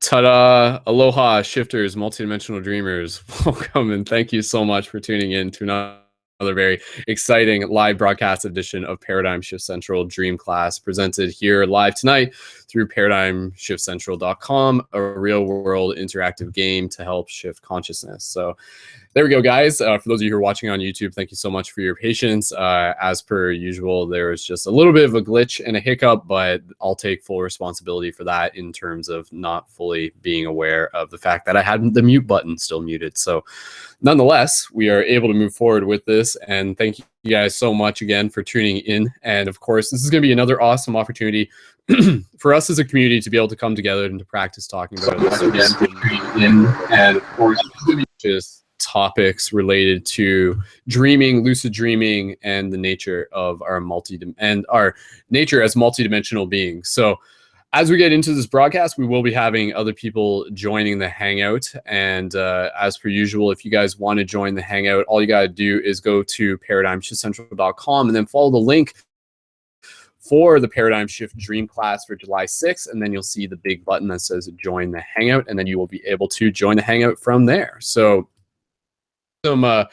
Ta-da! Aloha, shifters, multidimensional dreamers. Welcome and thank you so much for tuning in to another very exciting live broadcast edition of Paradigm Shift Central Dream Class, presented here live tonight through ParadigmShiftCentral.com, a real-world interactive game to help shift consciousness. So there we go, guys. For those of you who are watching on YouTube, thank you so much for your patience. As per usual, there was just a little bit of a glitch and a hiccup, but I'll take full responsibility for that in terms of not fully being aware of the fact that I had the mute button still muted. So nonetheless, we are able to move forward with this. And thank you guys so much again for tuning in. And of course, this is going to be another awesome opportunity for us as a community to be able to come together and to practice talking about this again. And of course, just topics related to dreaming, lucid dreaming, and the nature of our nature as multidimensional beings. So as we get into this broadcast, we will be having other people joining the Hangout. And as per usual, if you guys want to join the Hangout, all you got to do is go to ParadigmShiftCentral.com and then follow the link for the Paradigm Shift Dream Class for July 6th. And then you'll see the big button that says Join the Hangout. And then you will be able to join the Hangout from there. So some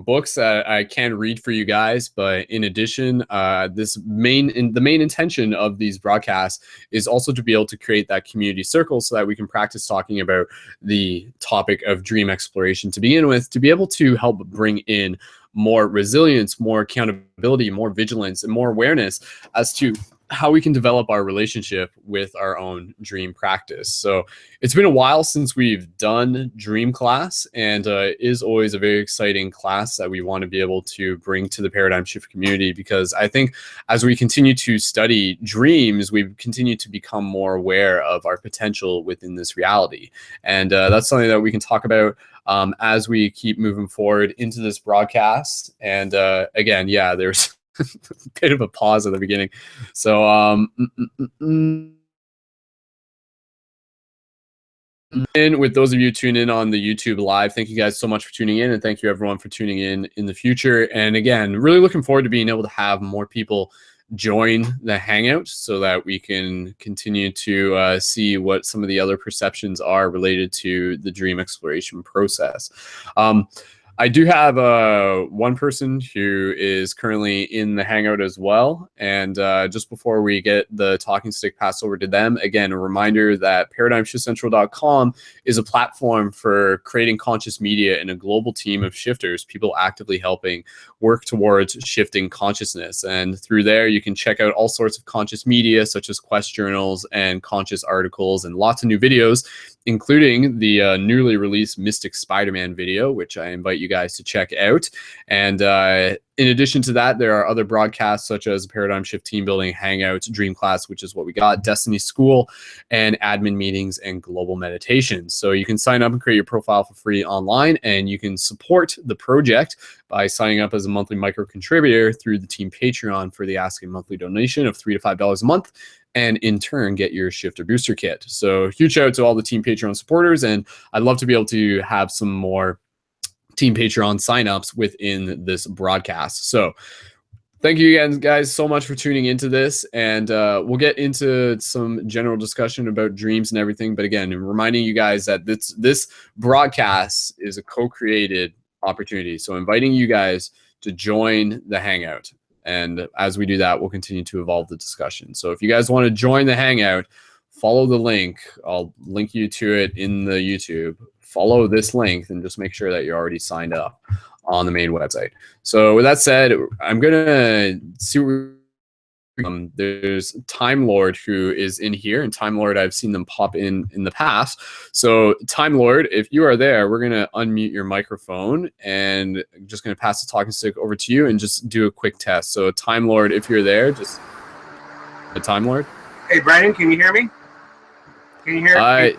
books that I can read for you guys, but in addition, the main intention of these broadcasts is also to be able to create that community circle so that we can practice talking about the topic of dream exploration to begin with, to be able to help bring in more resilience, more accountability, more vigilance, and more awareness as to how we can develop our relationship with our own dream practice. So it's been a while since we've done dream class, and it is always a very exciting class that we want to be able to bring to the Paradigm Shift community, because I think as we continue to study dreams, we continue to become more aware of our potential within this reality. And that's something that we can talk about as we keep moving forward into this broadcast. And again, yeah, there's a bit of a pause at the beginning. So and with those of you tuning in on the YouTube live, thank you guys so much for tuning in, and thank you everyone for tuning in the future. And again, really looking forward to being able to have more people join the Hangout so that we can continue to see what some of the other perceptions are related to the dream exploration process. I do have one person who is currently in the Hangout as well. And just before we get the talking stick passed over to them, again, a reminder that ParadigmShiftCentral.com is a platform for creating conscious media in a global team of shifters, people actively helping work towards shifting consciousness. And through there, you can check out all sorts of conscious media, such as quest journals and conscious articles, and lots of new videos, including the newly released Mystic Spider-Man video, which I invite you guys to check out. And in addition to that, there are other broadcasts such as Paradigm Shift Team Building Hangouts, Dream Class, which is what we got, Destiny School, and admin meetings and global meditations. So you can sign up and create your profile for free online, and you can support the project by signing up as a monthly micro contributor through the team Patreon for the asking monthly donation of $3 to $5 a month, and in turn get your Shifter Booster Kit. So huge shout out to all the Team Patreon supporters, and I'd love to be able to have some more Team Patreon signups within this broadcast. So thank you again, guys, so much for tuning into this, and we'll get into some general discussion about dreams and everything. But again, reminding you guys that this broadcast is a co-created opportunity. So inviting you guys to join the Hangout. And as we do that, we'll continue to evolve the discussion. So if you guys want to join the Hangout, follow the link. I'll link you to it in the YouTube. Follow this link and just make sure that you're already signed up on the main website. So with that said, I'm going to see there's Time Lord who is in here, and Time Lord, I've seen them pop in the past. So Time Lord, if you are there, we're going to unmute your microphone, and I'm just going to pass the talking stick over to you and just do a quick test. So Time Lord, if you're there, just Time Lord. Hey, Brandon, can you hear me? Can you hear me?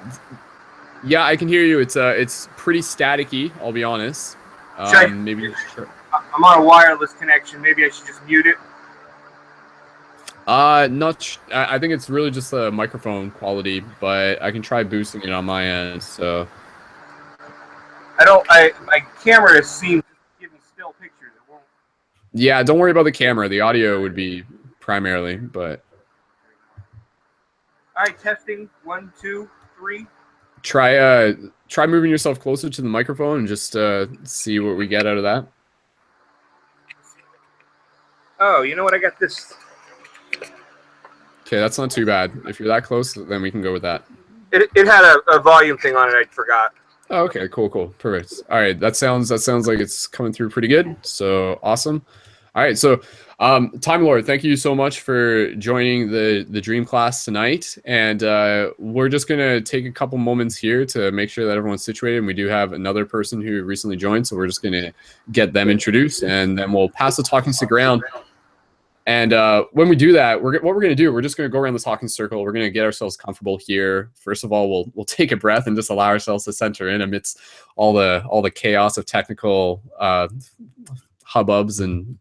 Yeah, I can hear you. It's pretty staticky, I'll be honest. Maybe I'm on a wireless connection. Maybe I should just mute it. I think it's really just the microphone quality, but I can try boosting it on my end. So my camera seems to give me still pictures. It won't. Yeah, don't worry about the camera. The audio would be primarily, but all right, testing 1, 2, 3. Try moving yourself closer to the microphone and just see what we get out of that. Oh, you know what? I got this. Okay, that's not too bad. If you're that close, then we can go with that. It had a volume thing on it. I forgot. Oh, okay, cool, perfect. All right, that sounds like it's coming through pretty good. So awesome. All right, so Time Lord, thank you so much for joining the Dream class tonight, and we're just gonna take a couple moments here to make sure that everyone's situated. And we do have another person who recently joined, so we're just gonna get them introduced, and then we'll pass the talking stick around. And when we do that, what we're going to do, we're just going to go around the talking circle. We're going to get ourselves comfortable here. First of all, we'll take a breath and just allow ourselves to center in amidst all the chaos of technical hubbubs and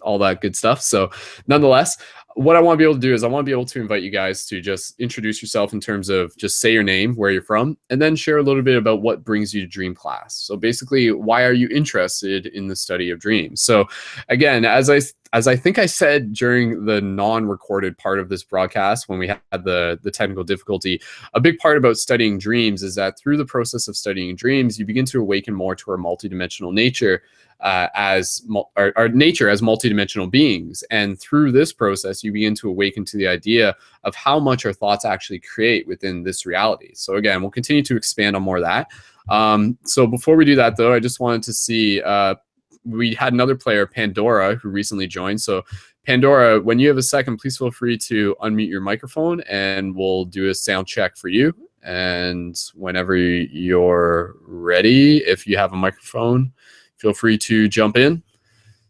all that good stuff. So nonetheless, what I want to be able to do is I want to be able to invite you guys to just introduce yourself in terms of just say your name, where you're from, and then share a little bit about what brings you to Dream class. So basically, why are you interested in the study of dreams? So again, as I think I said during the non-recorded part of this broadcast when we had the technical difficulty, a big part about studying dreams is that through the process of studying dreams, you begin to awaken more to our multidimensional nature, as our nature as multidimensional beings. And through this process, you begin to awaken to the idea of how much our thoughts actually create within this reality. So again, we'll continue to expand on more of that. So before we do that, though, I just wanted to see, we had another player, Pandora, who recently joined. So Pandora, when you have a second, please feel free to unmute your microphone and we'll do a sound check for you. And whenever you're ready, if you have a microphone, feel free to jump in.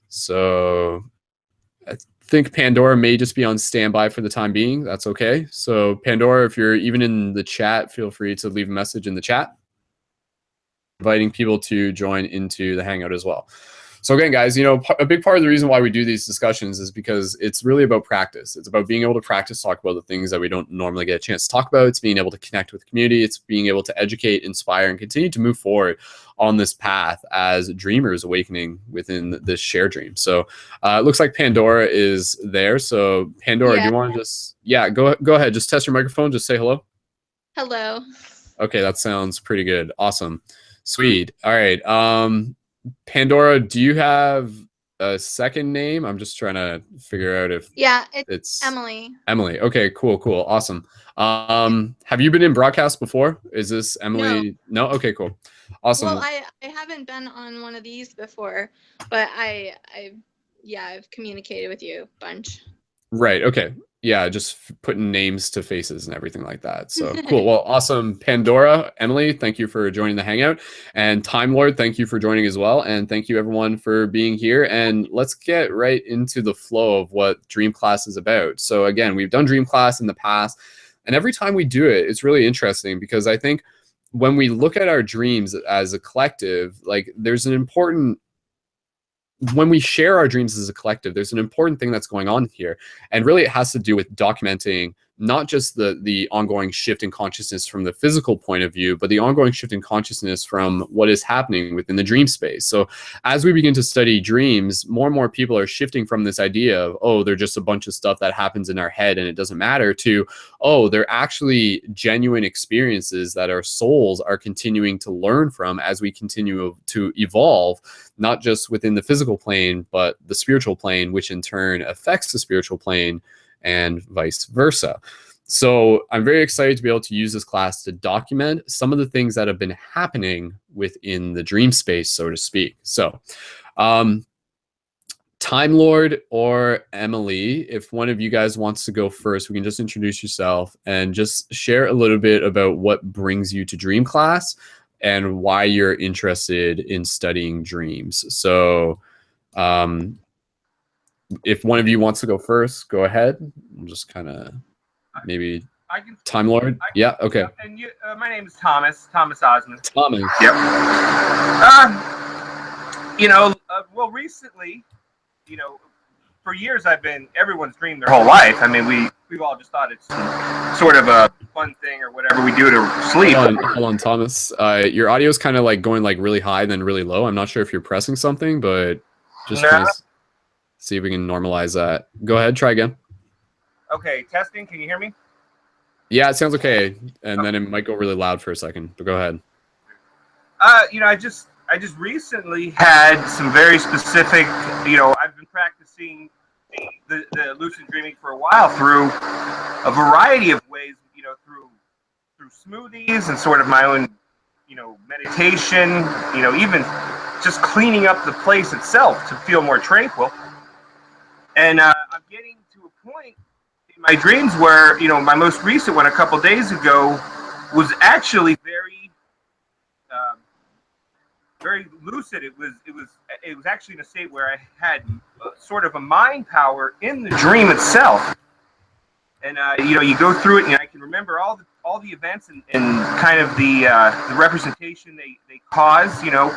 So I think Pandora may just be on standby for the time being. That's okay. So Pandora, if you're even in the chat, feel free to leave a message in the chat, inviting people to join into the Hangout as well. So again, guys, a big part of the reason why we do these discussions is because it's really about practice. It's about being able to practice, talk about the things that we don't normally get a chance to talk about. It's being able to connect with the community. It's being able to educate, inspire, and continue to move forward on this path as dreamers awakening within this shared dream. So it looks like Pandora is there. So Pandora, do you want to just, go ahead. Just test your microphone. Just say hello. Hello. Okay, that sounds pretty good. Awesome. Sweet. All right. Pandora, do you have a second name? I'm just trying to figure out if it's Emily. Emily. Okay, cool, awesome. Have you been in broadcast before? Is this Emily? No? Okay, cool. Awesome. Well, I haven't been on one of these before, but I've communicated with you a bunch. Right. Okay. Yeah, just putting names to faces and everything like that. So cool. Well, awesome. Pandora, Emily, thank you for joining the Hangout. And Time Lord, thank you for joining as well. And thank you everyone for being here. And let's get right into the flow of what Dream Class is about. So again, we've done Dream Class in the past. And every time we do it, it's really interesting because I think when we look at our dreams as a collective, like there's an important, when we share our dreams as a collective, there's an important thing that's going on here. And really it has to do with documenting not just the ongoing shift in consciousness from the physical point of view, but the ongoing shift in consciousness from what is happening within the dream space. So as we begin to study dreams, more and more people are shifting from this idea of, oh, they're just a bunch of stuff that happens in our head and it doesn't matter, to, oh, they're actually genuine experiences that our souls are continuing to learn from as we continue to evolve, not just within the physical plane, but the spiritual plane, which in turn affects the spiritual plane, and vice versa. So I'm very excited to be able to use this class to document some of the things that have been happening within the dream space, so to speak. So Time Lord or Emily, if one of you guys wants to go first, we can just introduce yourself and just share a little bit about what brings you to Dream Class and why you're interested in studying dreams. So if one of you wants to go first, go ahead. I'm just kind of maybe Time Lord. Yeah. Okay. And my name is Thomas Osmond. Thomas. Yep. Well, recently, for years everyone's dreamed their whole life. I mean, we've all just thought it's sort of a fun thing or whatever we do to sleep. Hold on, Thomas. Your audio is kind of like going like really high, then really low. I'm not sure if you're pressing something, but just see if we can normalize that. Go ahead, try again. Okay, testing. Can you hear me? Yeah, it sounds okay. And then it might go really loud for a second, but go ahead. You know, I just recently had some very specific. You know, I've been practicing the lucid dreaming for a while through a variety of ways. You know, through smoothies and sort of my own, you know, meditation. You know, even just cleaning up the place itself to feel more tranquil. And I'm getting to a point in my dreams where, you know, my most recent one a couple days ago was actually very lucid. It was actually in a state where I had sort of a mind power in the dream itself. And you know, you go through it, and I can remember all the events and kind of the representation they cause. You know,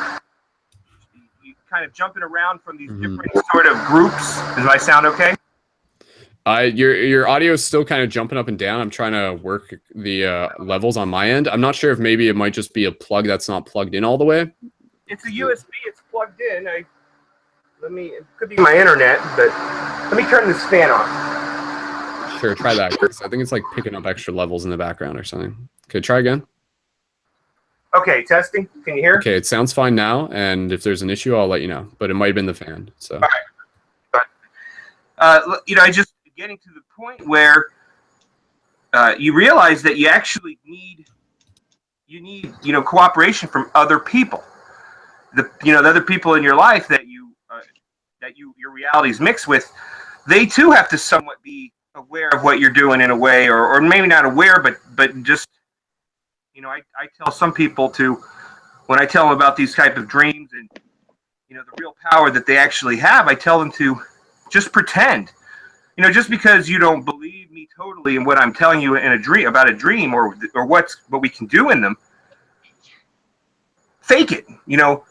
you kind of jumping around from these different sort of groups. Does my sound okay? Your audio is still kind of jumping up and down. I'm trying to work the levels on my end. I'm not sure if maybe it might just be a plug that's not plugged in all the way. It's a USB. It's plugged in. It could be my internet, but let me turn this fan off. Sure, try that. I think it's like picking up extra levels in the background or something. Okay, try again. Okay, testing. Can you hear? Okay, it sounds fine now. And if there's an issue, I'll let you know. But it might have been the fan. So. All right. You know, I just getting to the point where you realize that you actually need you know, cooperation from other people. The other people in your life that your realities mix with, they too have to somewhat be aware of what you're doing in a way, or maybe not aware, but just, you know, I tell some people to, when I tell them about these type of dreams and, you know, the real power that they actually have, I tell them to just pretend. You know, just because you don't believe me totally in what I'm telling you in a dream about a dream or what we can do in them, fake it. You know,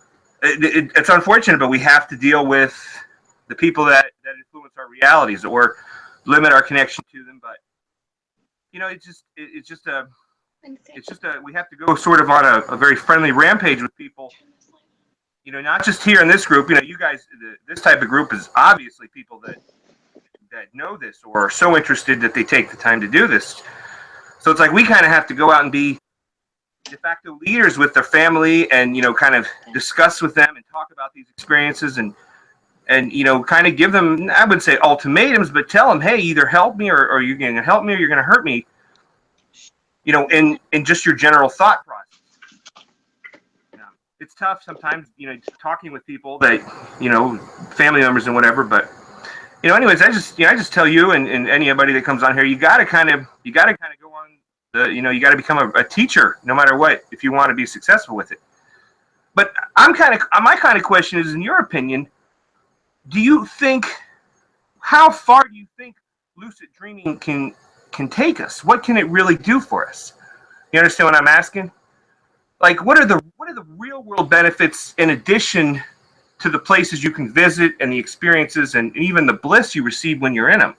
it's unfortunate, but we have to deal with the people that influence our realities or limit our connection to them. But, you know, we have to go sort of on a very friendly rampage with people. You know, not just here in this group. You know, you guys, this type of group is obviously people that know this or are so interested that they take the time to do this. So it's like we kind of have to go out and be de facto leaders with their family and, you know, kind of discuss with them and talk about these experiences and you know, kind of give them, I wouldn't say ultimatums, but tell them, hey, either help me or you're going to help me or you're going to hurt me, you know, in just your general thought process. It's tough sometimes, you know, talking with people that, you know, family members and whatever, but, you know, anyways, I just tell you and anybody that comes on here, you got to kind of go on you know, you got to become a teacher no matter what if you want to be successful with it. But my kind of question is, in your opinion, do you think, how far do you think lucid dreaming can take us? What can it really do for us? You understand what I'm asking? Like, what are the real world benefits in addition to the places you can visit and the experiences and even the bliss you receive when you're in them?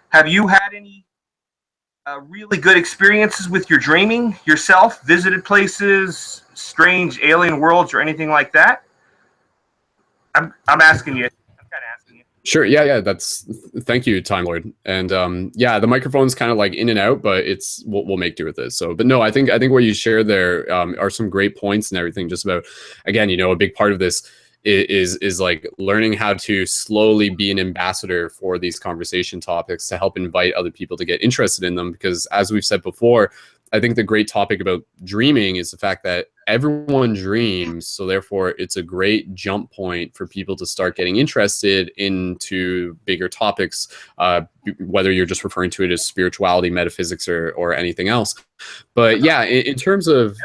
Have you had any really good experiences with your dreaming yourself? Visited places, strange alien worlds, or anything like that? I'm asking you. I'm kind of asking you. Sure. Yeah. Thank you, Time Lord. And yeah, the microphone's kind of like in and out, but we'll make do with this. So, but no, I think what you shared there are some great points and everything. Just about, again, you know, a big part of this is like learning how to slowly be an ambassador for these conversation topics to help invite other people to get interested in them. Because as we've said before, I think the great topic about dreaming is the fact that everyone dreams. So therefore, it's a great jump point for people to start getting interested into bigger topics, whether you're just referring to it as spirituality, metaphysics, or anything else. But yeah, in terms of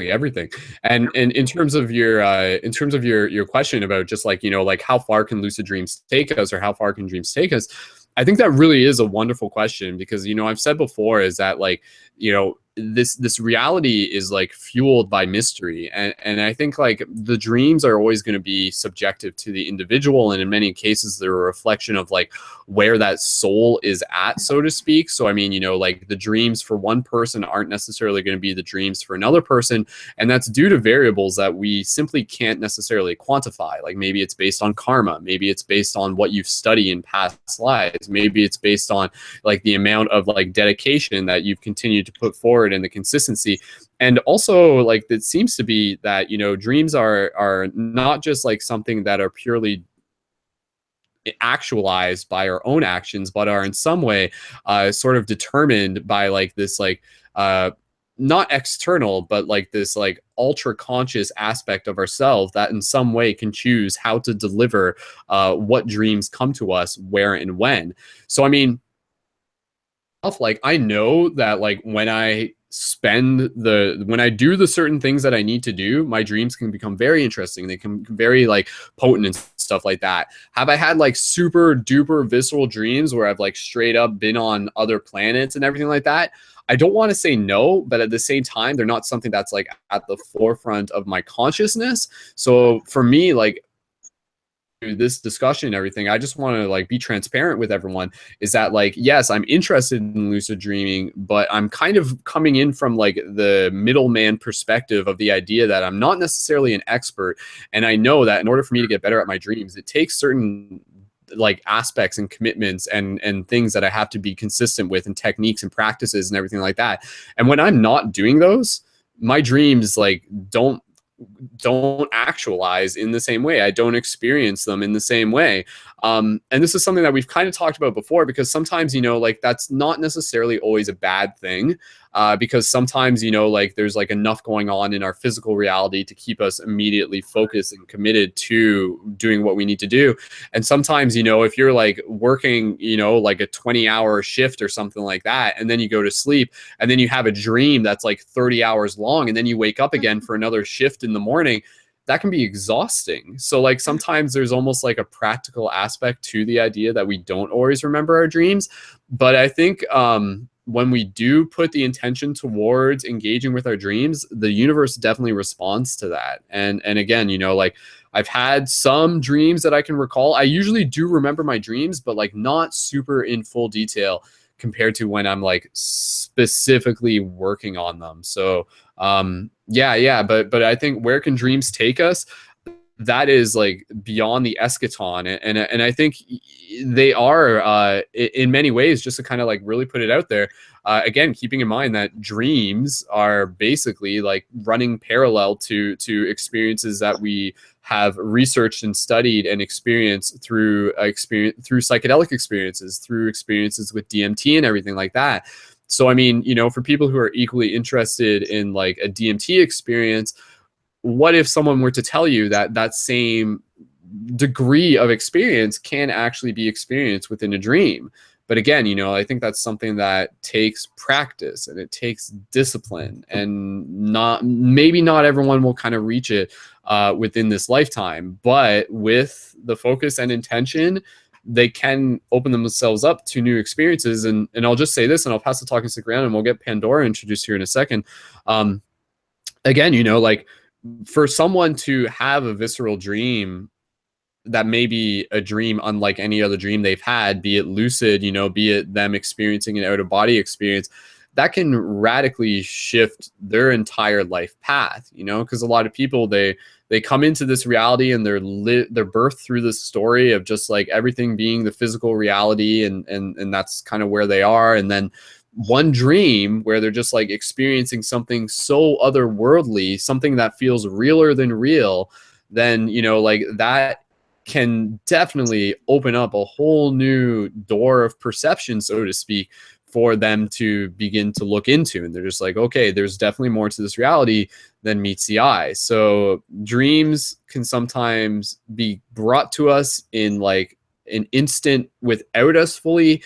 everything, and in terms of your question about just like, you know, like how far can lucid dreams take us, or how far can dreams take us, I think that really is a wonderful question, because, you know, I've said before is that, like, you know, this reality is like fueled by mystery, and I think like the dreams are always going to be subjective to the individual, and in many cases they're a reflection of like where that soul is at, so to speak. So I mean, you know, like the dreams for one person aren't necessarily going to be the dreams for another person, and that's due to variables that we simply can't necessarily quantify. Like maybe it's based on karma, maybe it's based on what you've studied in past lives, maybe it's based on like the amount of like dedication that you've continued to put forward and the consistency. And also like it seems to be that, you know, dreams are not just like something that are purely actualized by our own actions, but are in some way sort of determined by like this like not external, but like this like ultra conscious aspect of ourselves that in some way can choose how to deliver what dreams come to us, where and when. So I mean, like I know that like when I do the certain things that I need to do, my dreams can become very interesting. They can be very like potent and stuff like that. Have I had like super duper visceral dreams where I've like straight up been on other planets and everything like that? I don't want to say no, but at the same time, they're not something that's like at the forefront of my consciousness. So for me, like this discussion and everything, I just want to like be transparent with everyone, is that like, yes, I'm interested in lucid dreaming, but I'm kind of coming in from like the middleman perspective of the idea that I'm not necessarily an expert. And I know that in order for me to get better at my dreams, it takes certain like aspects and commitments and things that I have to be consistent with, and techniques and practices and everything like that. And when I'm not doing those, my dreams like don't actualize in the same way. I don't experience them in the same way. And this is something that we've kind of talked about before, because sometimes, you know, like that's not necessarily always a bad thing, because sometimes, you know, like there's like enough going on in our physical reality to keep us immediately focused and committed to doing what we need to do. And sometimes, you know, if you're like working, you know, like a 20-hour shift or something like that, and then you go to sleep and then you have a dream that's like 30 hours long, and then you wake up again for another shift in the morning, that can be exhausting. So like sometimes there's almost like a practical aspect to the idea that we don't always remember our dreams. But I think when we do put the intention towards engaging with our dreams, the universe definitely responds to that. And again, you know, like I've had some dreams that I can recall. I usually do remember my dreams, but like not super in full detail compared to when I'm like specifically working on them. So yeah, but I think where can dreams take us? That is like beyond the eschaton, and I think they are in many ways, just to kind of like really put it out there. Again, keeping in mind that dreams are basically like running parallel to experiences that we have researched and studied and experienced through psychedelic experiences, through experiences with DMT and everything like that. So I mean, you know, for people who are equally interested in like a DMT experience, what if someone were to tell you that that same degree of experience can actually be experienced within a dream? But again, you know, I think that's something that takes practice and it takes discipline, and maybe not everyone will kind of reach it within this lifetime, but with the focus and intention, they can open themselves up to new experiences. And I'll just say this, and I'll pass the talking stick around, and we'll get Pandora introduced here in a second. Again, you know, like for someone to have a visceral dream that may be a dream unlike any other dream they've had, be it lucid, you know, be it them experiencing an out-of-body experience, that can radically shift their entire life path, you know, because a lot of people, they come into this reality and they're birthed through this story of just like everything being the physical reality, and that's kind of where they are. And then one dream where they're just like experiencing something so otherworldly, something that feels realer than real, then, you know, like that can definitely open up a whole new door of perception, so to speak, for them to begin to look into. And they're just like, okay, there's definitely more to this reality than meets the eye. So dreams can sometimes be brought to us in like an instant without us fully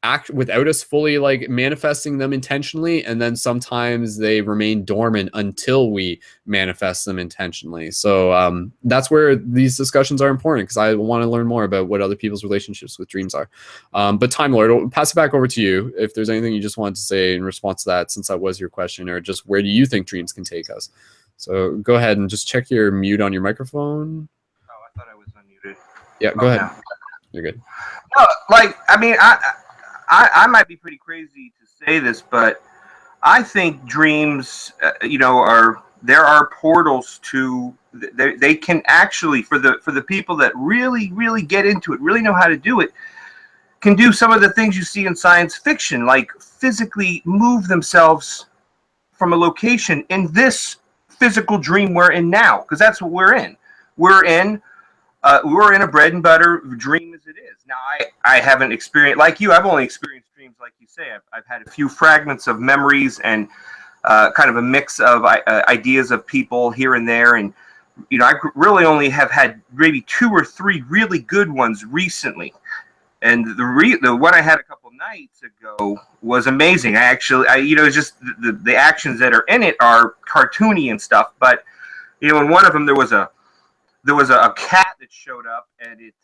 act without us fully like manifesting them intentionally, and then sometimes they remain dormant until we manifest them intentionally. So that's where these discussions are important, because I want to learn more about what other people's relationships with dreams are. But Time Lord, I'll pass it back over to you if there's anything you just wanted to say in response to that, since that was your question, or just where do you think dreams can take us. So go ahead and just check your mute on your microphone. Oh, I thought I was unmuted. Yeah, go ahead. No. You're good. No, like, I mean, I might be pretty crazy to say this, but I think dreams, there are portals to. They can actually, for the people that really, really get into it, really know how to do it, can do some of the things you see in science fiction, like physically move themselves from a location in this physical dream we're in now, because that's what we're in. We're in a bread and butter dream as it is. Now, I haven't experienced, like you, I've only experienced dreams like you say. I've had a few fragments of memories and kind of a mix of ideas of people here and there. And, I really only have had maybe 2 or 3 really good ones recently. And the one I had a couple nights ago was amazing. It's just the actions that are in it are cartoony and stuff. But, in one of them, there was a cat that showed up, and it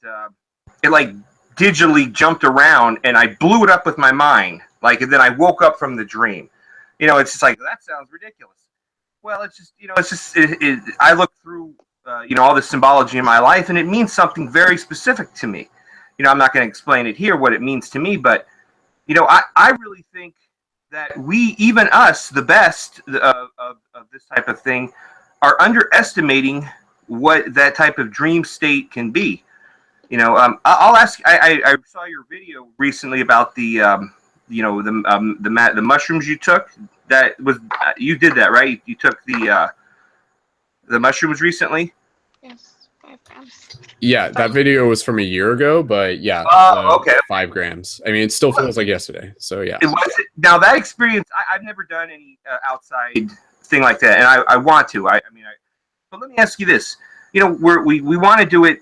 like digitally jumped around, and I blew it up with my mind. Like, and then I woke up from the dream. It's just like, that sounds ridiculous. Well, it's just, I look through, all the symbology in my life, and it means something very specific to me. I'm not going to explain it here, what it means to me, but, I really think that we, even us, the best of this type of thing, are underestimating what that type of dream state can be. I'll ask. I saw your video recently about the mushrooms you took. That was you did that, right? You took the mushrooms recently. Yes, 5 grams. Yeah, that video was from a year ago, but yeah, okay. 5 grams. I mean, it still feels like yesterday. So yeah. Now that experience, I've never done any outside thing like that, and I want to. But let me ask you this: we want to do it.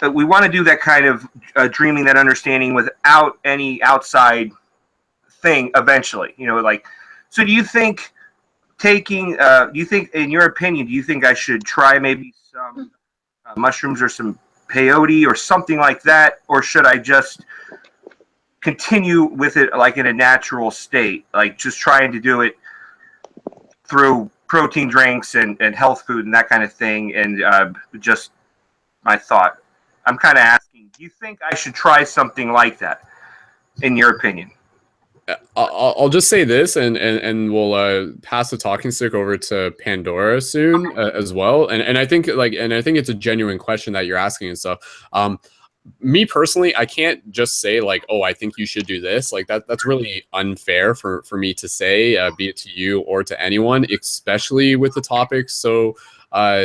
We want to do that kind of dreaming, that understanding, without any outside thing. Eventually, So, do you think in your opinion, do you think I should try maybe some mushrooms or some peyote or something like that, or should I just continue with it like in a natural state, like just trying to do it through protein drinks and health food and that kind of thing? And just my thought, I'm kind of asking, do you think I should try something like that, in your opinion? I'll just say this, and we'll pass the talking stick over to Pandora soon as well. And I think it's a genuine question that you're asking and stuff. Me personally, I can't just say like, oh, I think you should do this. Like that's really unfair for me to say, be it to you or to anyone, especially with the topics so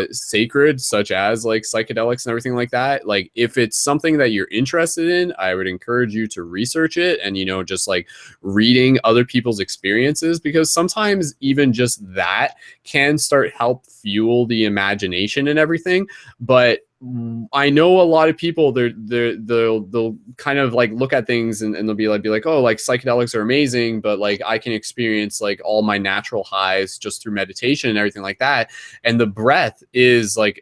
sacred, such as like psychedelics and everything like that. Like, if it's something that you're interested in, I would encourage you to research it and just like reading other people's experiences, because sometimes even just that can help fuel the imagination and everything. But I know a lot of people, they'll kind of like look at things and they'll be like, oh, like psychedelics are amazing, but like I can experience like all my natural highs just through meditation and everything like that. And the breath is like,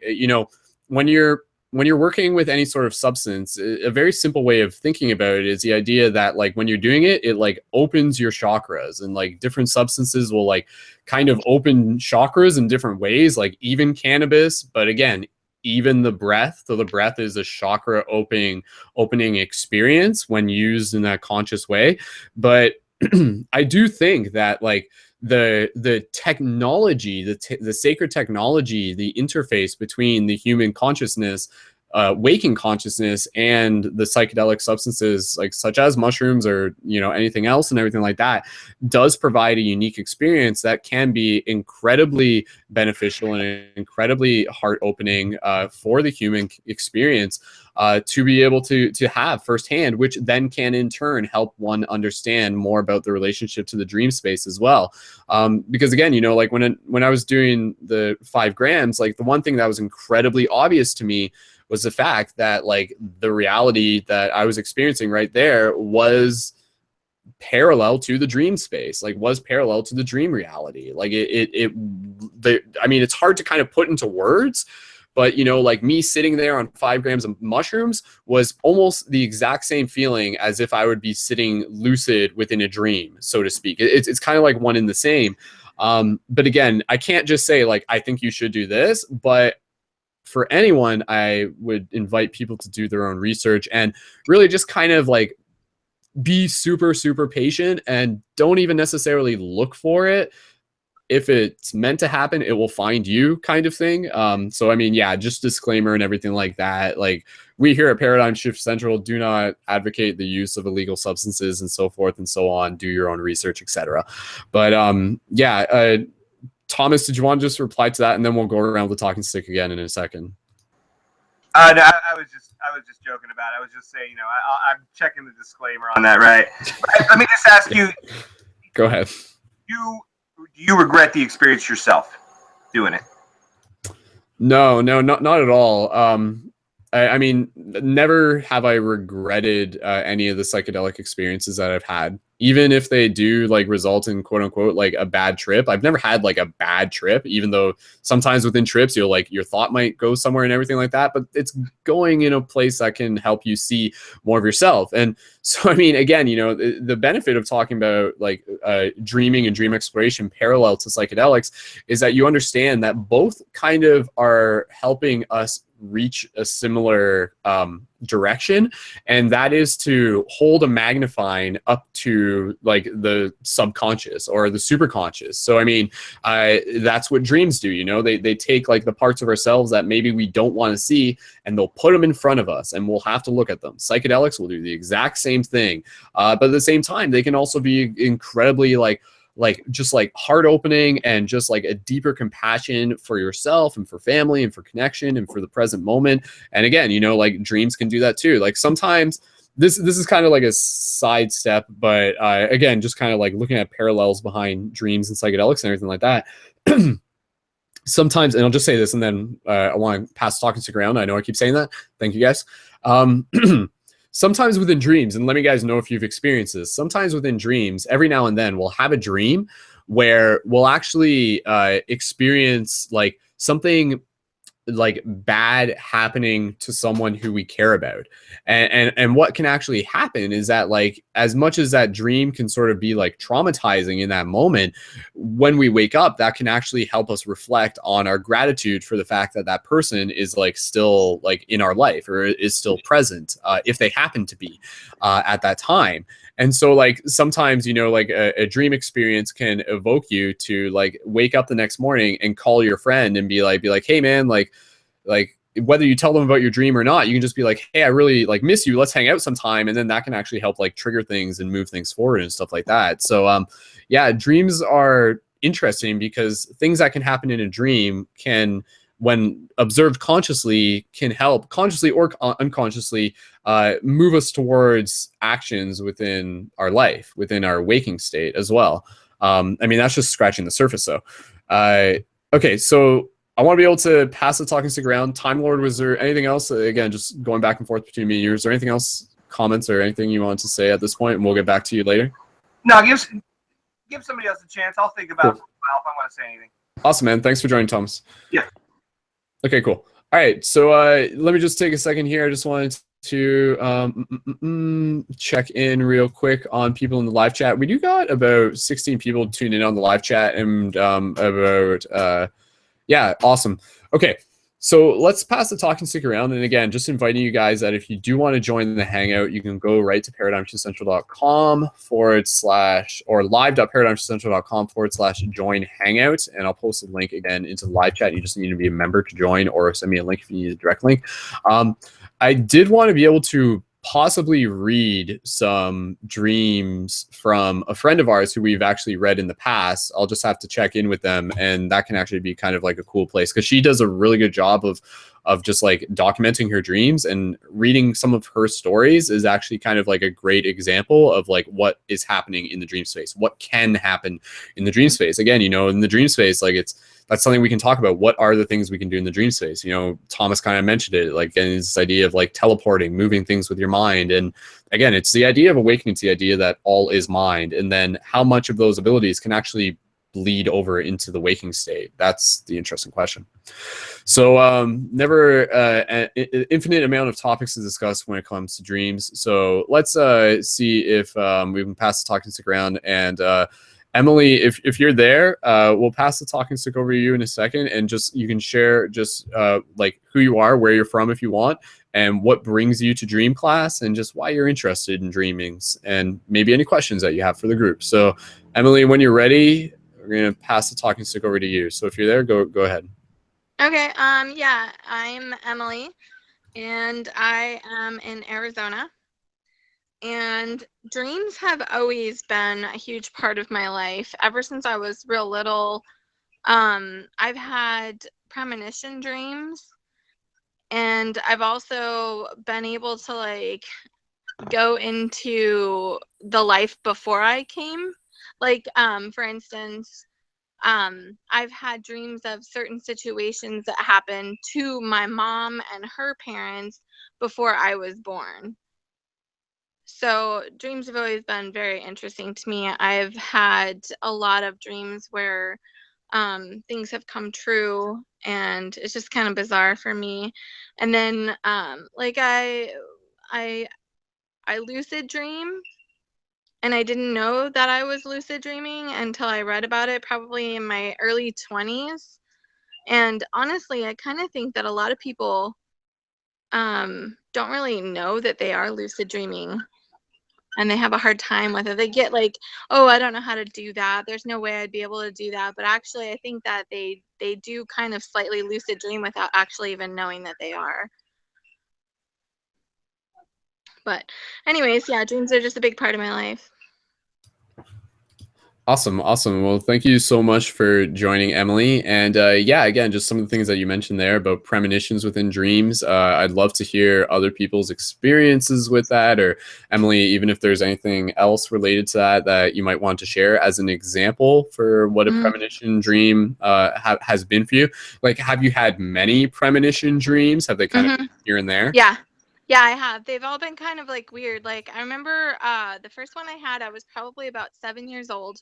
when you're working with any sort of substance, a very simple way of thinking about it is the idea that like when you're doing it, it like opens your chakras, and like different substances will like kind of open chakras in different ways, like even cannabis. But again, even the breath. So the breath is a chakra opening experience when used in that conscious way. But I do think that like the technology, the sacred technology, the interface between the human consciousness, waking consciousness, and the psychedelic substances, like such as mushrooms or anything else and everything like that, does provide a unique experience that can be incredibly beneficial and incredibly heart opening for the human experience, to be able to have firsthand, which then can in turn help one understand more about the relationship to the dream space as well. Because again, like when I was doing the 5 grams, like the one thing that was incredibly obvious to me was the fact that like the reality that I was experiencing right there was parallel to the dream space, like was parallel to the dream reality. Like I mean, it's hard to kind of put into words, but you know, like me sitting there on 5 grams of mushrooms was almost the exact same feeling as if I would be sitting lucid within a dream, so to speak. It's kind of like one and the same. But again, I can't just say like, I think you should do this, but for anyone, I would invite people to do their own research and really just kind of like be super, super patient and don't even necessarily look for it. If it's meant to happen, it will find you, kind of thing. So I mean, yeah, just disclaimer and everything like that. Like, we here at Paradigm Shift Central do not advocate the use of illegal substances and so forth and so on. Do your own research, etc. But yeah, Thomas, did you want to just reply to that, and then we'll go around with the talking stick again in a second? No, I was just joking about it. I was just saying, you know, I'm checking the disclaimer on that, right? Let me just ask you. Go ahead. Do you regret the experience yourself doing it? No, not at all. I mean, never have I regretted any of the psychedelic experiences that I've had, even if they do like result in quote unquote like a bad trip. I've never had like a bad trip, even though sometimes within trips you'll like your thought might go somewhere and everything like that, but it's going in a place that can help you see more of yourself. And so, I mean, again, you know, the benefit of talking about like dreaming and dream exploration parallel to psychedelics is that you understand that both kind of are helping us reach a similar direction, and that is to hold a magnifying up to like the subconscious or the superconscious. So I mean, that's what dreams do, you know. They take like the parts of ourselves that maybe we don't want to see, and they'll put them in front of us and we'll have to look at them. Psychedelics will do the exact same thing, but at the same time they can also be incredibly like just like heart opening and just like a deeper compassion for yourself and for family and for connection and for the present moment. And again, you know, like dreams can do that too. Like sometimes this is kind of like a sidestep, but again, just kind of like looking at parallels behind dreams and psychedelics and everything like that. Sometimes, and I'll just say this and then I want to pass talking stick around. I know I keep saying that. Thank you guys. Sometimes within dreams, and let me guys know if you've experienced this, sometimes within dreams, every now and then we'll have a dream where we'll actually experience like something like bad happening to someone who we care about. And what can actually happen is that like, as much as that dream can sort of be like traumatizing in that moment, when we wake up, that can actually help us reflect on our gratitude for the fact that that person is like still like in our life or is still present, if they happen to be at that time. And so like sometimes, you know, like a dream experience can evoke you to like wake up the next morning and call your friend and be like, hey man, like whether you tell them about your dream or not, you can just be like, hey, I really like miss you. Let's hang out sometime. And then that can actually help like trigger things and move things forward and stuff like that. So yeah, dreams are interesting because things that can happen in a dream can, when observed consciously, can help consciously or unconsciously move us towards actions within our life, within our waking state as well. I mean, that's just scratching the surface though. Okay, so I want to be able to pass the talking stick around. Time Lord, was there anything else? Again, just going back and forth between me and you. Is there anything else, comments or anything you want to say at this point? And we'll get back to you later. No, give somebody else a chance. I'll think about it if I want to say anything. Awesome, man. Thanks for joining, Thomas. Yeah. Okay, cool. All right, so let me just take a second here. I just wanted to check in real quick on people in the live chat. We do got about 16 people tuned in on the live chat, and yeah, awesome. Okay, so let's pass the talking stick around. And again, just inviting you guys that if you do want to join the Hangout, you can go right to paradigmshiftcentral.com / or live.paradigmshiftcentral.com / join Hangout. And I'll post a link again into the live chat. You just need to be a member to join, or send me a link if you need a direct link. I did want to be able to possibly read some dreams from a friend of ours who we've actually read in the past. I'll just have to check in with them, and that can actually be kind of like a cool place because she does a really good job of just like documenting her dreams, and reading some of her stories is actually kind of like a great example of like what is happening in the dream space, what can happen in the dream space. Again, you know, in the dream space, like it's that's something we can talk about. What are the things we can do in the dream space? You know, Thomas kind of mentioned it, like, and this idea of like teleporting, moving things with your mind. And again, it's the idea of awakening. It's the idea that all is mind, and then how much of those abilities can actually bleed over into the waking state. That's the interesting question. So never an infinite amount of topics to discuss when it comes to dreams. So let's see if we can pass the talking stick around. And Emily, if you're there, we'll pass the talking stick over to you in a second, and just you can share just like who you are, where you're from if you want, and what brings you to dream class, and just why you're interested in dreamings, and maybe any questions that you have for the group. So Emily, when you're ready, we're going to pass the talking stick over to you. So if you're there, go ahead. Okay. Yeah, I'm Emily, and I am in Arizona. And dreams have always been a huge part of my life. Ever since I was real little, I've had premonition dreams, and I've also been able to like go into the life before I came. Like, for instance, I've had dreams of certain situations that happened to my mom and her parents before I was born. So dreams have always been very interesting to me. I've had a lot of dreams where things have come true, and it's just kind of bizarre for me. And then like I lucid dream, and I didn't know that I was lucid dreaming until I read about it probably in my early 20s. And honestly, I kind of think that a lot of people don't really know that they are lucid dreaming, and they have a hard time with it. They get like, oh, I don't know how to do that. There's no way I'd be able to do that. But actually, I think that they do kind of slightly lucid dream without actually even knowing that they are. But anyways, yeah, dreams are just a big part of my life. Awesome. Well, thank you so much for joining, Emily. And yeah, again, just some of the things that you mentioned there about premonitions within dreams. I'd love to hear other people's experiences with that, or Emily, even if there's anything else related to that that you might want to share as an example for what a premonition dream has been for you. Like, have you had many premonition dreams? Have they kind of been here and there? Yeah, I have. They've all been kind of like weird. Like, I remember the first one I had, I was probably about 7 years old,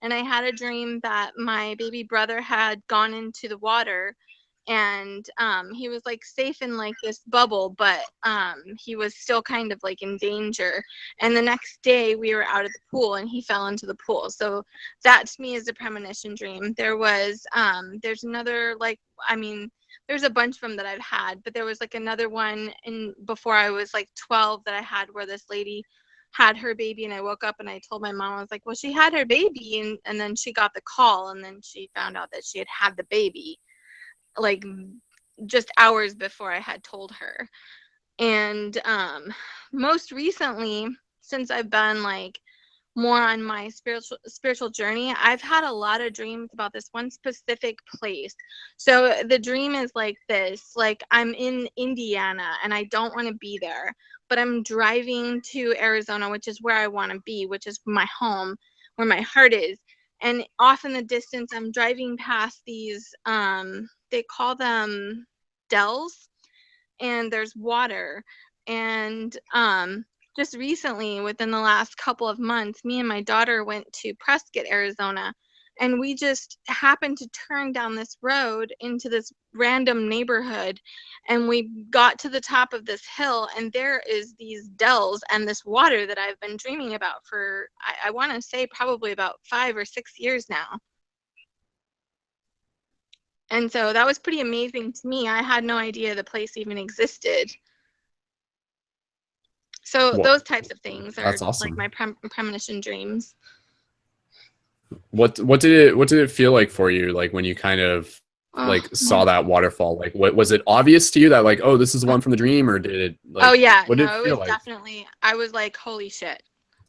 and I had a dream that my baby brother had gone into the water, and he was like safe in like this bubble, but he was still kind of like in danger. And the next day we were out at the pool, and he fell into the pool. So that to me is a premonition dream. There's another, like, I mean, there's a bunch of them that I've had, but there was like another one before I was like 12 that I had, where this lady had her baby, and I woke up and I told my mom, I was like, well, she had her baby, and then she got the call, and then she found out that she had the baby like just hours before I had told her. And most recently, since I've been like more on my spiritual journey, I've had a lot of dreams about this one specific place. So the dream is like this: like, I'm in Indiana and I don't want to be there, but I'm driving to Arizona, which is where I want to be, which is my home, where my heart is. And off in the distance, I'm driving past these they call them dells, and there's water. And just recently, within the last couple of months, me and my daughter went to Prescott, Arizona, and we just happened to turn down this road into this random neighborhood, and we got to the top of this hill, and there is these dells and this water that I've been dreaming about for, I want to say, probably about 5 or 6 years now. And so that was pretty amazing to me. I had no idea the place even existed. So those types of things are awesome. like my premonition dreams. What did it feel like for you, like when you kind of like saw that waterfall? Like, what was it obvious to you that like, oh, this is the one from the dream, or did it like, oh yeah, what did no, it it feel was like? definitely, I was like, holy shit,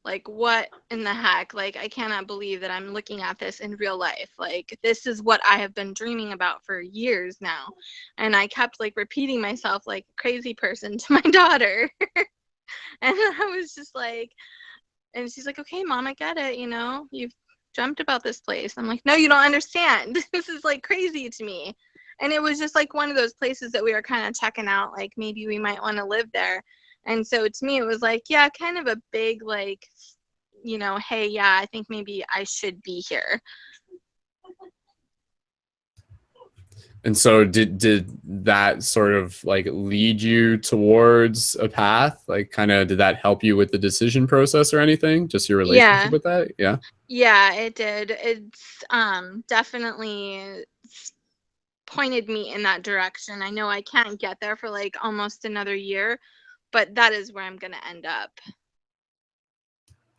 like, what in the heck? Like, I cannot believe that I'm looking at this in real life. Like, this is what I have been dreaming about for years now. And I kept like repeating myself like a crazy person to my daughter. And I was just like, and she's like, okay, Mom, I get it. You know, you've dreamt about this place. I'm like, no, you don't understand. This is like crazy to me. And it was just like one of those places that we were kind of checking out, like maybe we might want to live there. And so to me, it was like, yeah, kind of a big, like, you know, hey, yeah, I think maybe I should be here. And so did that sort of like lead you towards a path? Like kind of did that help you with the decision process or anything? Just your relationship with that? Yeah. Yeah, it did. It's definitely pointed me in that direction. I know I can't get there for like almost another year, but that is where I'm going to end up.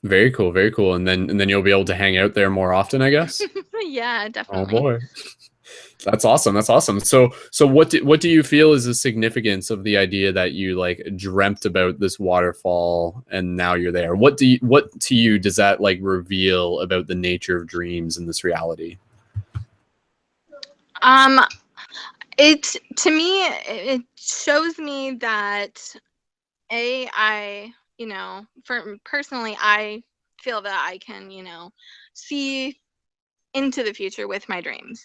Very cool, very cool. And then you'll be able to hang out there more often, I guess. Yeah, Oh definitely. boy. That's awesome. That's awesome. So what do you feel is the significance of the idea that you like dreamt about this waterfall and now you're there? What to you does that like reveal about the nature of dreams in this reality? It to me it shows me that I, you know, for personally I feel that I can, you know, see into the future with my dreams.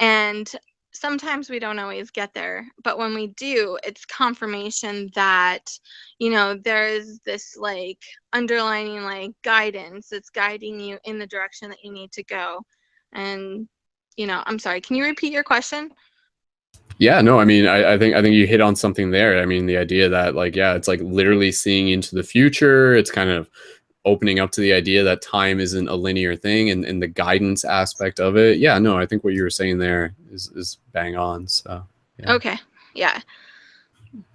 And sometimes we don't always get there, but when we do, it's confirmation that, you know, there's this like underlining like guidance that's guiding you in the direction that you need to go. And, you know, I'm sorry, can you repeat your question? Yeah, no, I mean, I think you hit on something there. I mean, the idea that like, yeah, it's like literally seeing into the future. It's kind of opening up to the idea that time isn't a linear thing and the guidance aspect of it. Yeah, no, I think what you were saying there is bang on. So yeah. Okay. Yeah.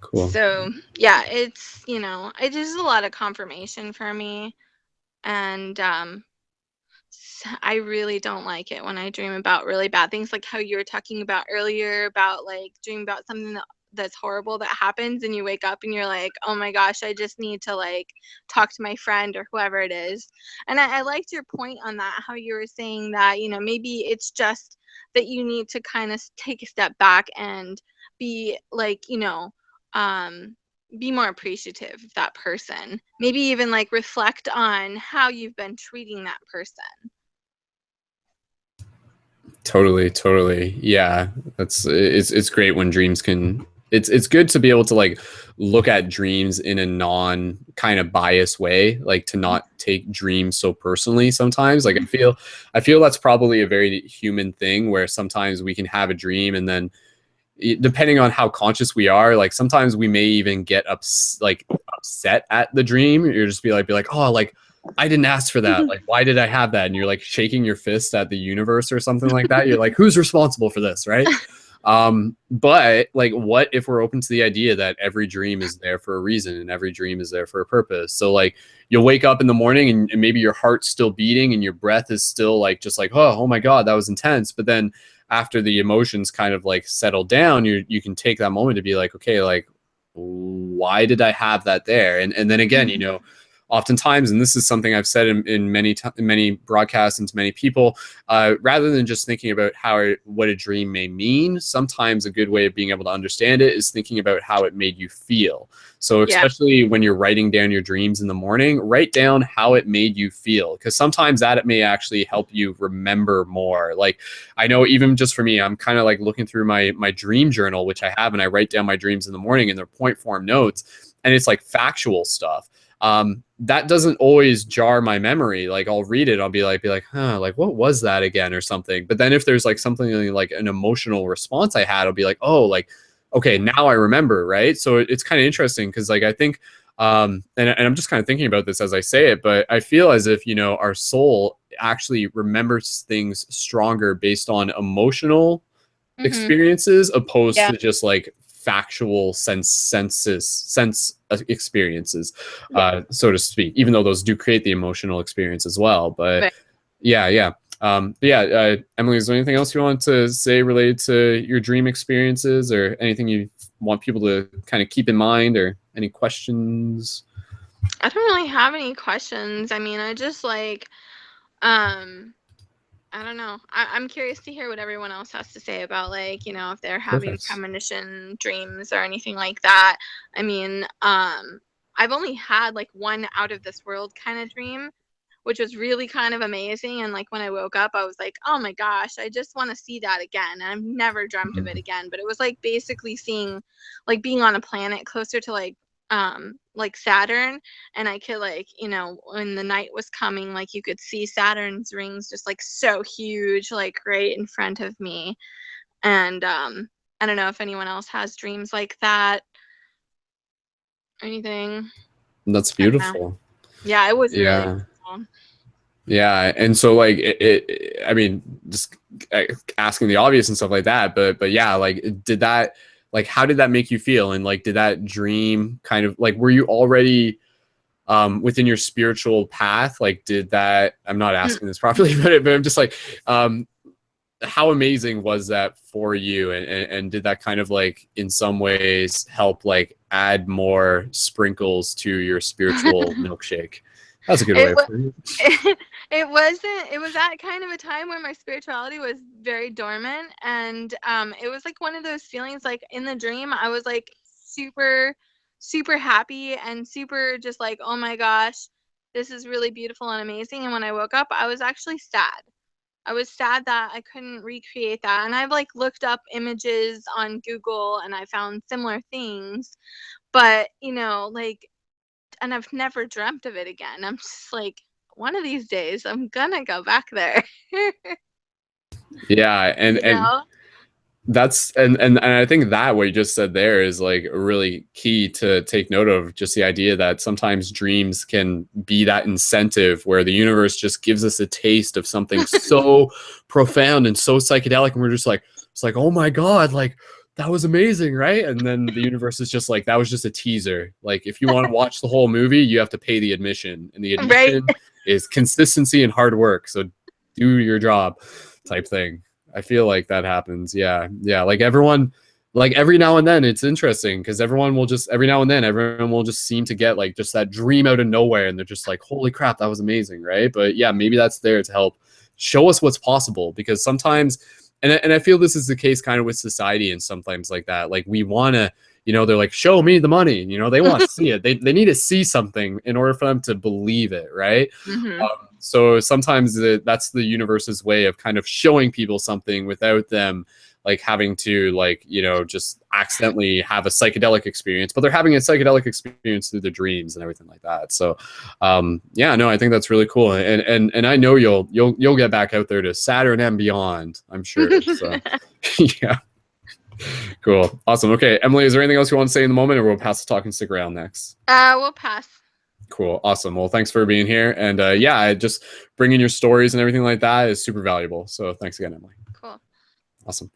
Cool. So yeah, it's, you know, it is a lot of confirmation for me. And I really don't like it when I dream about really bad things, like how you were talking about earlier about like dreaming about something that's horrible that happens and you wake up and you're like, oh my gosh, I just need to like talk to my friend or whoever it is. And I liked your point on that, how you were saying that, you know, maybe it's just that you need to kind of take a step back and be like, you know, be more appreciative of that person. Maybe even like reflect on how you've been treating that person. Totally. Yeah. It's great when dreams can it's good to be able to like look at dreams in a non kind of biased way, like to not take dreams so personally sometimes. Like I feel that's probably a very human thing where sometimes we can have a dream and then depending on how conscious we are, like sometimes we may even get upset at the dream. You're just be like, oh, like I didn't ask for that. Like, why did I have that? And you're like shaking your fist at the universe or something like that. You're like, who's responsible for this, right? But like, what if we're open to the idea that every dream is there for a reason and every dream is there for a purpose? So like, you'll wake up in the morning and maybe your heart's still beating and your breath is still like, just like, oh my God, that was intense. But then after the emotions kind of like settle down, you can take that moment to be like, okay, like, why did I have that there? And then again, you know, oftentimes, and this is something I've said in many broadcasts and to many people, rather than just thinking about what a dream may mean, sometimes a good way of being able to understand it is thinking about how it made you feel. So especially when you're writing down your dreams in the morning, write down how it made you feel, because sometimes that it may actually help you remember more. Like I know even just for me, I'm kind of like looking through my dream journal, which I have, and I write down my dreams in the morning and they're point form notes, and it's like factual stuff. That doesn't always jar my memory. Like I'll read it, I'll be like, huh, like what was that again or something. But then if there's like something like an emotional response I had, I'll be like, oh, like, okay, now I remember, right? So it's kind of interesting because like I think, and I'm just kind of thinking about this as I say it, but I feel as if, you know, our soul actually remembers things stronger based on emotional experiences opposed to just like factual sense experiences, so to speak, even though those do create the emotional experience as well. But yeah. Emily, is there anything else you want to say related to your dream experiences or anything you want people to kind of keep in mind or any questions? I don't really have any questions. I mean, I just like, I don't know. I'm curious to hear what everyone else has to say about like, you know, if they're having premonition dreams or anything like that. I mean, I've only had like one out of this world kind of dream which was really kind of amazing. And like when I woke up, I was like, oh my gosh, I just want to see that again. And I've never dreamt of it again. But it was like basically seeing, like being on a planet closer to like Saturn, and I could like, you know, when the night was coming, like you could see Saturn's rings just like so huge, like right in front of me. And I don't know if anyone else has dreams like that or anything. That's beautiful. Yeah, it was really Yeah. beautiful. Yeah, and so like I mean, just asking the obvious and stuff like that, but yeah, like did that, like how did that make you feel? And like did that dream kind of like, were you already within your spiritual path? Like did that, I'm not asking this properly, but I'm just like how amazing was that for you? And did that kind of like in some ways help like add more sprinkles to your spiritual milkshake? That's a good way of putting it. It was at kind of a time where my spirituality was very dormant, and it was like one of those feelings, like in the dream I was like super happy and super just like, oh my gosh, this is really beautiful and amazing. And when I woke up, I was actually sad. I was sad that I couldn't recreate that. And I've like looked up images on Google and I found similar things, but you know, like, and I've never dreamt of it again. I'm just like, one of these days I'm gonna go back there. Yeah, and that's and I think that what you just said there is like really key to take note of, just the idea that sometimes dreams can be that incentive where the universe just gives us a taste of something so profound and so psychedelic, and we're just like, it's like, oh my god, like that was amazing, right? And then the universe is just like, that was just a teaser. Like if you want to watch the whole movie, you have to pay the admission, and the admission is consistency and hard work. So do your job, type thing. I feel like that happens. Yeah. Like everyone, like every now and then it's interesting because everyone will just, every now and then, everyone will just seem to get like just that dream out of nowhere. And they're just like, holy crap, that was amazing. Right. But yeah, maybe that's there to help show us what's possible, because sometimes, and I feel this is the case kind of with society and sometimes like that, like we want to, you know, they're like, show me the money, you know, they want to see it. They need to see something in order for them to believe it. Right. Mm-hmm. So sometimes that's the universe's way of kind of showing people something without them like having to like, you know, just accidentally have a psychedelic experience, but they're having a psychedelic experience through their dreams and everything like that. So yeah, no, I think that's really cool. And I know you'll get back out there to Saturn and beyond, I'm sure. So yeah. Cool. Awesome. Okay, Emily, is there anything else you want to say in the moment, or we'll pass the talk and stick around next? We'll pass. Cool. Awesome. Well, thanks for being here. And yeah, just bringing your stories and everything like that is super valuable. So thanks again, Emily. Cool. Awesome.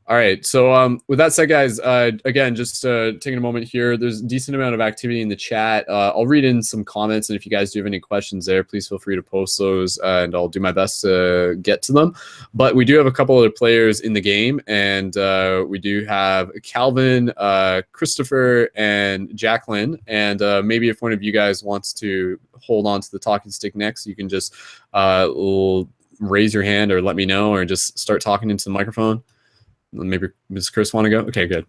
All right. So with that said, guys, again, just taking a moment here, there's a decent amount of activity in the chat. I'll read in some comments, and if you guys do have any questions there, please feel free to post those, and I'll do my best to get to them. But we do have a couple other players in the game, and we do have Calvin, Christopher, and Jacqueline. And maybe if one of you guys wants to hold on to the talking stick next, you can just raise your hand or let me know, or just start talking into the microphone. Maybe does Chris want to go? Okay, good.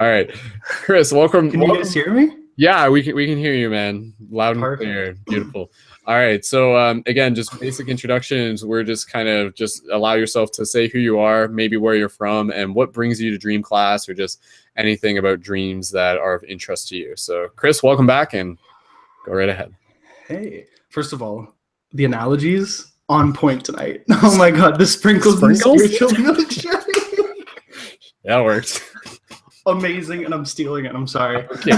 All right, Chris, welcome. Can you guys hear me? Yeah, we can hear you, man. Loud and Perfect. clear. Beautiful. All right, so again, just basic introductions. We're just kind of just allow yourself to say who you are, maybe where you're from, and what brings you to Dream Class, or just anything about dreams that are of interest to you. So, Chris, welcome back, and go right ahead. Hey, first of all, the analogies on point tonight. Oh my god, the sprinkles? And spiritual milkshake. That works. Amazing, and I'm stealing it. I'm sorry. Okay,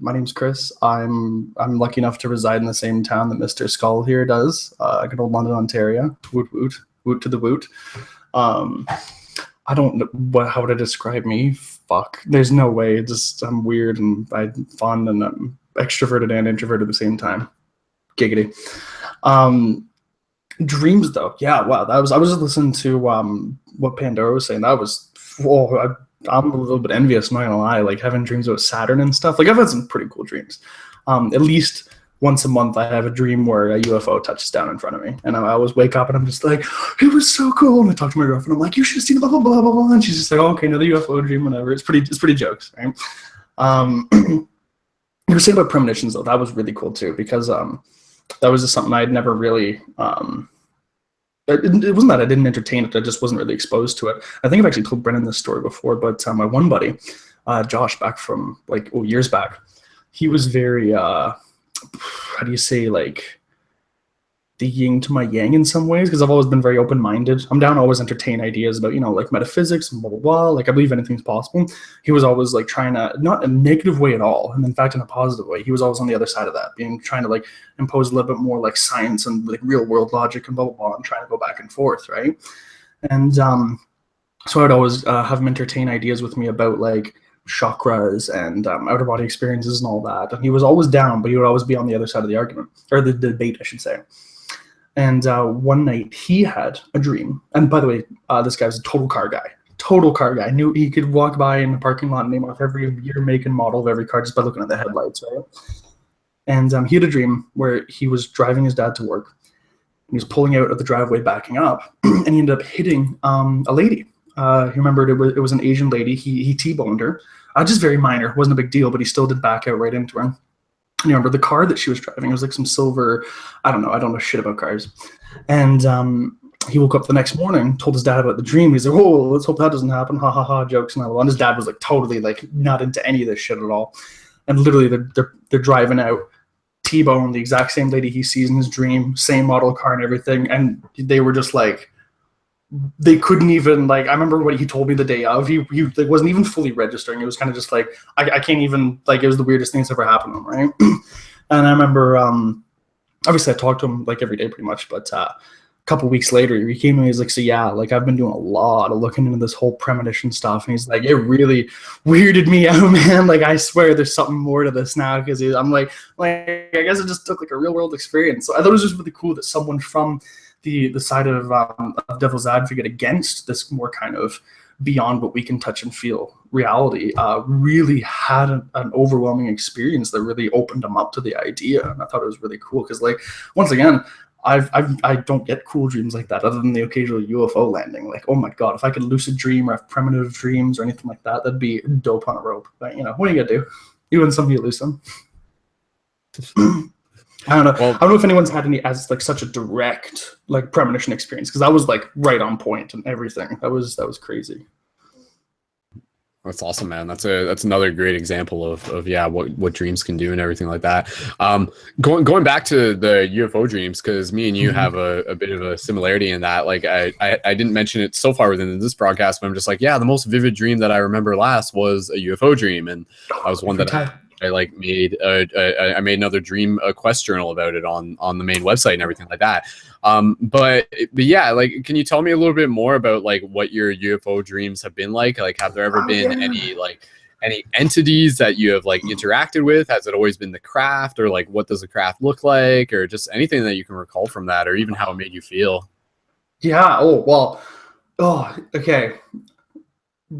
my name's Chris. I'm lucky enough to reside in the same town that Mr. Skull here does. Good old London, Ontario. Woot woot, woot to the woot. I don't know how to describe me. Fuck, there's no way. Just I'm weird and I'm fun and I'm extroverted and introverted at the same time. Giggity. Dreams though, yeah, wow. I was just listening to what Pandora was saying. That was, I'm a little bit envious, not gonna lie. Like having dreams about Saturn and stuff. Like I've had some pretty cool dreams. At least once a month, I have a dream where a UFO touches down in front of me, and I always wake up and I'm just like, it was so cool. And I talk to my girlfriend. I'm like, you should have seen the blah blah blah blah blah. And she's just like, oh, okay, another UFO dream, whatever. It's pretty jokes, right? You were saying about premonitions though, that was really cool too, because that was just something I'd never really it wasn't that I didn't entertain it, I just wasn't really exposed to it. I think I've actually told Brennan this story before, but my one buddy, Josh, back from like years back, he was very how do you say, like the yin to my yang in some ways, because I've always been very open-minded. I'm down to always entertain ideas about, like metaphysics and blah, blah, blah. Like I believe anything's possible. He was always like trying to, not in a negative way at all, and in fact in a positive way. He was always on the other side of that, trying to like impose a little bit more like science and like real world logic and blah, blah, blah, and trying to go back and forth, right? And so I'd always have him entertain ideas with me about like chakras and outer body experiences and all that. And he was always down, but he would always be on the other side of the argument, or the debate, I should say. And one night he had a dream. And by the way, this guy was a total car guy. Total car guy. Knew he could walk by in the parking lot and name off every year, make, and model of every car just by looking at the headlights, right? And he had a dream where he was driving his dad to work. And he was pulling out of the driveway, backing up, and he ended up hitting a lady. He remembered it was an Asian lady. He T-boned her. Just very minor. Wasn't a big deal, but he still did back out right into her. And you remember the car that she was driving, it was like some silver, I don't know shit about cars. And he woke up the next morning, told his dad about the dream. He's like, oh, let's hope that doesn't happen. Ha ha ha, jokes and all that. And his dad was like totally like not into any of this shit at all. And literally they're driving out, T-bone, the exact same lady he sees in his dream, same model car and everything. And they were just like, they couldn't even, like, I remember what he told me the day of, he like wasn't even fully registering. It was kind of just like, I can't even, like, it was the weirdest thing that's ever happened to him, right? And I remember, obviously I talked to him like every day pretty much, but a couple weeks later he came to me, he's like, so yeah, like I've been doing a lot of looking into this whole premonition stuff, and he's like, it really weirded me out, man. Like I swear there's something more to this now, because I'm like I guess it just took like a real world experience. So I thought it was just really cool that someone from the side of devil's advocate against this more kind of beyond what we can touch and feel reality really had an overwhelming experience that really opened them up to the idea. And I thought it was really cool because, like, once again, I don't get cool dreams like that other than the occasional UFO landing. Like, oh my God, if I could lucid dream or have premonitive dreams or anything like that, that'd be dope on a rope. But, what are you gonna do? You and somebody lose them. I don't know. Well, I don't know if anyone's had any as like such a direct like premonition experience, because I was like right on point and everything. That was crazy. That's awesome, man. That's another great example of yeah, what dreams can do and everything like that. Going back to the UFO dreams, because me and you have a bit of a similarity in that. Like I didn't mention it so far within this broadcast, but I'm just like, yeah, the most vivid dream that I remember last was a UFO dream, and I was one that I like made I made another dream quest journal about it on the main website and everything like that. But yeah, like, can you tell me a little bit more about like what your UFO dreams have been like? Like, have there ever been any entities that you have like interacted with? Has it always been the craft, or like what does the craft look like, or just anything that you can recall from that, or even how it made you feel? Yeah. Okay.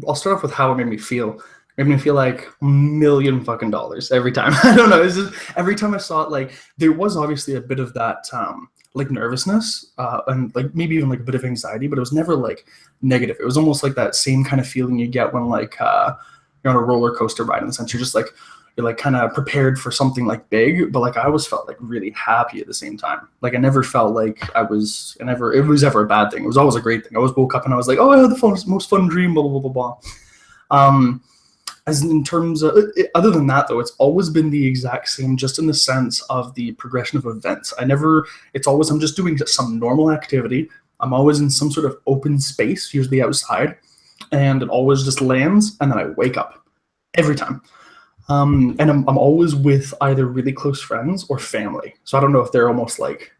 I'll start off with how it made me feel. Made me feel like $1 million fucking dollars every time. I don't know. It's just, every time I saw it, like there was obviously a bit of that like nervousness and like maybe even like a bit of anxiety, but it was never like negative. It was almost like that same kind of feeling you get when like you're on a roller coaster ride, in the sense you're like kind of prepared for something like big, but like I always felt like really happy at the same time. Like I never felt like it was ever a bad thing. It was always a great thing. I always woke up and I was like, oh, I had the most fun dream, blah blah blah blah blah. As in terms of, other than that though, it's always been the exact same, just in the sense of the progression of events. It's always, I'm just doing some normal activity. I'm always in some sort of open space, usually outside, and it always just lands, and then I wake up every time. And I'm always with either really close friends or family. So I don't know if they're almost like,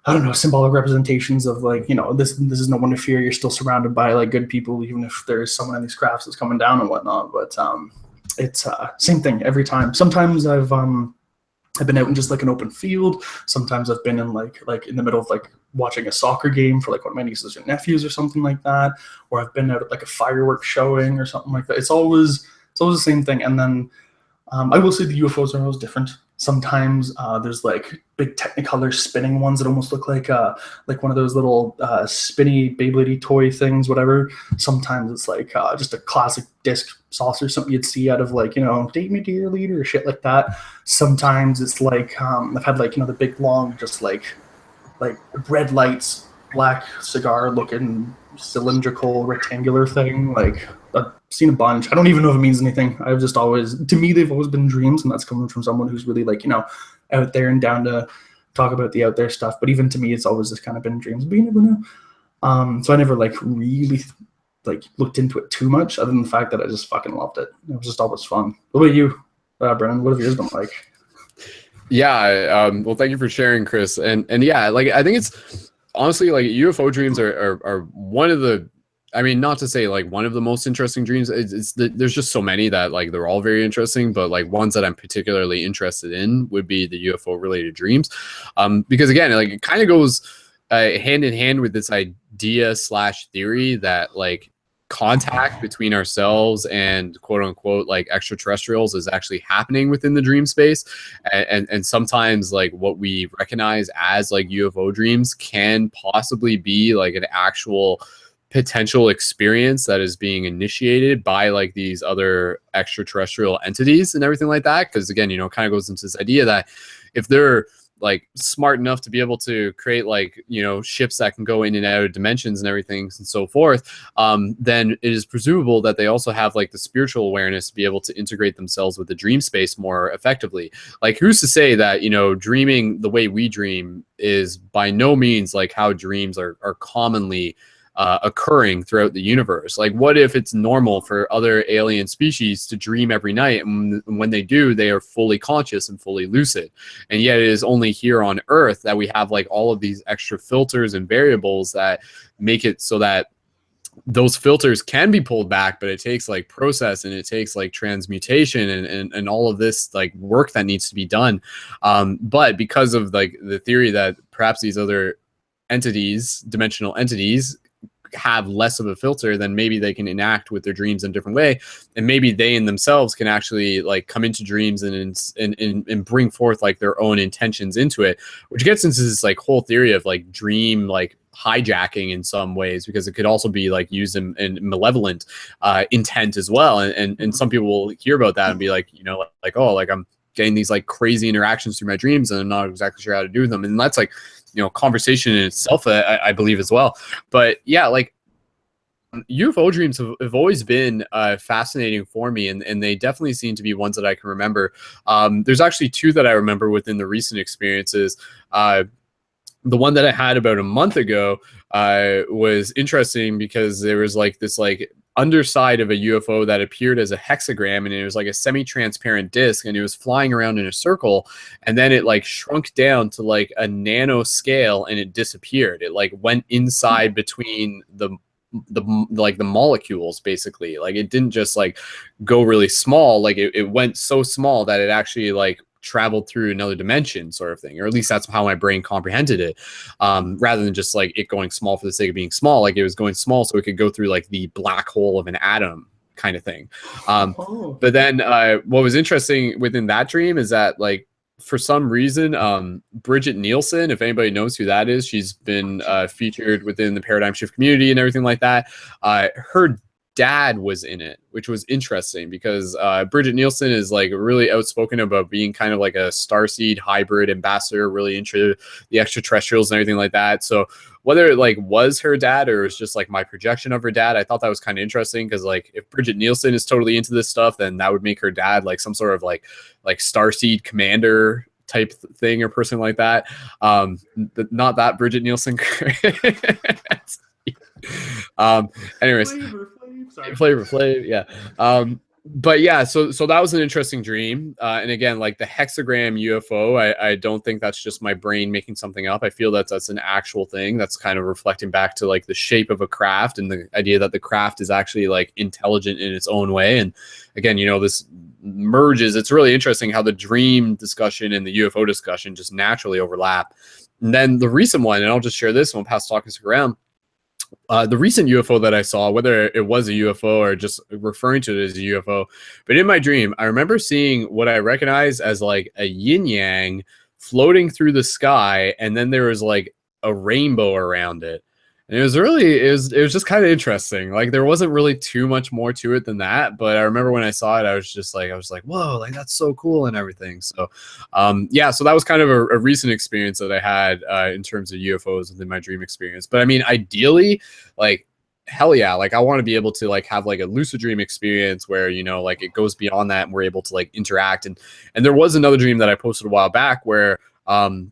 I don't know, symbolic representations of like, this is no one to fear. You're still surrounded by like good people, even if there's someone in these crafts that's coming down and whatnot. But it's same thing every time. Sometimes I've been out in just like an open field. Sometimes I've been in like in the middle of like watching a soccer game for like one of my nieces or nephews or something like that. Or I've been out at like a fireworks showing or something like that. It's always the same thing. And then I will say the UFOs are always different. Sometimes there's like big Technicolor spinning ones that almost look like one of those little spinny Beyblade toy things, whatever. Sometimes it's like just a classic disc saucer, something you'd see out of like, you know, Date Me Dearly or shit like that. Sometimes it's like I've had like, you know, the big long just like red lights, black cigar looking cylindrical rectangular thing. Like I've seen a bunch. I don't even know if it means anything. I've just always, to me, they've always been dreams, and that's coming from someone who's really like, you know, out there and down to talk about the out there stuff. But even to me, it's always just kind of been dreams, but you never know. So I never like really like looked into it too much, other than the fact that I just fucking loved it. It was just always fun. What about you, Brennan? What have yours been like? Yeah, well, thank you for sharing, Chris. And yeah, like I think it's honestly like UFO dreams are one of the, I mean, not to say like one of the most interesting dreams. There's just so many that like they're all very interesting, but like ones that I'm particularly interested in would be the UFO related dreams, because again, like it kind of goes hand in hand with this idea / theory that like contact between ourselves and quote unquote like extraterrestrials is actually happening within the dream space, and sometimes like what we recognize as like UFO dreams can possibly be like an actual potential experience that is being initiated by like these other extraterrestrial entities and everything like that. Because again, you know, it kind of goes into this idea that if they're like smart enough to be able to create like, you know, ships that can go in and out of dimensions and everything and so forth, then it is presumable that they also have like the spiritual awareness to be able to integrate themselves with the dream space more effectively. Like who's to say that, you know, dreaming the way we dream is by no means like how dreams are commonly occurring throughout the universe. Like what if it's normal for other alien species to dream every night, and when they do, they are fully conscious and fully lucid, and yet it is only here on Earth that we have like all of these extra filters and variables that make it so that those filters can be pulled back, but it takes like process, and it takes like transmutation and all of this like work that needs to be done. But because of like the theory that perhaps these other entities, dimensional entities, have less of a filter, then maybe they can enact with their dreams in a different way, and maybe they in themselves can actually like come into dreams and bring forth like their own intentions into it, which gets into this like whole theory of like dream like hijacking in some ways, because it could also be like used in malevolent intent as well, and some people will hear about that and be like, you know, like, oh, like I'm getting these like crazy interactions through my dreams and I'm not exactly sure how to do them, and that's like, you know, conversation in itself, I believe as well. But yeah, like UFO dreams have always been fascinating for me, and they definitely seem to be ones that I can remember. There's actually two that I remember within the recent experiences. The one that I had about a month ago was interesting because there was like this like underside of a UFO that appeared as a hexagram, and it was like a semi-transparent disc, and it was flying around in a circle, and then it like shrunk down to like a nano scale and it disappeared. It like went inside between the molecules, basically. Like it didn't just like go really small, like it went so small that it actually like traveled through another dimension, sort of thing, or at least that's how my brain comprehended it, rather than just like it going small for the sake of being small. Like it was going small so it could go through like the black hole of an atom kind of thing. But then what was interesting within that dream is that like for some reason, Bridget Nielsen, if anybody knows who that is, she's been featured within the Paradigm Shift community and everything like that. Her dad was in it, which was interesting because Bridget Nielsen is like really outspoken about being kind of like a starseed hybrid ambassador, really into the extraterrestrials and everything like that. So whether it like was her dad or it was just like my projection of her dad, I thought that was kind of interesting because like if Bridget Nielsen is totally into this stuff, then that would make her dad like some sort of like starseed commander type thing or person like that. Not that Bridget Nielsen. Anyways, Flavor Flav, yeah. But yeah, so that was an interesting dream. And again, like the hexagram UFO, I don't think that's just my brain making something up. I feel that's an actual thing that's kind of reflecting back to like the shape of a craft and the idea that the craft is actually like intelligent in its own way. And again, you know, this merges. It's really interesting how the dream discussion and the UFO discussion just naturally overlap. And then the recent one, and I'll just share this and we'll pass talking around. The recent UFO that I saw, whether it was a UFO or just referring to it as a UFO, but in my dream, I remember seeing what I recognize as like a yin yang floating through the sky, and then there was like a rainbow around it. And it was just kind of interesting. Like there wasn't really too much more to it than that, but I remember when I saw it, I was like, whoa, like that's so cool and everything. So, yeah, so that was kind of a recent experience that I had in terms of UFOs within my dream experience. But I mean, ideally, like hell yeah, like I want to be able to like have like a lucid dream experience where, you know, like it goes beyond that and we're able to like interact. And there was another dream that I posted a while back where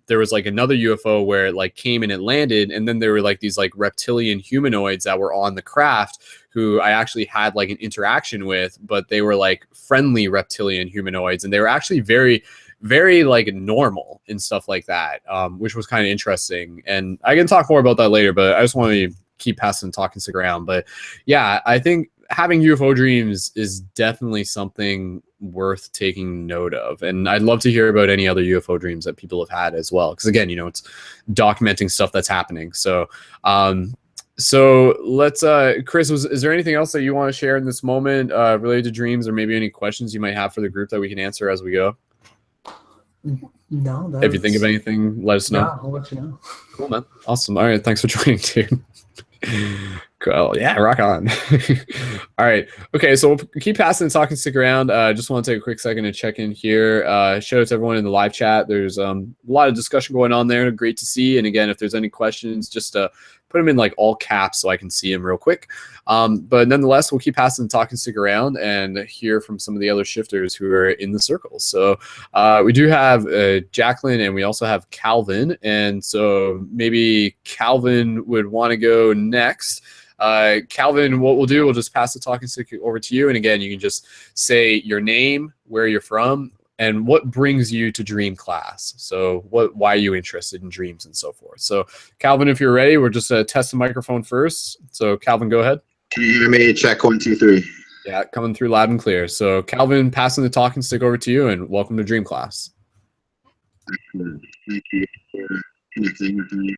there was like another UFO where it like came and it landed, and then there were like these like reptilian humanoids that were on the craft who I actually had like an interaction with, but they were like friendly reptilian humanoids, and they were actually very, very like normal and stuff like that, which was kind of interesting. And I can talk more about that later, but I just want to keep passing talking stick around. But yeah, I think having UFO dreams is definitely something worth taking note of, and I'd love to hear about any other UFO dreams that people have had as well, because again, you know, it's documenting stuff that's happening. So so let's Chris, is there anything else that you want to share in this moment related to dreams, or maybe any questions you might have for the group that we can answer as we go? No, if you think of anything, let us know. Yeah, I'll let you know. Cool, man. Awesome. All right, thanks for joining, dude. Cool. Yeah, rock on. All right. Okay, so we'll keep passing the talking stick around. Just want to take a quick second to check in here. Shout out to everyone in the live chat. There's a lot of discussion going on there. Great to see. And again, if there's any questions, just put them in like all caps so I can see them real quick. But nonetheless, we'll keep passing the talking stick around and hear from some of the other shifters who are in the circle. So we do have Jacqueline, and we also have Calvin. And so maybe Calvin would want to go next. Calvin, what we'll do, we'll just pass the talking stick over to you. And again, you can just say your name, where you're from, and what brings you to dream class. So why are you interested in dreams and so forth. So Calvin, if you're ready, we're just test the microphone first. So Calvin, go ahead. Can you hear me? Check 1, 2, 3. Yeah, coming through loud and clear. So Calvin, passing the talking stick over to you, and welcome to dream class. Excellent. Thank you for connecting with me.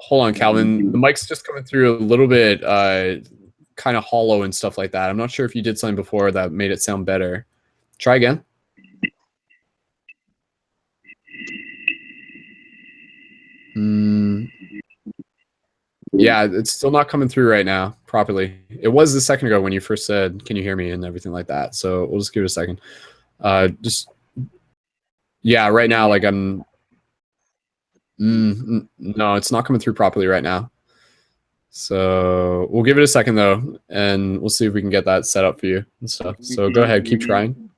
Hold on, Calvin. The mic's just coming through a little bit kind of hollow and stuff like that. I'm not sure if you did something before that made it sound better. Try again. Yeah, it's still not coming through right now properly. It was a second ago when you first said, "Can you hear me?" and everything like that. So we'll just give it a second. Yeah, right now, like I'm. No, it's not coming through properly right now. So we'll give it a second though, and we'll see if we can get that set up for you and stuff. So go ahead, keep trying.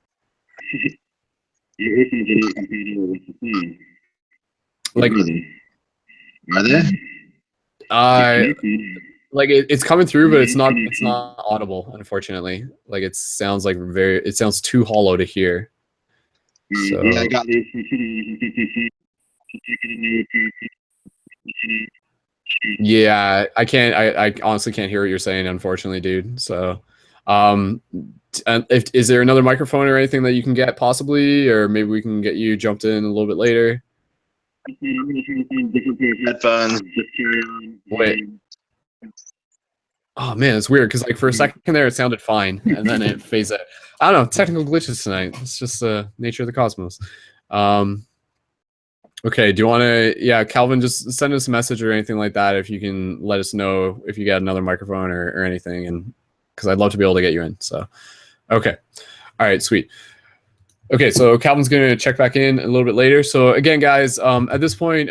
Like, are they? Like it's coming through, but it's not audible, unfortunately. Like it sounds too hollow to hear. So Yeah, I got yeah, I honestly can't hear what you're saying, unfortunately, dude. So and is there another microphone or anything that you can get possibly, or maybe we can get you jumped in a little bit later? headphones. Wait. Oh man, it's weird because like for a second there it sounded fine, and then it phased out. I don't know, technical glitches tonight. It's just the nature of the cosmos. Okay, do you want to? Yeah, Calvin, just send us a message or anything like that if you can let us know if you got another microphone or anything, and because I'd love to be able to get you in. So, okay, all right, sweet. Okay, so Calvin's going to check back in a little bit later. So again, guys, at this point,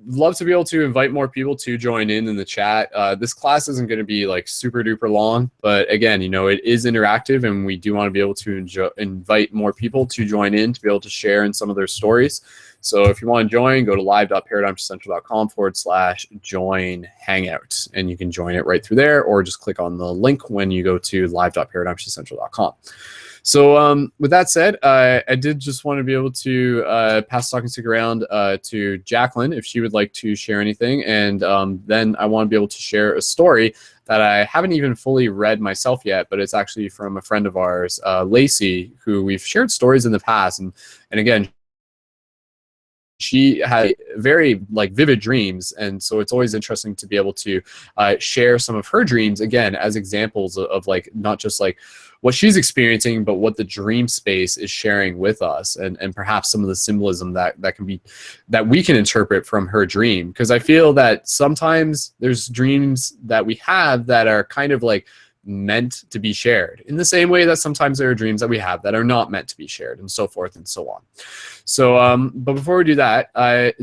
love to be able to invite more people to join in the chat. This class isn't going to be like super duper long, but again, you know, it is interactive, and we do want to be able to invite more people to join in to be able to share in some of their stories. So if you want to join, go to live.paradigmshipcentral.com/join hangout, and you can join it right through there, or just click on the link when you go to live.paradigmshipcentral.com. So with that said, I did just want to be able to pass the talking stick around to Jacqueline if she would like to share anything. And then I want to be able to share a story that I haven't even fully read myself yet, but it's actually from a friend of ours, Lacey, who we've shared stories in the past. And again, she had very like vivid dreams, and so it's always interesting to be able to share some of her dreams again as examples of like not just like what she's experiencing, but what the dream space is sharing with us, and perhaps some of the symbolism that can be that we can interpret from her dream. Because I feel that sometimes there's dreams that we have that are kind of like meant to be shared, in the same way that sometimes there are dreams that we have that are not meant to be shared, and so forth and so on. So but before we do that,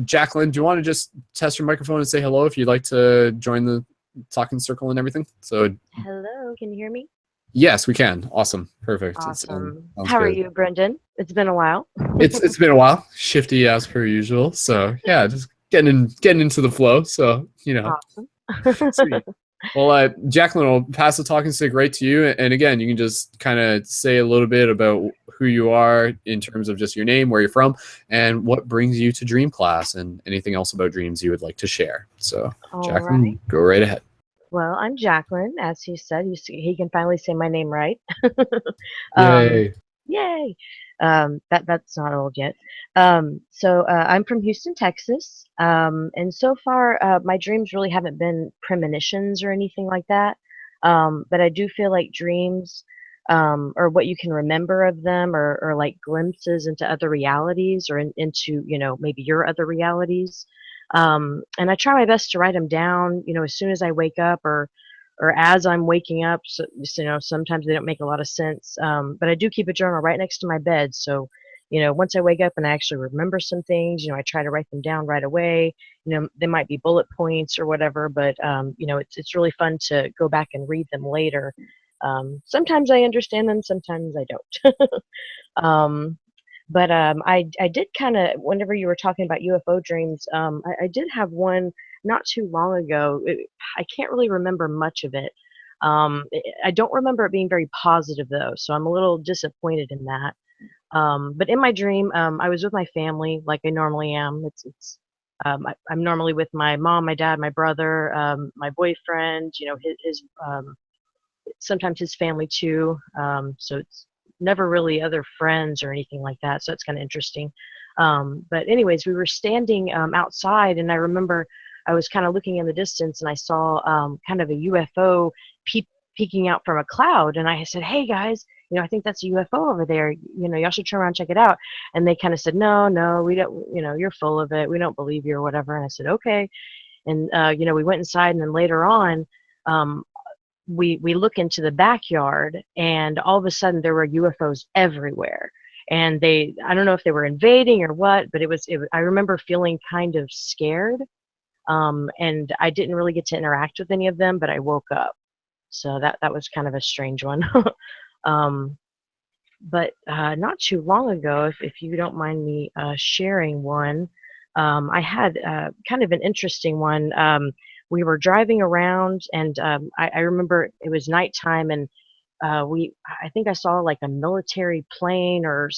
Jacqueline, do you want to just test your microphone and say hello if you'd like to join the talking circle and everything? So Hello, can you hear me? yes, we can. Awesome. Perfect. Awesome. Sounds How are good. you, Brendan? It's been a while. It's been a while. Shifty as per usual. So yeah, just getting into the flow. So Awesome. sweet. Well, Jacqueline, I'll pass the talking stick right to you. And again, you can just kind of say a little bit about who you are in terms of just your name, where you're from, and what brings you to Dream Class, and anything else about dreams you would like to share. So, All Jacqueline, right. go right ahead. Well, I'm Jacqueline, as he said. He can finally say my name right. um, Yay. Yay! That's not old yet. I'm from Houston, Texas, and so far my dreams really haven't been premonitions or anything like that. But I do feel like dreams, or what you can remember of them, or like glimpses into other realities, or into maybe your other realities. And I try my best to write them down, as soon as I wake up, or as I'm waking up. So, sometimes they don't make a lot of sense. But I do keep a journal right next to my bed. So, once I wake up and I actually remember some things, I try to write them down right away. They might be bullet points or whatever, but, it's really fun to go back and read them later. Sometimes I understand them, sometimes I don't. I did kind of, whenever you were talking about UFO dreams, I did have one not too long ago. I can't really remember much of it. I don't remember it being very positive though, so I'm a little disappointed in that. But in my dream, I was with my family like I normally am. I'm normally with my mom, my dad, my brother, my boyfriend. His sometimes his family too. So it's never really other friends or anything like that. So it's kind of interesting. But anyways, we were standing outside, and I remember I was kind of looking in the distance, and I saw kind of a UFO peeking out from a cloud. And I said, "Hey guys, I think that's a UFO over there. Y'all should turn around and check it out." And they kind of said, "No, we don't. You're full of it. We don't believe you or whatever." And I said, "Okay." And we went inside, and then later on, um, we look into the backyard, and all of a sudden there were UFOs everywhere. And I don't know if they were invading or what, but I remember feeling kind of scared. And I didn't really get to interact with any of them, but I woke up. So that was kind of a strange one. um, but not too long ago, if you don't mind me sharing one, I had kind of an interesting one. We were driving around, and I remember it was nighttime, and I think I saw like a military plane, or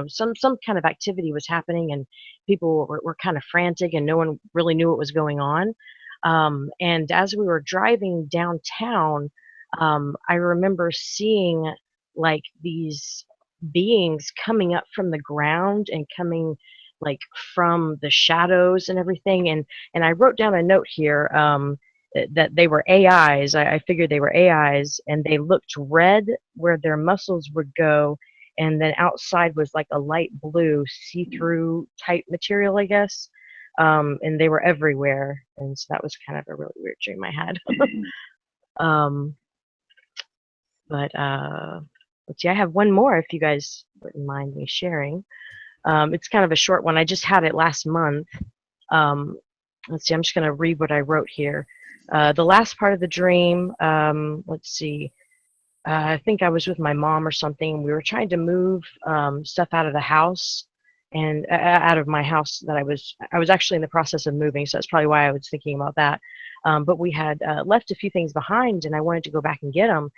some kind of activity was happening, and people were kind of frantic, and no one really knew what was going on. And as we were driving downtown, I remember seeing like these beings coming up from the ground and coming like from the shadows and everything. And I wrote down a note here, that they were AIs. I figured they were AIs, and they looked red where their muscles would go, and then outside was like a light blue see-through type material, I guess. And they were everywhere, and so that was kind of a really weird dream I had. um, but let's see, I have one more if you guys wouldn't mind me sharing. It's kind of a short one. I just had it last month. Let's see, I'm just going to read what I wrote here. The last part of the dream, let's see, I think I was with my mom or something. We were trying to move stuff out of the house, and out of my house that I was actually in the process of moving, so that's probably why I was thinking about that. But we had left a few things behind, and I wanted to go back and get them.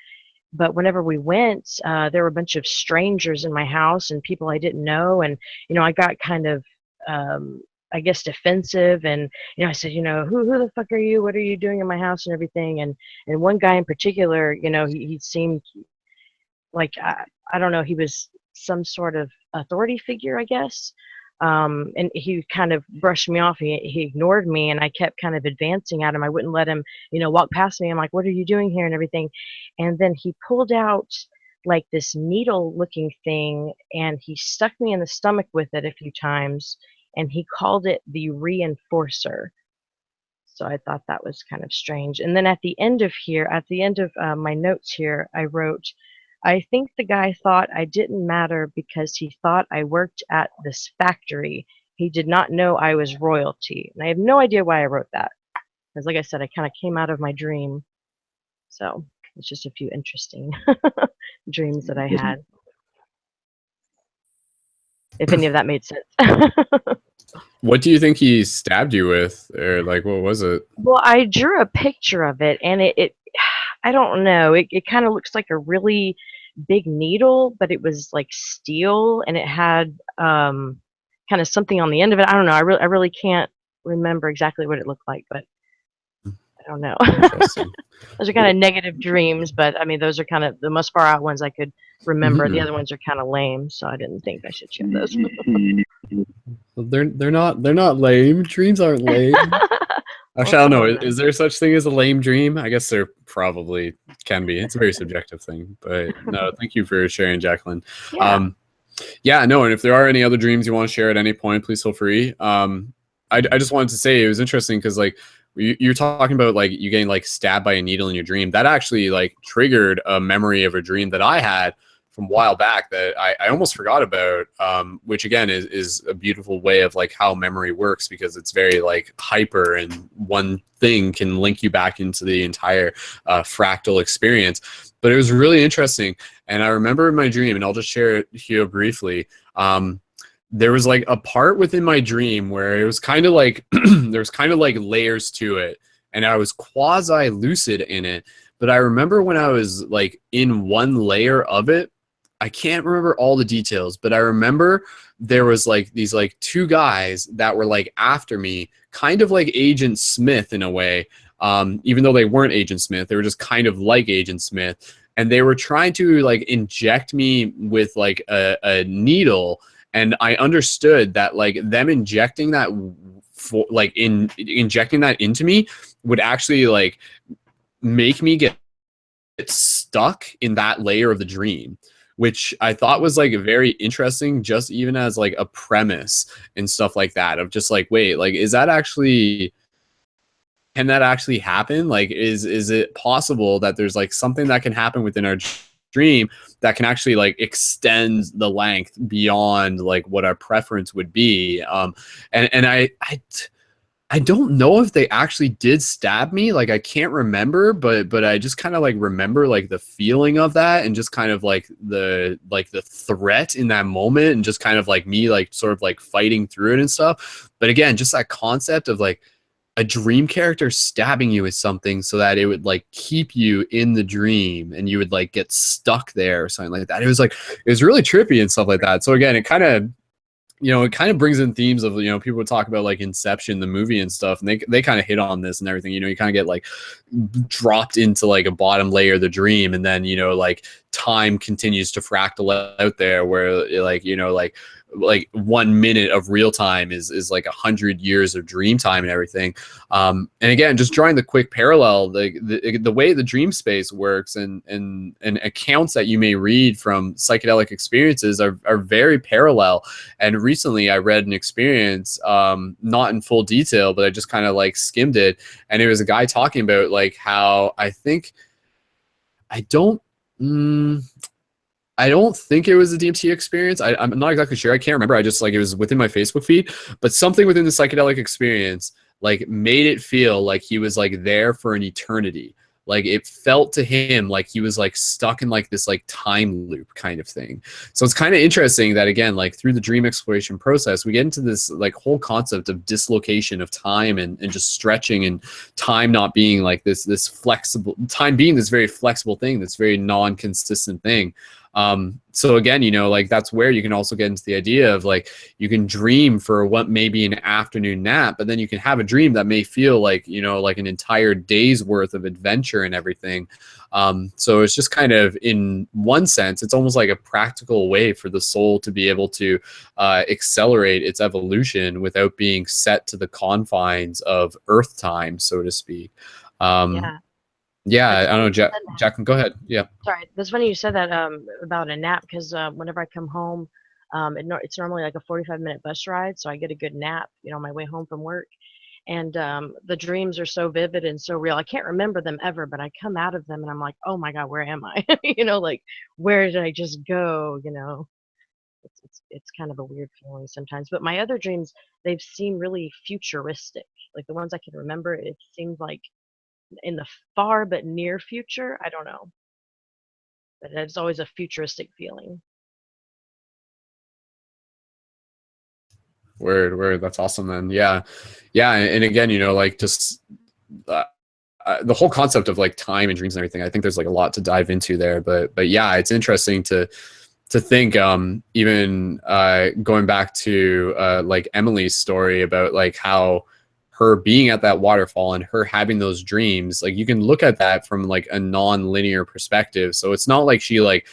But whenever we went, there were a bunch of strangers in my house and people I didn't know, and I got kind of I guess defensive, and I said, who the fuck are you? What are you doing in my house and everything? And one guy in particular, he seemed like I don't know, he was some sort of authority figure, I guess. And he kind of brushed me off. He ignored me, and I kept kind of advancing at him. I wouldn't let him, walk past me. I'm like, "What are you doing here?" and everything. And then he pulled out like this needle-looking thing, and he stuck me in the stomach with it a few times, and he called it the reinforcer. So I thought that was kind of strange. And then at the end of my notes here, I wrote, I think the guy thought I didn't matter because he thought I worked at this factory. He did not know I was royalty. And I have no idea why I wrote that. Because like I said, I kind of came out of my dream. So it's just a few interesting dreams that I had. If any of that made sense. What do you think he stabbed you with? Or like, what was it? Well, I drew a picture of it, and it I don't know. It kind of looks like a really big needle, but it was like steel, and it had kind of something on the end of it. I don't know. I really can't remember exactly what it looked like, but I don't know. Those are kind of negative dreams, but I mean, those are kind of the most far out ones I could remember. The other ones are kind of lame, so I didn't think I should share those. Well, they're not lame. Dreams aren't lame. Actually, I don't know. Is there such thing as a lame dream? I guess there probably can be. It's a very subjective thing. But no, thank you for sharing, Jacqueline. Yeah. Yeah, no, and if there are any other dreams you want to share at any point, please feel free. I just wanted to say it was interesting because like you're talking about like you getting like stabbed by a needle in your dream. That actually like triggered a memory of a dream that I had from a while back that I almost forgot about, which again is a beautiful way of like how memory works, because it's very like hyper, and one thing can link you back into the entire fractal experience. But it was really interesting, and I remember in my dream, and I'll just share it here briefly. There was like a part within my dream where it was kind of like there's kind of like layers to it, and I was quasi lucid in it. But I remember when I was like in one layer of it, I can't remember all the details, but I remember there was like these like two guys that were like after me, kind of like Agent Smith in a way. Even though they weren't Agent Smith, they were just kind of like Agent Smith, and they were trying to like inject me with like a needle. And I understood that like them injecting that injecting that into me would actually like make me get stuck in that layer of the dream, which I thought was like very interesting, just even as like a premise and stuff like that, of just like, wait, like, can that actually happen? Like, is it possible that there's like something that can happen within our dream that can actually like extend the length beyond like what our preference would be? And I don't know if they actually did stab me. Like, I can't remember, but I just kind of like remember like the feeling of that, and just kind of like the threat in that moment, and just kind of like me like sort of like fighting through it and stuff. But again, just that concept of like a dream character stabbing you with something so that it would like keep you in the dream and you would like get stuck there or something like that. It was really trippy and stuff like that. So again, it kind of brings in themes of, people would talk about like Inception, the movie and stuff, and they kind of hit on this and everything. You kind of get like dropped into like a bottom layer of the dream, and then, like time continues to fractal out there where like 1 minute of real time is like 100 years of dream time and everything. And again, just drawing the quick parallel, the way the dream space works and accounts that you may read from psychedelic experiences are very parallel. And recently I read an experience, not in full detail, but I just kind of like skimmed it. And it was a guy talking about like how I don't think it was a DMT experience. I'm not exactly sure. I can't remember. I just like, it was within my Facebook feed, but something within the psychedelic experience like made it feel like he was like there for an eternity. Like it felt to him like he was like stuck in like this like time loop kind of thing. So it's kind of interesting that again, like through the dream exploration process, we get into this like whole concept of dislocation of time and just stretching, and time not being like this flexible, time being this very flexible thing, this very non-consistent thing. So again, like that's where you can also get into the idea of like you can dream for what may be an afternoon nap, but then you can have a dream that may feel like like an entire day's worth of adventure and everything. So it's just kind of, in one sense, it's almost like a practical way for the soul to be able to accelerate its evolution without being set to the confines of Earth time, so to speak. Yeah. Yeah, I That's don't know, funny you said that. Jack, go ahead. Yeah. Sorry, that's funny you said that about a nap, because whenever I come home, it's normally like a 45-minute bus ride, so I get a good nap, on my way home from work. And the dreams are so vivid and so real. I can't remember them ever, but I come out of them and I'm like, oh my God, where am I? Like, where did I just go? It's kind of a weird feeling sometimes. But my other dreams, they've seemed really futuristic. Like the ones I can remember, it seems like in the far but near future. I don't know, but it's always a futuristic feeling. Word. That's awesome, then. Yeah. And again, like just the whole concept of like time and dreams and everything. I think there's like a lot to dive into there, but yeah, it's interesting to think, even going back to like Emily's story about like how her being at that waterfall and her having those dreams, like you can look at that from like a non-linear perspective. So it's not like she like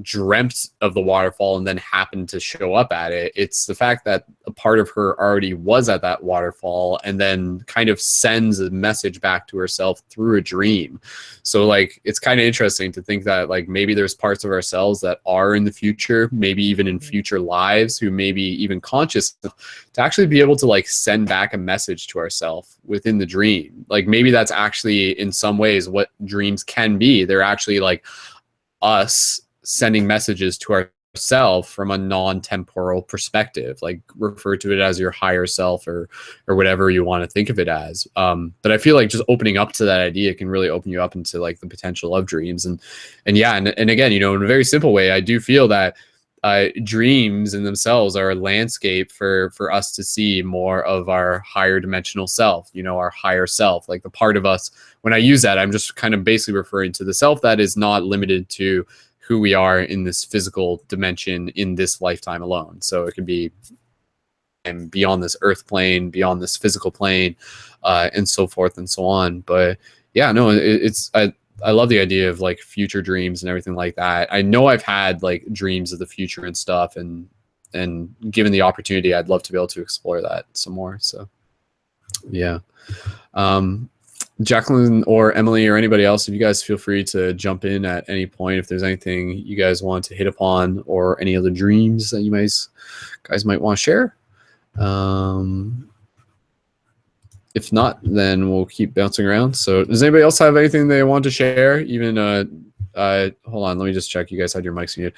dreamt of the waterfall and then happened to show up at it. It's the fact that a part of her already was at that waterfall and then kind of sends a message back to herself through a dream. So like it's kind of interesting to think that like maybe there's parts of ourselves that are in the future, maybe even in future lives, who may be even conscious to actually be able to like send back a message to ourselves within the dream. Like maybe that's actually in some ways what dreams can be. They're actually like us sending messages to ourselves from a non-temporal perspective, like refer to it as your higher self or whatever you want to think of it as. But I feel like just opening up to that idea can really open you up into like the potential of dreams. And again, in a very simple way, I do feel that dreams in themselves are a landscape for us to see more of our higher dimensional self, our higher self, like the part of us. When I use that, I'm just kind of basically referring to the self that is not limited to who we are in this physical dimension in this lifetime alone. So it could be beyond this earth plane, beyond this physical plane, and so forth and so on. But yeah, no, I love the idea of like future dreams and everything like that. I know I've had like dreams of the future and stuff, and given the opportunity, I'd love to be able to explore that some more. So yeah. Jacqueline or Emily or anybody else, if you guys feel free to jump in at any point if there's anything you guys want to hit upon or any other dreams that you guys might want to share. If not, then we'll keep bouncing around. So does anybody else have anything they want to share? Even hold on, let me just check. You guys had your mics muted.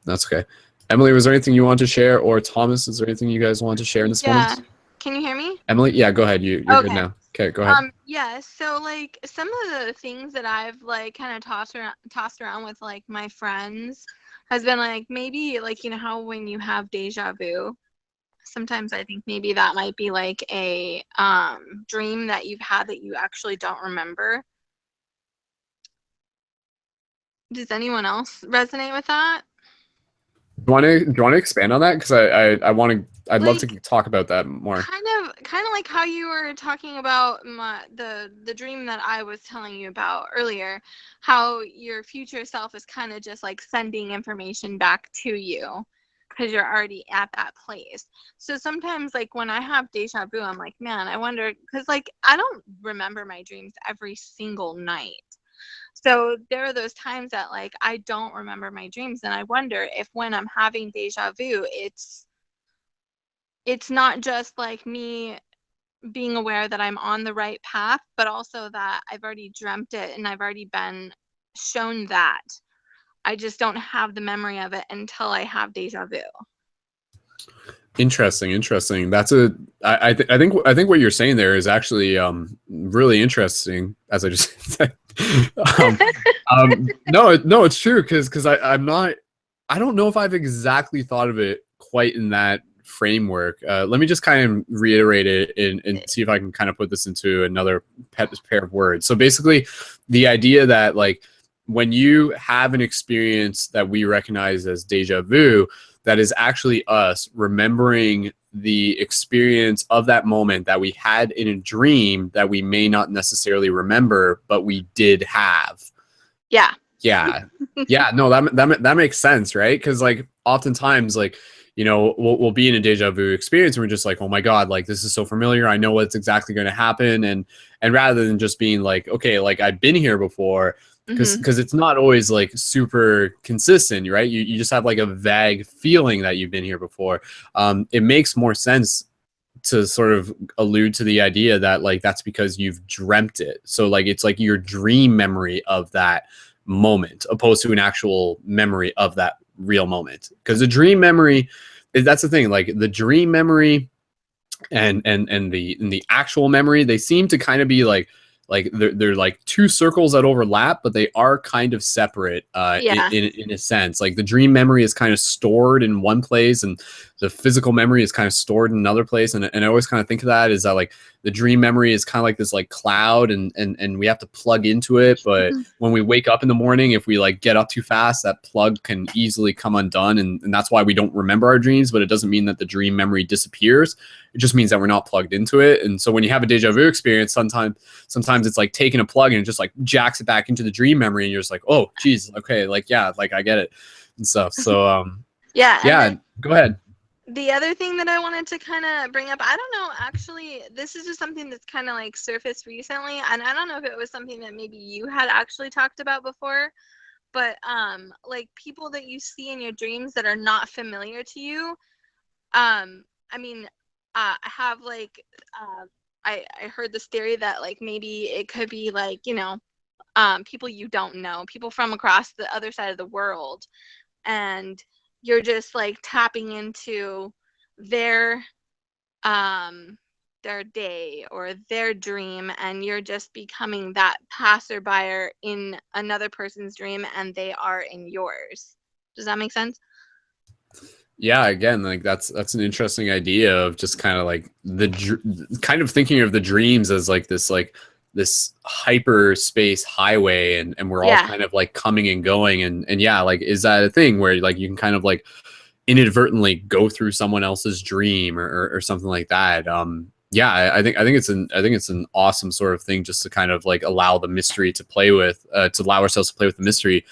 That's okay. Emily, was there anything you want to share? Or Thomas, is there anything you guys want to share in this moment? Can you hear me? Emily, yeah, go ahead. You're good now. Okay, go ahead. Yeah, so like some of the things that I've like kind of tossed around with like my friends has been like maybe like how when you have deja vu, sometimes I think maybe that might be like a dream that you've had that you actually don't remember. Does anyone else resonate with that? Do you want to expand on that? Because I'd love to talk about that more. Kind of like how you were talking about the dream that I was telling you about earlier, how your future self is kind of just like sending information back to you because you're already at that place. So sometimes like when I have deja vu, I'm like, man, I wonder, because like I don't remember my dreams every single night. So there are those times that like I don't remember my dreams, and I wonder if when I'm having deja vu, it's not just like me being aware that I'm on the right path, but also that I've already dreamt it and I've already been shown that. I just don't have the memory of it until I have deja vu. Interesting. That's I think what you're saying there is actually really interesting, as I just said. No, it's true because I don't know if I've exactly thought of it quite in that framework. Let me just kind of reiterate it and see if I can kind of put this into another pair of words. So basically, the idea that like when you have an experience that we recognize as deja vu, that is actually us remembering the experience of that moment that we had in a dream that we may not necessarily remember, but we did have. Yeah. Yeah. Yeah. No, that makes sense, right? Because like oftentimes, like, you know, we'll be in a deja vu experience and we're just like, oh my God, like this is so familiar. I know what's exactly going to happen. And rather than just being like, okay, like I've been here before, because it's not always like super consistent, right? You just have like a vague feeling that you've been here before. It makes more sense to sort of allude to the idea that like that's because you've dreamt it. So like it's like your dream memory of that moment opposed to an actual memory of that real moment. Because the dream memory, that's the thing, like the dream memory and the actual memory, they seem to kind of be like they're like two circles that overlap, but they are kind of separate in a sense. Like the dream memory is kind of stored in one place and the physical memory is kind of stored in another place. And I always kind of think of that is that like the dream memory is kind of like this like cloud and we have to plug into it. But when we wake up in the morning, if we like get up too fast, that plug can easily come undone. And that's why we don't remember our dreams, but it doesn't mean that the dream memory disappears. It just means that we're not plugged into it. And so when you have a deja vu experience, sometimes it's like taking a plug and it just like jacks it back into the dream memory. And you're just like, oh, geez, okay, like, yeah, like I get it and stuff. So, yeah, go ahead. The other thing that I wanted to kind of bring up, I don't know, actually, this is just something that's kind of like surfaced recently. And I don't know if it was something that maybe you had actually talked about before, but like people that you see in your dreams that are not familiar to you. I mean, I have like, I heard this theory that like maybe it could be like, you know, people you don't know, people from across the other side of the world. And you're just like tapping into their day or their dream, and you're just becoming that passerby in another person's dream and they are in yours. Does that make sense? Yeah, again, like that's an interesting idea of just kind of like kind of thinking of the dreams as like this hyperspace highway and we're all kind of like coming and going and yeah, like is that a thing where like you can kind of like inadvertently go through someone else's dream or something like that? Yeah, I think it's an awesome sort of thing just to kind of like allow the mystery to play with, to allow ourselves to play with the mystery,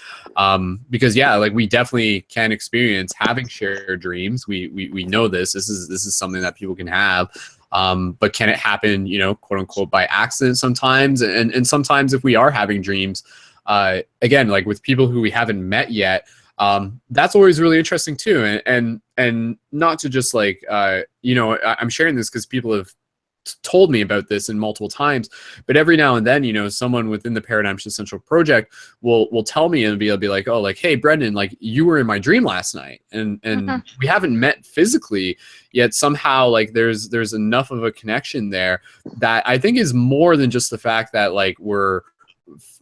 because yeah, like we definitely can experience having shared dreams. We know this is something that people can have, but can it happen, you know, quote unquote, by accident sometimes? And sometimes if we are having dreams, again, like with people who we haven't met yet, that's always really interesting too. And not to just like, you know, I'm sharing this because people have told me about this in multiple times, but every now and then, you know, someone within the Paradigm Shift Central project will tell me and be like, oh, like, hey, Brendan, like you were in my dream last night, and we haven't met physically yet. Somehow, like there's enough of a connection there that I think is more than just the fact that like we're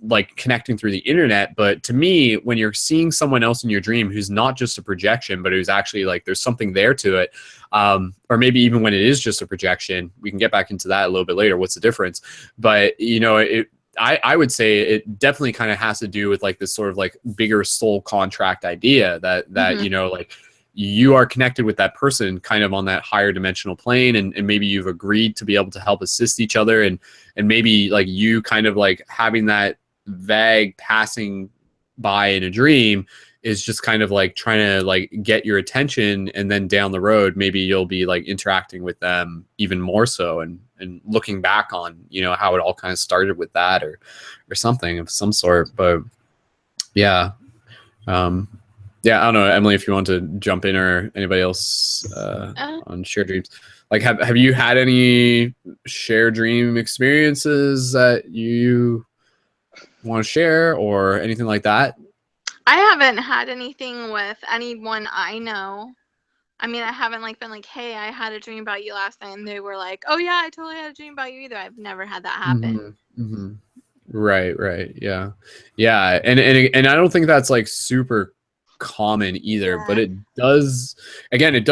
like connecting through the internet. But to me, when you're seeing someone else in your dream who's not just a projection, but who's actually like there's something there to it, or maybe even when it is just a projection, we can get back into that a little bit later, what's the difference. But you know, I would say it definitely kind of has to do with like this sort of like bigger soul contract idea that you know, like you are connected with that person kind of on that higher dimensional plane, and maybe you've agreed to be able to help assist each other, and maybe like you kind of like having that vague passing by in a dream is just kind of like trying to like get your attention, and then down the road maybe you'll be like interacting with them even more so and looking back on, you know, how it all kind of started with that or something of some sort. But yeah, yeah, I don't know, Emily, if you want to jump in or anybody else on shared dreams. Like, have you had any shared dream experiences that you want to share or anything like that? I haven't had anything with anyone I know. I mean, I haven't like been like, hey, I had a dream about you last night, and they were like, oh yeah, I totally had a dream about you either. I've never had that happen. Right, yeah, and I don't think that's like super common either, but it does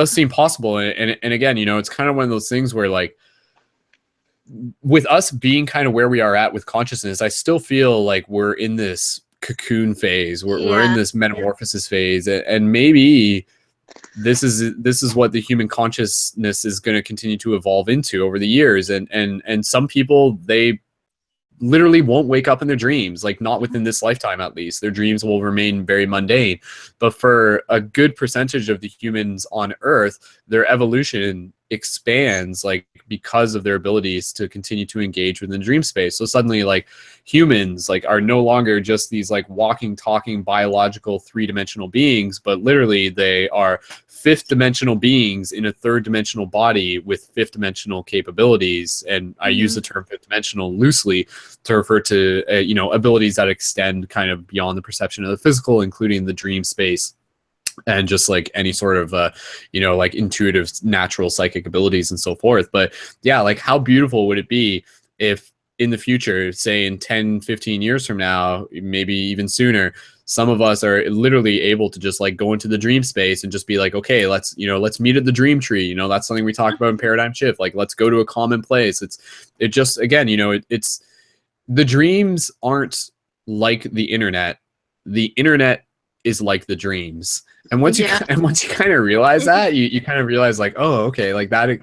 seem possible, and again, you know, it's kind of one of those things where like with us being kind of where we are at with consciousness, I still feel like we're in this cocoon phase. We're in Yeah. this metamorphosis phase, and maybe this is what the human consciousness is going to continue to evolve into over the years. And some people, they literally won't wake up in their dreams, like not within this lifetime. At least their dreams will remain very mundane. But for a good percentage of the humans on Earth, their evolution expands, like because of their abilities to continue to engage within the dream space. So suddenly, like, humans like are no longer just these like walking, talking, biological three-dimensional beings, but literally they are fifth dimensional beings in a third dimensional body with fifth dimensional capabilities. And I use the term fifth dimensional loosely to refer to you know, abilities that extend kind of beyond the perception of the physical, including the dream space, and just like any sort of you know, like intuitive, natural psychic abilities and so forth. But yeah, like how beautiful would it be if in the future, say in 10-15 years from now, maybe even sooner, some of us are literally able to just like go into the dream space and just be like, okay, let's, you know, let's meet at the dream tree. You know, that's something we talked about in Paradigm Shift. Like, let's go to a common place. It just, again, you know, it's the dreams aren't like the internet. The internet is like the dreams. And once you kind of realize that, you kind of realize like, oh, okay, like that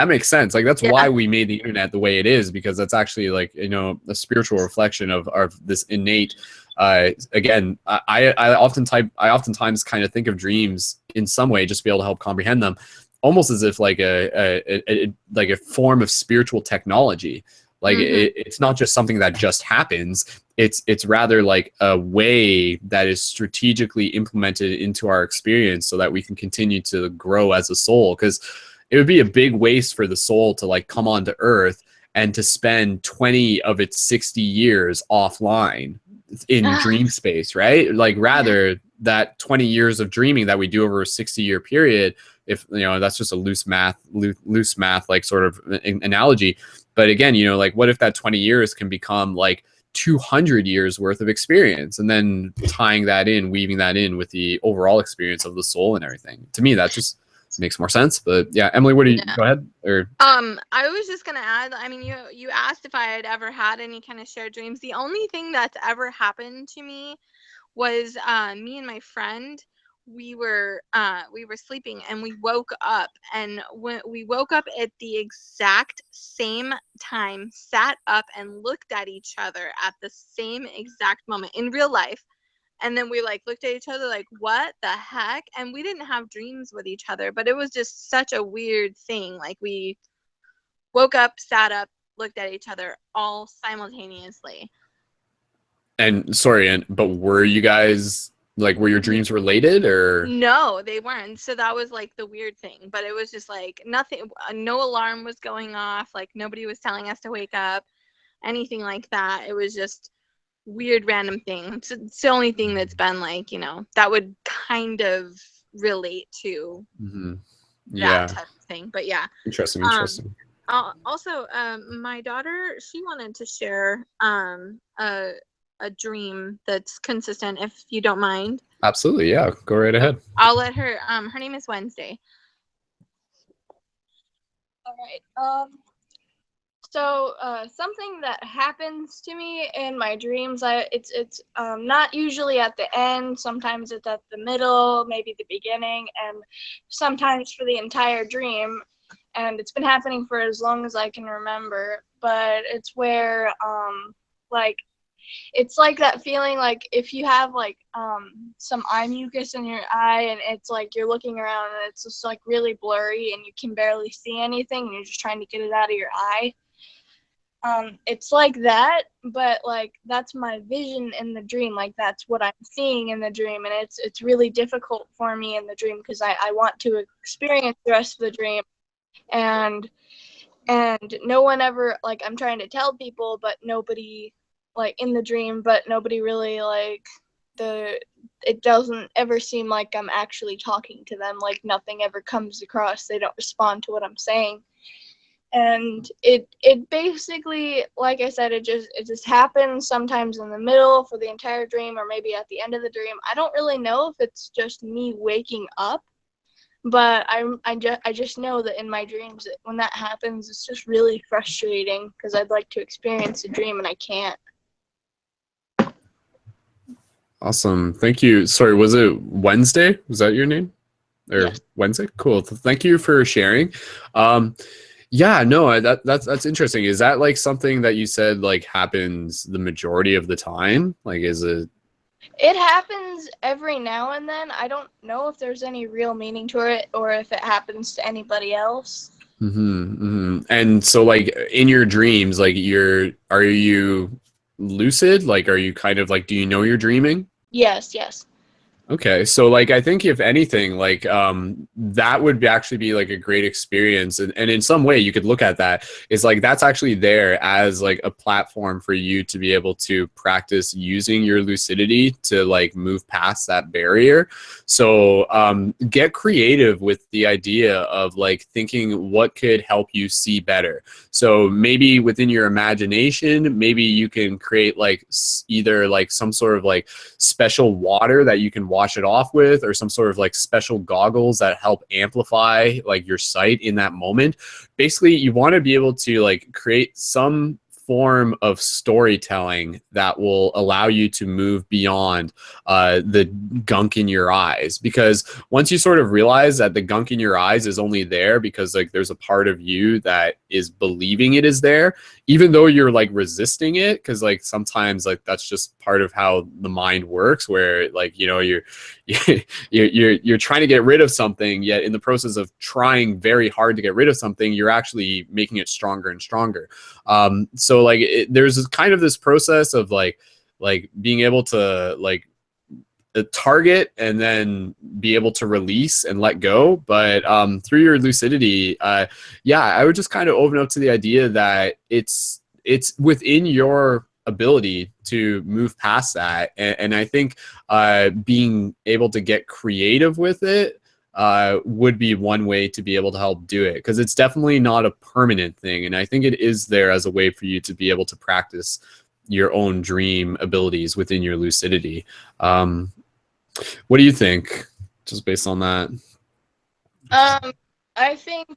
makes sense. Like that's why we made the internet the way it is, because that's actually like, you know, a spiritual reflection of this innate. Again, I oftentimes kind of think of dreams in some way, just to be able to help comprehend them, almost as if like a form of spiritual technology. Like it's not just something that just happens. It's rather like a way that is strategically implemented into our experience so that we can continue to grow as a soul. Because it would be a big waste for the soul to like come onto Earth and to spend 20 of its 60 years offline in dream space, right? Like rather that 20 years of dreaming that we do over a 60-year period, if you know, that's just a loose math like sort of analogy. But again, you know, like what if that 20 years can become like 200 years worth of experience, and then tying that in, weaving that in with the overall experience of the soul and everything. To me, that just makes more sense. But yeah, Emily, what do you go ahead? Or I was just gonna add, I mean, you asked if I had ever had any kind of shared dreams. The only thing that's ever happened to me was me and my friend, we were sleeping and we woke up, and when we woke up at the exact same time, sat up and looked at each other at the same exact moment in real life. And then we like looked at each other like, what the heck? And we didn't have dreams with each other, but it was just such a weird thing. Like we woke up, sat up, looked at each other all simultaneously. And sorry, but were you guys like, were your dreams related or? No, they weren't. So that was like the weird thing. But it was just like nothing, no alarm was going off. Like nobody was telling us to wake up, anything like that. It was just weird random thing. It's the only thing that's been like, you know, that would kind of relate to that type of thing. But yeah, interesting. Also, my daughter, she wanted to share a dream that's consistent, if you don't mind. Absolutely, yeah, go right ahead. I'll let her. Her name is Wednesday. All right. So something that happens to me in my dreams, it's not usually at the end. Sometimes it's at the middle, maybe the beginning, and sometimes for the entire dream. And it's been happening for as long as I can remember. But it's where like it's like that feeling like if you have like some eye mucus in your eye and it's like you're looking around and it's just like really blurry and you can barely see anything and you're just trying to get it out of your eye. It's like that, but like that's my vision in the dream. Like that's what I'm seeing in the dream, and it's really difficult for me in the dream because I want to experience the rest of the dream, and no one ever, like, I'm trying to tell people, but nobody, like, in the dream, but nobody really, like, it doesn't ever seem like I'm actually talking to them. Like nothing ever comes across. They don't respond to what I'm saying. And it basically, like I said, it just happens sometimes in the middle for the entire dream, or maybe at the end of the dream. I don't really know if it's just me waking up, but I just know that in my dreams, when that happens, it's just really frustrating because I'd like to experience a dream and I can't. Awesome. Thank you. Sorry, was it Wednesday? Was that your name? Or Yes. Wednesday? Cool. Thank you for sharing. Yeah, no, that's interesting. Is that like something that you said like happens the majority of the time? Like, is it? It happens every now and then. I don't know if there's any real meaning to it or if it happens to anybody else. And so, like in your dreams, like are you lucid? Like, are you kind of like, do you know you're dreaming? Yes, yes. Okay, so like I think if anything, like that would actually be like a great experience, and in some way you could look at that is like that's actually there as like a platform for you to be able to practice using your lucidity to like move past that barrier. So get creative with the idea of like thinking what could help you see better. So maybe within your imagination, maybe you can create like either like some sort of like special water that you can wash it off with, or some sort of like special goggles that help amplify like your sight in that moment. Basically, you want to be able to like create some form of storytelling that will allow you to move beyond the gunk in your eyes, because once you sort of realize that the gunk in your eyes is only there because like there's a part of you that is believing it is there, even though you're like resisting it, because like sometimes like that's just part of how the mind works, where like you know you're trying to get rid of something, yet in the process of trying very hard to get rid of something, you're actually making it stronger and stronger. So like there's kind of this process of like being able to like target and then be able to release and let go. But through your lucidity, yeah, I would just kind of open up to the idea that it's within your ability to move past that. And I think being able to get creative with it would be one way to be able to help do it, because it's definitely not a permanent thing. And I think it is there as a way for you to be able to practice your own dream abilities within your lucidity. What do you think, just based on that? I think,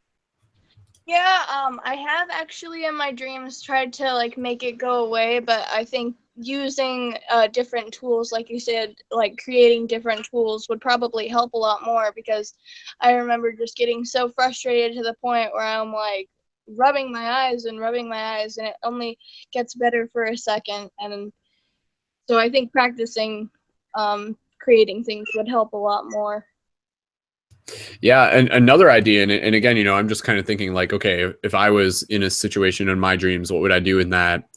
yeah, I have actually in my dreams tried to like make it go away, but I think using different tools, like you said, like creating different tools would probably help a lot more, because I remember just getting so frustrated to the point where I'm like rubbing my eyes and it only gets better for a second. And so I think practicing creating things would help a lot more. Yeah, and another idea, and again, you know, I'm just kind of thinking like, okay, if I was in a situation in my dreams, what would I do in that?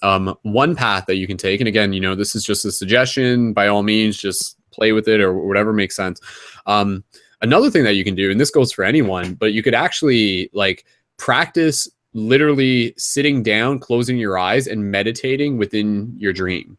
One path that you can take, and again, you know, this is just a suggestion, by all means, just play with it or whatever makes sense. Another thing that you can do, and this goes for anyone, but you could actually like practice literally sitting down, closing your eyes, and meditating within your dream.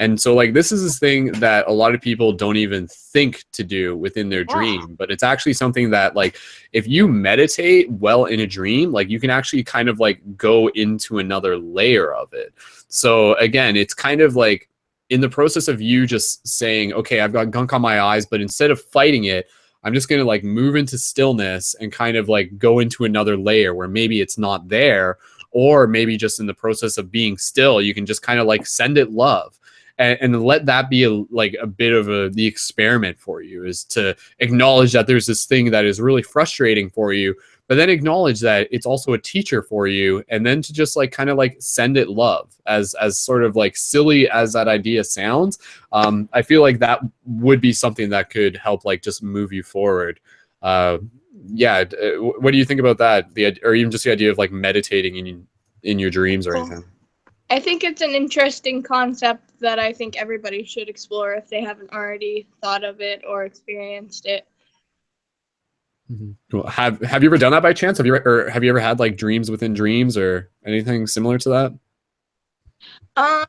And so like this is this thing that a lot of people don't even think to do within their dream, but it's actually something that like if you meditate well in a dream, like you can actually kind of like go into another layer of it. So again, it's kind of like in the process of you just saying, okay, I've got gunk on my eyes, but instead of fighting it, I'm just going to like move into stillness and kind of like go into another layer where maybe it's not there, or maybe just in the process of being still, you can just kind of like send it love. And let that be like a bit of the experiment for you, is to acknowledge that there's this thing that is really frustrating for you, but then acknowledge that it's also a teacher for you, and then to just like kind of like send it love. As sort of like silly as that idea sounds, I feel like that would be something that could help like just move you forward. Yeah, what do you think about that? Or even just the idea of like meditating in your dreams or anything? I think it's an interesting concept that I think everybody should explore if they haven't already thought of it or experienced it. Cool. Have you ever done that by chance? Have you ever had like dreams within dreams or anything similar to that?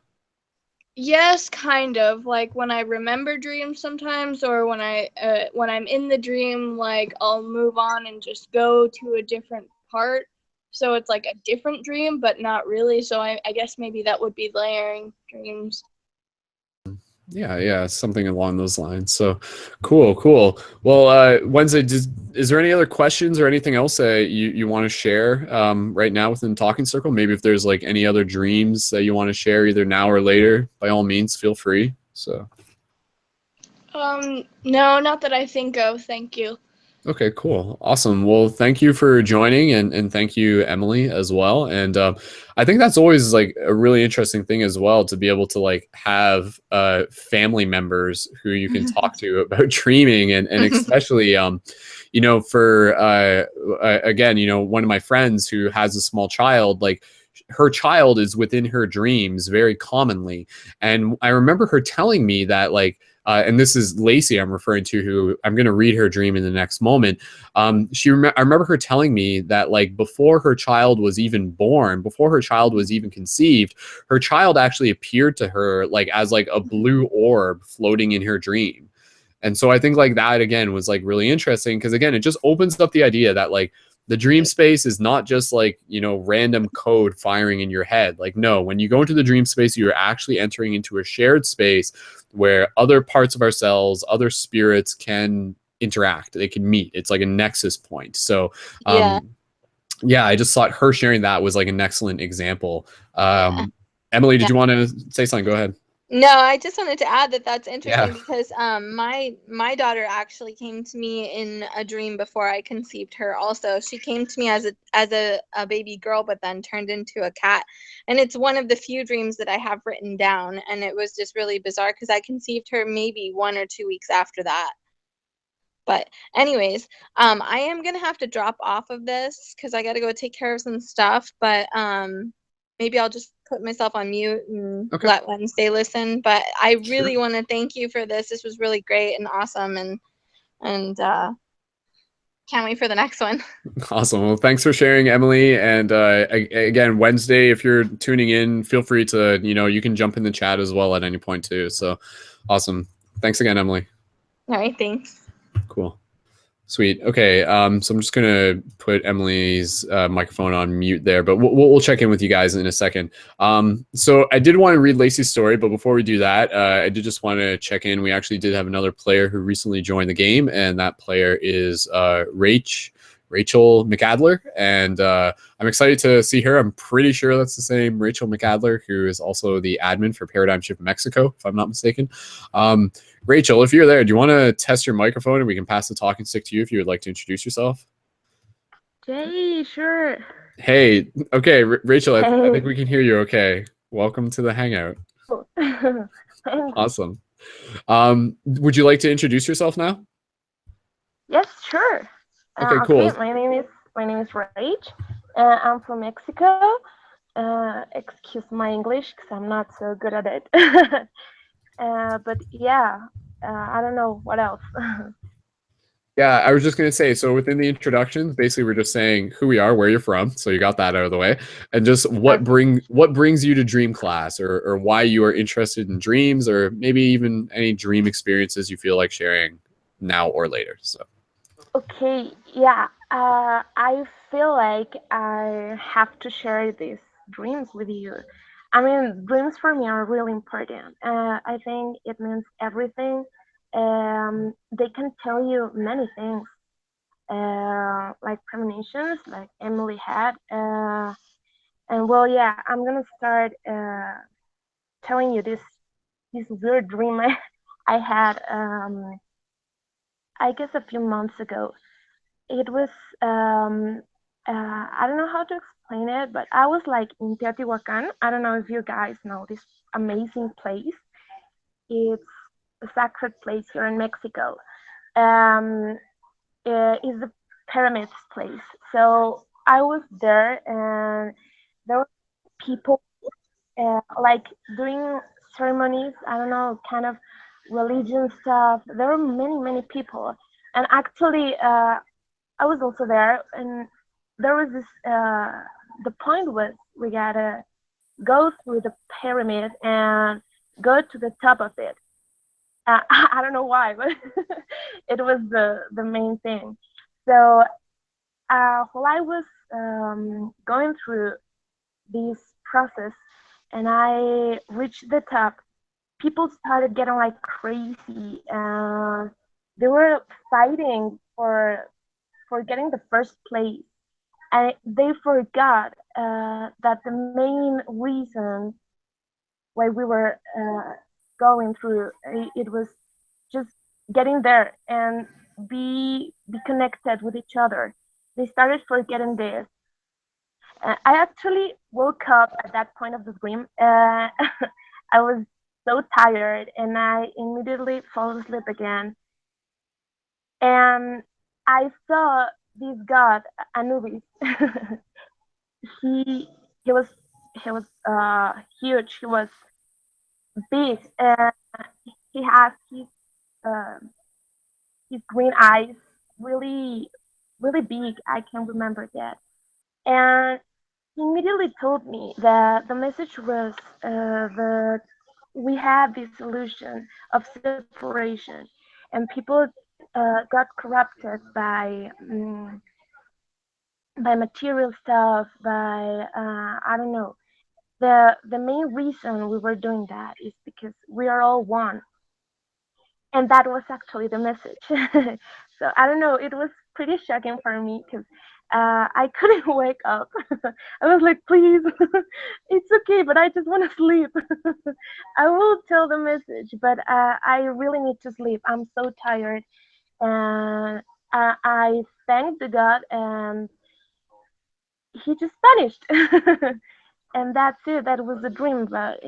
Yes, kind of. Like when I remember dreams sometimes, or when I'm in the dream, like I'll move on and just go to a different part. So it's like a different dream, but not really. So I guess maybe that would be layering dreams. Yeah, something along those lines. So cool. Well, Wednesday, is there any other questions or anything else that you want to share right now within Talking Circle? Maybe if there's like any other dreams that you want to share either now or later, by all means, feel free. So. No, not that I think of. Thank you. Okay, cool. Awesome. Well, thank you for joining and thank you, Emily, as well. And I think that's always like a really interesting thing as well to be able to like have family members who you can talk to about dreaming and especially you know, for again, you know, one of my friends who has a small child, like her child is within her dreams very commonly. And I remember her telling me that like and this is Lacey I'm referring to, who I'm going to read her dream in the next moment. I remember her telling me that like before her child was even born, before her child was even conceived, her child actually appeared to her like as like a blue orb floating in her dream. And so I think like that again was like really interesting because again, it just opens up the idea that like the dream space is not just like, you know, random code firing in your head. Like, no, when you go into the dream space, you're actually entering into a shared space where other parts of ourselves, other spirits can interact. They can meet. It's like a nexus point. So, Yeah. yeah, I just thought her sharing that was like an excellent example. Yeah. Emily, did Yeah. you want to say something? Go ahead. No, I just wanted to add that that's interesting Yeah. because my daughter actually came to me in a dream before I conceived her also. She came to me as a baby girl but then turned into a cat. And it's one of the few dreams that I have written down, and it was just really bizarre because I conceived her maybe 1 or 2 weeks after that. But anyways, I am gonna have to drop off of this because I gotta go take care of some stuff. But maybe I'll just put myself on mute and Okay. let Wednesday listen. But I Sure. really want to thank you for this. This was really great and awesome, and can't wait for the next one. Awesome. Well, thanks for sharing, Emily. And again, Wednesday, if you're tuning in, feel free to, you know, you can jump in the chat as well at any point too. So awesome. Thanks again, Emily. All right, thanks. Cool. Sweet. Okay. So I'm just gonna put Emily's microphone on mute there, but we'll check in with you guys in a second. So I did want to read Lacey's story, but before we do that, I did just want to check in. We actually did have another player who recently joined the game, and that player is Rachel McAdler, and I'm excited to see her. I'm pretty sure that's the same Rachel McAdler, who is also the admin for Paradigm Shift Mexico, if I'm not mistaken. Rachel, if you're there, do you want to test your microphone and we can pass the talking stick to you if you would like to introduce yourself? Jay, sure. Hey, okay, Rachel, I think Hey. we can hear you okay. Welcome to the Hangout. Thanks. Awesome. Would you like to introduce yourself now? Yes, sure. Okay, cool. Okay, my name is Rach. I'm from Mexico. Excuse my English because I'm not so good at it. But yeah, I don't know what else. Yeah, I was just gonna say, so within the introductions, basically we're just saying who we are, where you're from, so you got that out of the way, and just what brings you to Dream Class, or why you are interested in dreams, or maybe even any dream experiences you feel like sharing now or later. So Okay, yeah. I feel like I have to share these dreams with you. I mean, dreams for me are really important. I think it means everything. They can tell you many things, like premonitions, like Emily had. And well, yeah, I'm gonna start telling you this weird dream I had. I guess a few months ago. It was I don't know how to explain it, but I was like in Teotihuacan. I don't know if you guys know this amazing place. It's a sacred place here in Mexico. It's the pyramids place. So I was there, and there were people like doing ceremonies. I don't know, kind of religion stuff. There were many people, and actually, I was also there, and there was this. The point was we gotta go through the pyramid and go to the top of it. I don't know why, but it was the main thing. So while I was going through this process, and I reached the top, people started getting like crazy. They were fighting for getting the first place, and they forgot that the main reason why we were going through it was just getting there and be connected with each other. They started forgetting this. I actually woke up at that point of the dream. I was so tired and I immediately fell asleep again. And I saw this god, Anubis. he he was huge. He was big. He has uh, his green eyes, really really big. I can remember that. And he immediately told me that the message was that we had this illusion of separation, and people got corrupted by material stuff, by I don't know. The main reason we were doing that is because we are all one, and that was actually the message. So I don't know. It was pretty shocking for me because I couldn't wake up. I was like, please, it's okay, but I just want to sleep. I will tell the message, but I really need to sleep. I'm so tired. And I thanked the God, and he just vanished. And that's it. That was the dream. But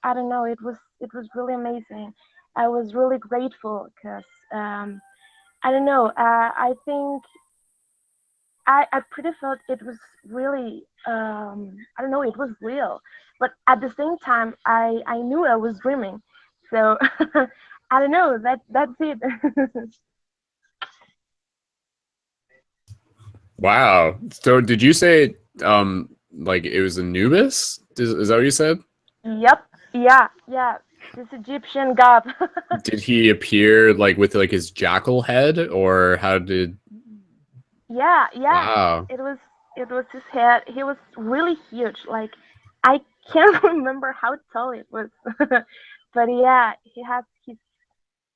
I don't know. It was really amazing. I was really grateful because I don't know. I think I pretty felt it was really I don't know, it was real, but at the same time I knew I was dreaming, so I don't know, that's it. Wow. So did you say like it was Anubis? Is that what you said? Yep. Yeah, this Egyptian god. Did he appear like with like his jackal head, or how did? Yeah. Wow. It was his head. He was really huge, like I can't remember how tall it was. But yeah, he has his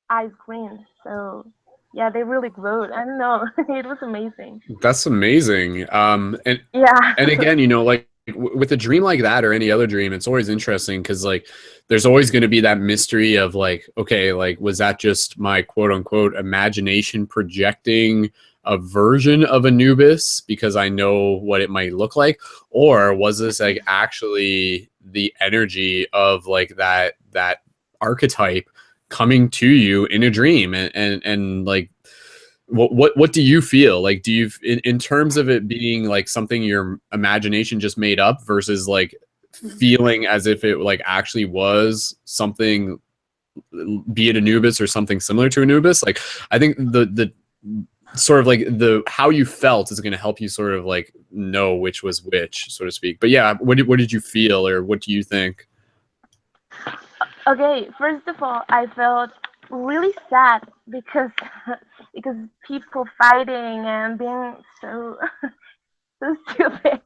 eyes green, so yeah, they really glowed. I don't know. It was amazing. That's amazing. And Yeah. again, you know, like with a dream like that or any other dream, it's always interesting because like there's always going to be that mystery of like, okay, like was that just my quote unquote imagination projecting a version of Anubis because I know what it might look like, or was this like actually the energy of like that archetype coming to you in a dream? And like what do you feel like? Do you in terms of it being like something your imagination just made up versus like feeling as if it like actually was something, be it Anubis or something similar to Anubis? Like I think the sort of like the how you felt is going to help you sort of like know which was which, so to speak. But yeah, what did you feel, or what do you think? Okay, first of all, I felt really sad because because people fighting and being so so stupid.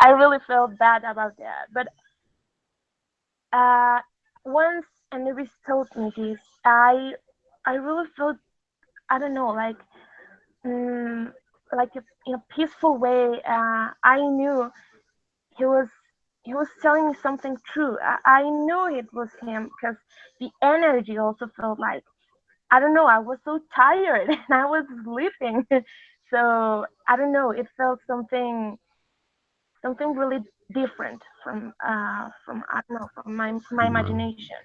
I really felt bad about that. But once Anubis told me this, I really felt, I don't know, like in a peaceful way. I knew he was he was telling me something true. I knew it was him because the energy also felt like, I don't know, I was so tired and I was sleeping. So I don't know, it felt something really different from I don't know, from my imagination.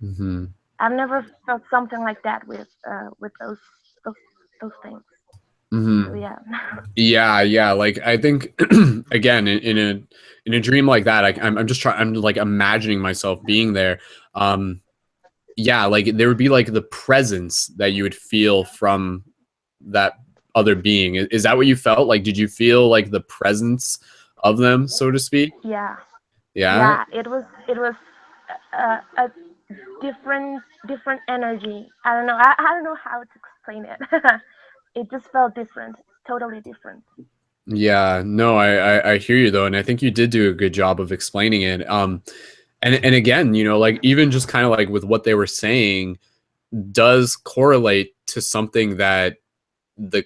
Mm-hmm. I've never felt something like that with those things. Mm-hmm. So Yeah. Like I think again in a dream like that, I'm just trying. I'm like imagining myself being there. Yeah, like there would be like the presence that you would feel from that other being. Is that what you felt? Like, did you feel like the presence of them, so to speak? Yeah. Yeah. It was a different energy. I don't know. I don't know how to explain it. It just felt different, totally different. Yeah, no, I hear you though, and I think you did do a good job of explaining it. And again, you know, like even just kind of like with what they were saying does correlate to something that the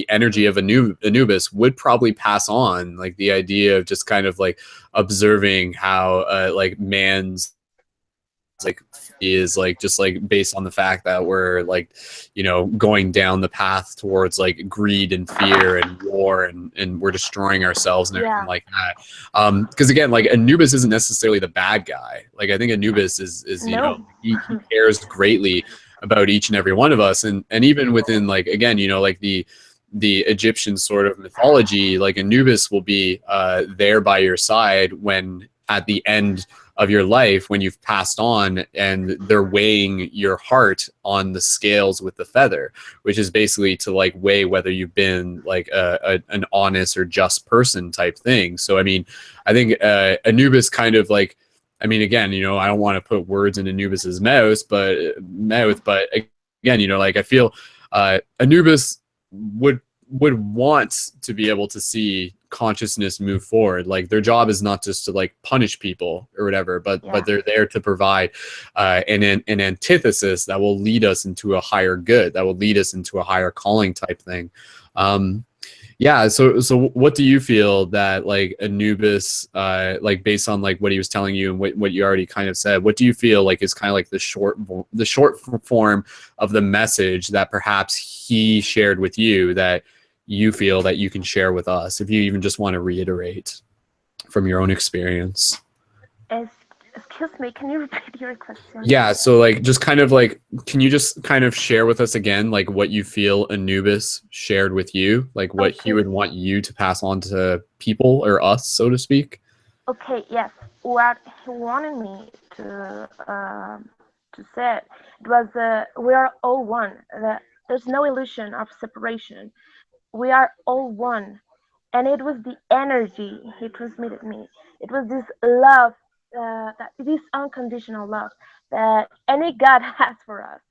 energy of Anubis would probably pass on, like the idea of just kind of like observing how like man's like is like just like based on the fact that we're like, you know, going down the path towards like greed and fear and war, and we're destroying ourselves and everything Yeah. like that. Because again, like Anubis isn't necessarily the bad guy. Like I think Anubis is you know, No. he cares greatly about each and every one of us, and even within like, again, you know, like the Egyptian sort of mythology, like Anubis will be there by your side when at the end of your life, when you've passed on, and they're weighing your heart on the scales with the feather, which is basically to like weigh whether you've been like an honest or just person type thing. So I mean, I think Anubis kind of like, I mean, again, you know, I don't want to put words in Anubis's mouth, but again, you know, like I feel Anubis would want to be able to see consciousness move forward. Like their job is not just to like punish people or whatever, but they're there to provide an antithesis that will lead us into a higher good, that will lead us into a higher calling type thing. Yeah, so what do you feel that like Anubis, like based on like what he was telling you and what you already kind of said, what do you feel like is kind of like the short form of the message that perhaps he shared with you that you feel that you can share with us, if you even just want to reiterate from your own experience? Excuse me, can you repeat your question? Yeah, so like just kind of like, can you just kind of share with us again like what you feel Anubis shared with you, like what he would want you to pass on to people or us, so to speak? Okay, yes. What he wanted me to say it was we are all one. There's no illusion of separation. We are all one, and it was the energy he transmitted me. It was this love, this unconditional love that any God has for us,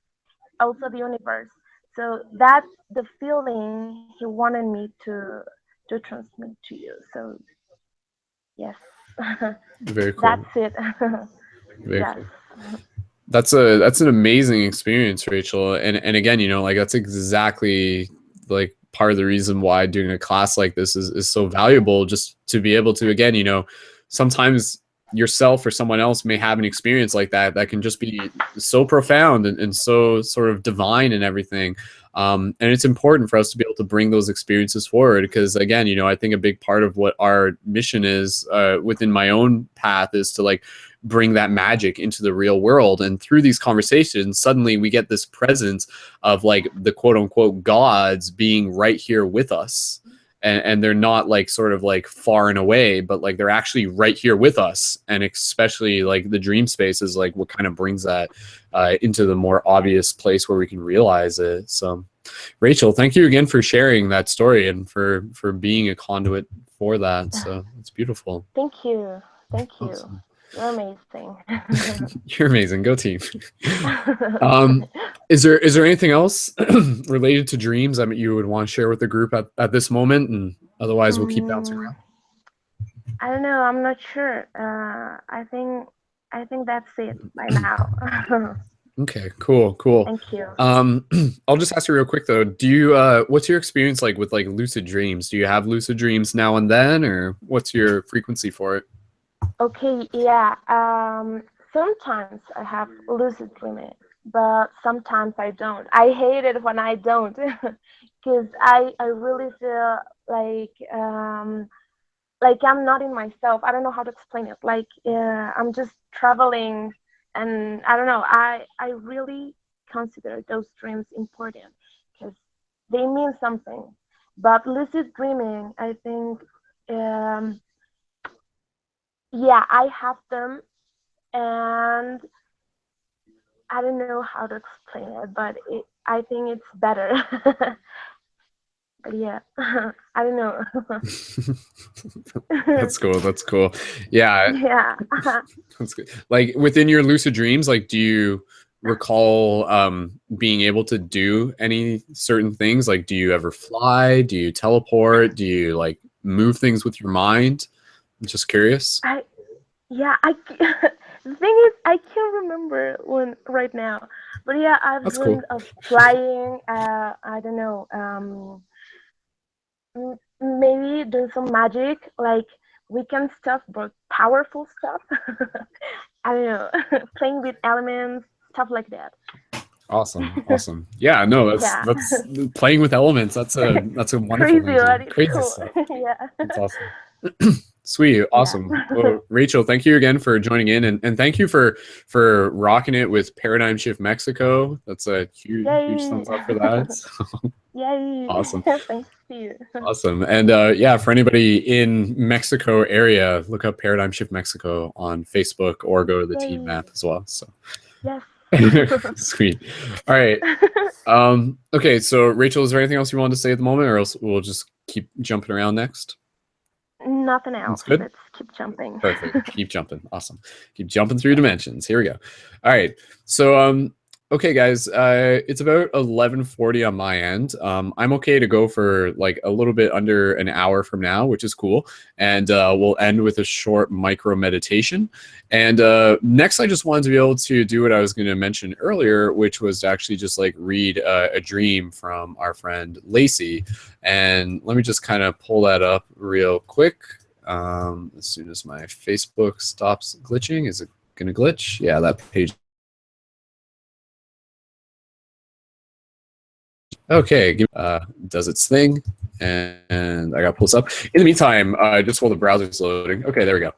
also the universe. So that's the feeling he wanted me to transmit to you. So yes. Very cool. That's it. Very Yes. cool. That's an amazing experience, Rachel. And again, you know, like that's exactly like part of the reason why doing a class like this is so valuable, just to be able to, again, you know, sometimes yourself or someone else may have an experience like that that can just be so profound and so sort of divine and everything. And it's important for us to be able to bring those experiences forward, because again, you know, I think a big part of what our mission is within my own path is to like bring that magic into the real world. And through these conversations, suddenly we get this presence of like the quote unquote gods being right here with us. And they're not like sort of like far and away, but like they're actually right here with us. And especially like the dream space is like what kind of brings that into the more obvious place where we can realize it. So Rachel, thank you again for sharing that story and for being a conduit for that. So it's beautiful. Thank you. Thank you. Awesome. You're amazing. You're amazing. Go team. Is there anything else related to dreams that you would want to share with the group at this moment? And otherwise we'll keep bouncing around. I don't know. I'm not sure. I think that's it by now. Okay, cool. Thank you. I'll just ask you real quick though. Do you what's your experience like with like lucid dreams? Do you have lucid dreams now and then, or what's your frequency for it? Okay, yeah. Sometimes I have lucid dreaming, but sometimes I don't. I hate it when I don't, because I really feel like I'm not in myself. I don't know how to explain it. Like I'm just traveling, and I don't know. I really consider those dreams important because they mean something. But lucid dreaming, I think, yeah, I have them, and I don't know how to explain it, but I think it's better. But yeah, I don't know. That's cool. Yeah. Yeah. That's good. Like within your lucid dreams, like do you recall being able to do any certain things? Like do you ever fly? Do you teleport? Do you like move things with your mind? I'm just curious. The thing is, I can't remember one right now. But yeah, I've dreamed of flying. I don't know. Maybe doing some magic, like weekend stuff, but powerful stuff. I I don't know, playing with elements, stuff like that. Awesome, awesome. Yeah, no, Yeah. that's playing with elements. That's a wonderful Crazy, thing to but do. it's Crazy cool. stuff. Yeah. That's awesome. Sweet, awesome. Well, Rachel, thank you again for joining in, and thank you for rocking it with Paradigm Shift Mexico. That's a huge thumbs up for that. So, Yay. awesome. Thanks to you. Awesome. And yeah, for anybody in Mexico area, look up Paradigm Shift Mexico on Facebook or go to the team Yay. map as well. So Yes. sweet. All right. Okay, so Rachel, is there anything else you wanted to say at the moment, or else we'll just keep jumping around next? Nothing else. good? Let's keep jumping. Perfect. Keep jumping. Awesome. Keep jumping through dimensions. Here we go. All right. So okay, guys, it's about 11:40 on my end. I'm okay to go for like a little bit under an hour from now, which is cool. And we'll end with a short micro meditation. And next, I just wanted to be able to do what I was going to mention earlier, which was to actually just like read a dream from our friend Lacey. And let me just kind of pull that up real quick. As soon as my Facebook stops glitching. Is it going to glitch? Yeah, that page. Okay, does its thing, and I got to pull this up. In the meantime, just while the browser's loading. Okay, there we go.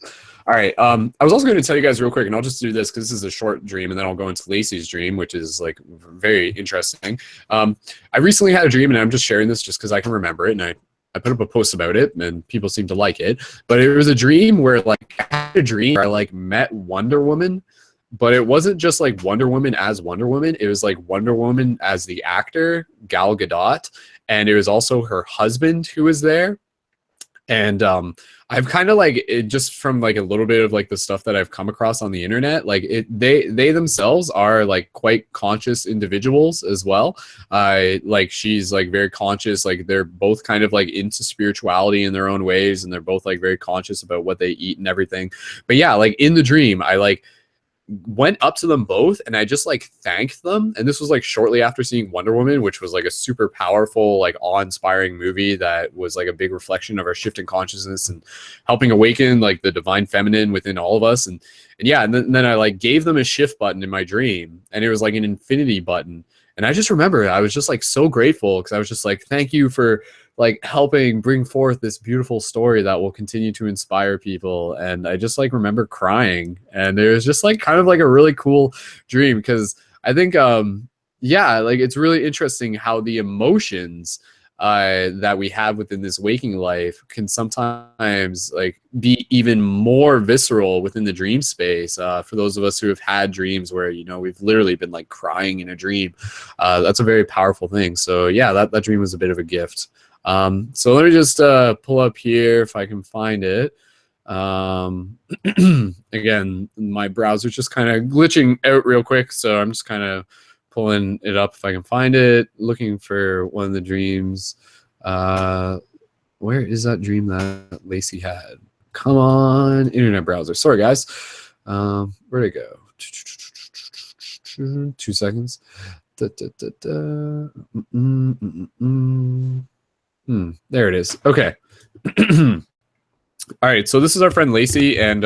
All right. I was also going to tell you guys real quick, and I'll just do this because this is a short dream, and then I'll go into Lacey's dream, which is like very interesting. I recently had a dream, and I'm just sharing this just because I can remember it, and I put up a post about it, and people seem to like it. But it was a dream where like I had a dream where I like met Wonder Woman. But it wasn't just like Wonder Woman as Wonder Woman. It was like Wonder Woman as the actor, Gal Gadot. And it was also her husband who was there. And I've kind of like, it just from like a little bit of like the stuff that I've come across on the internet, like they themselves are like quite conscious individuals as well. Like she's like very conscious, like they're both kind of like into spirituality in their own ways. And they're both like very conscious about what they eat and everything. But yeah, like in the dream, I like went up to them both and I just like thanked them. And this was like shortly after seeing Wonder Woman, which was like a super powerful, like awe-inspiring movie that was like a big reflection of our shifting consciousness and helping awaken like the divine feminine within all of us. And yeah, and then I like gave them a shift button in my dream, and it was like an infinity button. And I just remember I was just like so grateful because I was just like, thank you for like helping bring forth this beautiful story that will continue to inspire people. And I just like remember crying, and it was just like kind of like a really cool dream because I think yeah, like it's really interesting how the emotions that we have within this waking life can sometimes like be even more visceral within the dream space. For those of us who have had dreams where, you know, we've literally been like crying in a dream, that's a very powerful thing. So yeah, that dream was a bit of a gift. So let me just pull up here if I can find it. Again, my browser's just kind of glitching out real quick, so I'm just kind of pulling it up if I can find it, looking for one of the dreams. Where is that dream that Lacey had? Come on, internet browser. Sorry, guys. Where'd it go? 2 seconds. There it is. Okay. All right. So this is our friend Lacey, and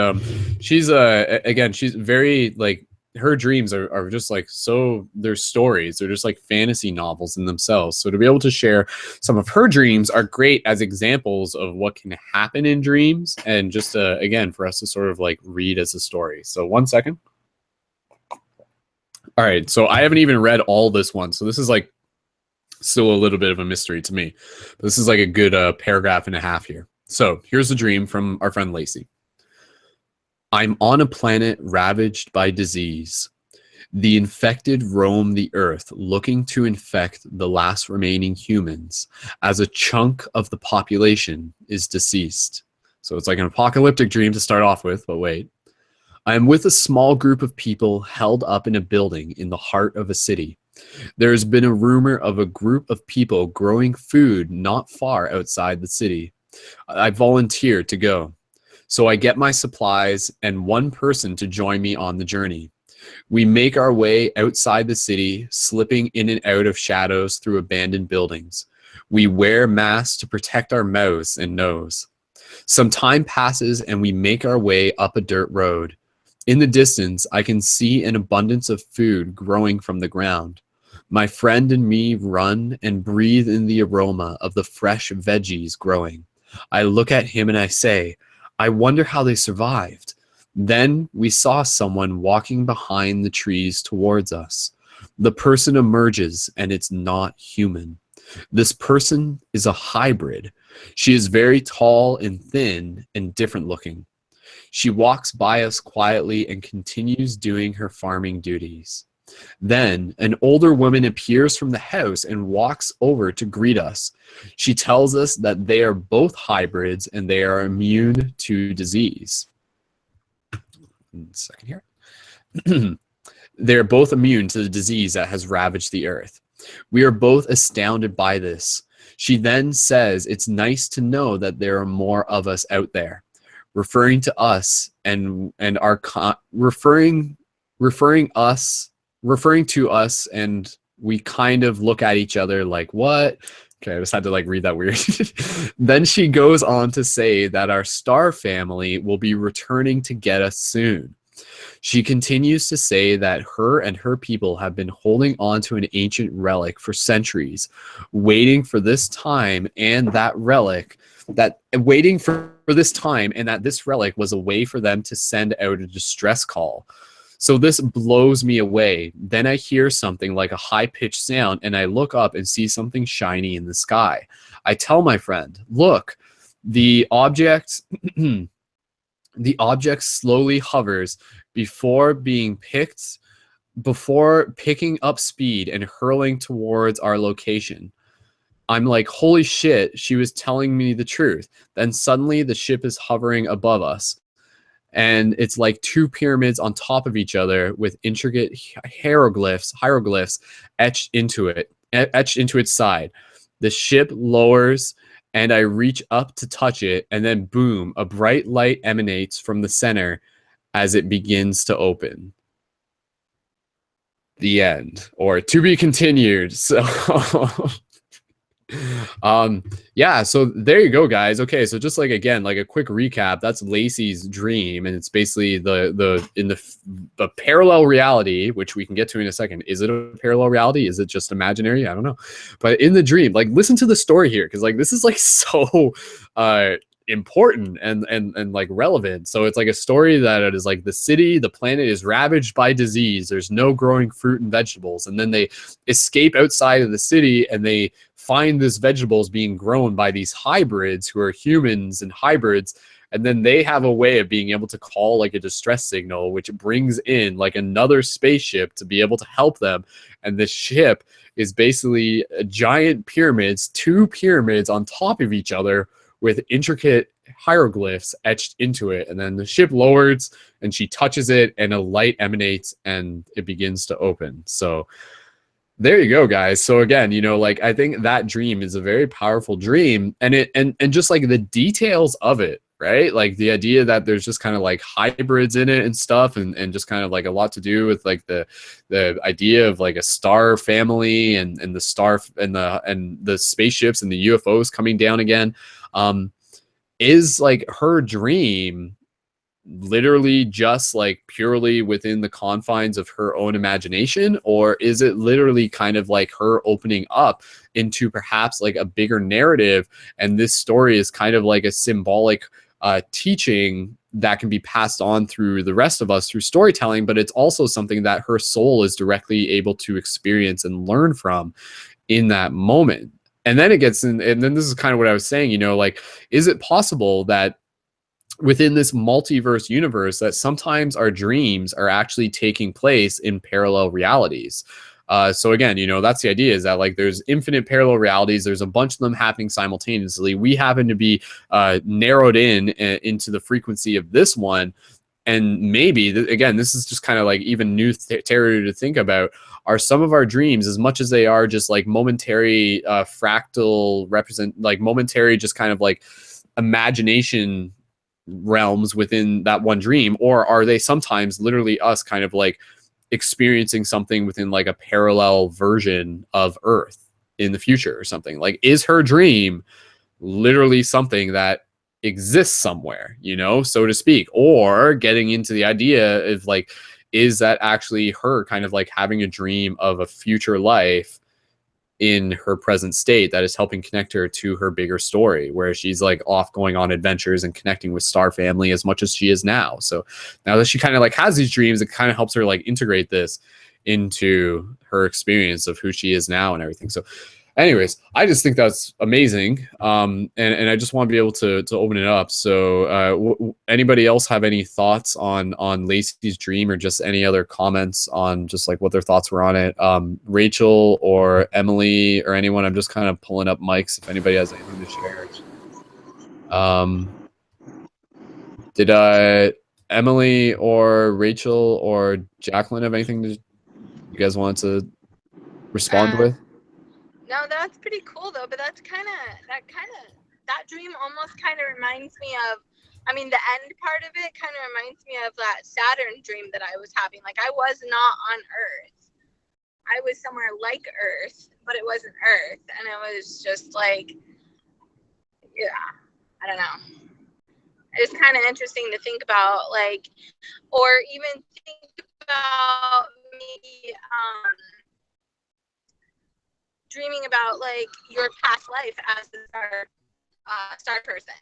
she's again, she's very like, her dreams are just like, so they're stories. They're just like fantasy novels in themselves. So to be able to share some of her dreams are great as examples of what can happen in dreams, and just again for us to sort of like read as a story. So 1 second. All right. So I haven't even read all this one. So this is like still a little bit of a mystery to me. But this is like a good paragraph and a half here. So here's a dream from our friend Lacey. I'm on a planet ravaged by disease. The infected roam the earth, looking to infect the last remaining humans, as a chunk of the population is deceased. So it's like an apocalyptic dream to start off with, but wait. I am with a small group of people held up in a building in the heart of a city. There has been a rumor of a group of people growing food not far outside the city. I volunteered to go. So I get my supplies and one person to join me on the journey. We make our way outside the city, slipping in and out of shadows through abandoned buildings. We wear masks to protect our mouths and nose. Some time passes and we make our way up a dirt road. In the distance, I can see an abundance of food growing from the ground. My friend and me run and breathe in the aroma of the fresh veggies growing. I look at him and I say, I wonder how they survived. Then we saw someone walking behind the trees towards us. The person emerges and it's not human. This person is a hybrid. She is very tall and thin and different looking. She walks by us quietly and continues doing her farming duties. Then an older woman appears from the house and walks over to greet us. She tells us that they are both hybrids and they are immune to disease. Second here. They're both immune to the disease that has ravaged the earth. We are both astounded by this. She then says it's nice to know that there are more of us out there, referring to us and our referring to us, and we kind of look at each other like, what? Okay, I just had to like read that weird. Then she goes on to say that our star family will be returning to get us soon. She continues to say that her and her people have been holding on to an ancient relic for centuries, waiting for this time and that relic, that waiting for this time, and that this relic was a way for them to send out a distress call. So this blows me away. Then I hear something like a high-pitched sound, and I look up and see something shiny in the sky. I tell my friend, look, the object slowly hovers before picking up speed and hurling towards our location. I'm like, holy shit, she was telling me the truth. Then suddenly the ship is hovering above us. And it's like two pyramids on top of each other with intricate hieroglyphs etched into its side. The ship lowers and I reach up to touch it, and then boom, a bright light emanates from the center as it begins to open. The end, or to be continued. So yeah, so there you go, guys. Okay, so just like again, like a quick recap, that's Lacey's dream, and it's basically the parallel reality, which we can get to in a second. Is it a parallel reality? Is it just imaginary? I don't know. But in the dream, like listen to the story here, because like this is like so important and like relevant. So it's like a story that it is like the planet is ravaged by disease. There's no growing fruit and vegetables, and then they escape outside of the city and they find this vegetables being grown by these hybrids who are humans and hybrids, and then they have a way of being able to call like a distress signal, which brings in like another spaceship to be able to help them. And this ship is basically a giant pyramids, two pyramids on top of each other with intricate hieroglyphs etched into it. And then the ship lowers and she touches it and a light emanates and it begins to open. So there you go, guys. So again, you know, like I think that dream is a very powerful dream, and just like the details of it, right? Like the idea that there's just kind of like hybrids in it and stuff, and just kind of like a lot to do with like the idea of like a star family and the star and the spaceships and the UFOs coming down again. Is like her dream literally just like purely within the confines of her own imagination, or is it literally kind of like her opening up into perhaps like a bigger narrative, and this story is kind of like a symbolic teaching that can be passed on through the rest of us through storytelling, but it's also something that her soul is directly able to experience and learn from in that moment. And then it gets in, and then this is kind of what I was saying, you know, like, is it possible that within this multiverse universe that sometimes our dreams are actually taking place in parallel realities? So again, you know, that's the idea, is that like there's infinite parallel realities. There's a bunch of them happening simultaneously. We happen to be narrowed into the frequency of this one. And maybe, again, this is just kind of like even new territory to think about. Are some of our dreams, as much as they are just like momentary momentary, just kind of like imagination realms within that one dream, or are they sometimes literally us kind of like experiencing something within like a parallel version of Earth in the future or something? Like, is her dream literally something that exists somewhere, you know, so to speak, or getting into the idea of like, is that actually her kind of like having a dream of a future life in her present state that is helping connect her to her bigger story, where she's like off going on adventures and connecting with Star Family as much as she is now. So now that she kind of like has these dreams, it kind of helps her like integrate this into her experience of who she is now and everything. So anyways, I just think that's amazing. And I just want to be able to open it up. So anybody else have any thoughts on Lacey's dream, or just any other comments on just like what their thoughts were on it? Rachel or Emily or anyone, I'm just kind of pulling up mics if anybody has anything to share. Did Emily or Rachel or Jacqueline have anything you guys want to respond with? No, that's pretty cool though. But that dream almost kind of reminds me of, I mean, the end part of it kind of reminds me of that Saturn dream that I was having. Like, I was not on Earth. I was somewhere like Earth, but it wasn't Earth. And it was just like, yeah, I don't know. It's kind of interesting to think about, like, or even think about me, dreaming about like your past life as a star person.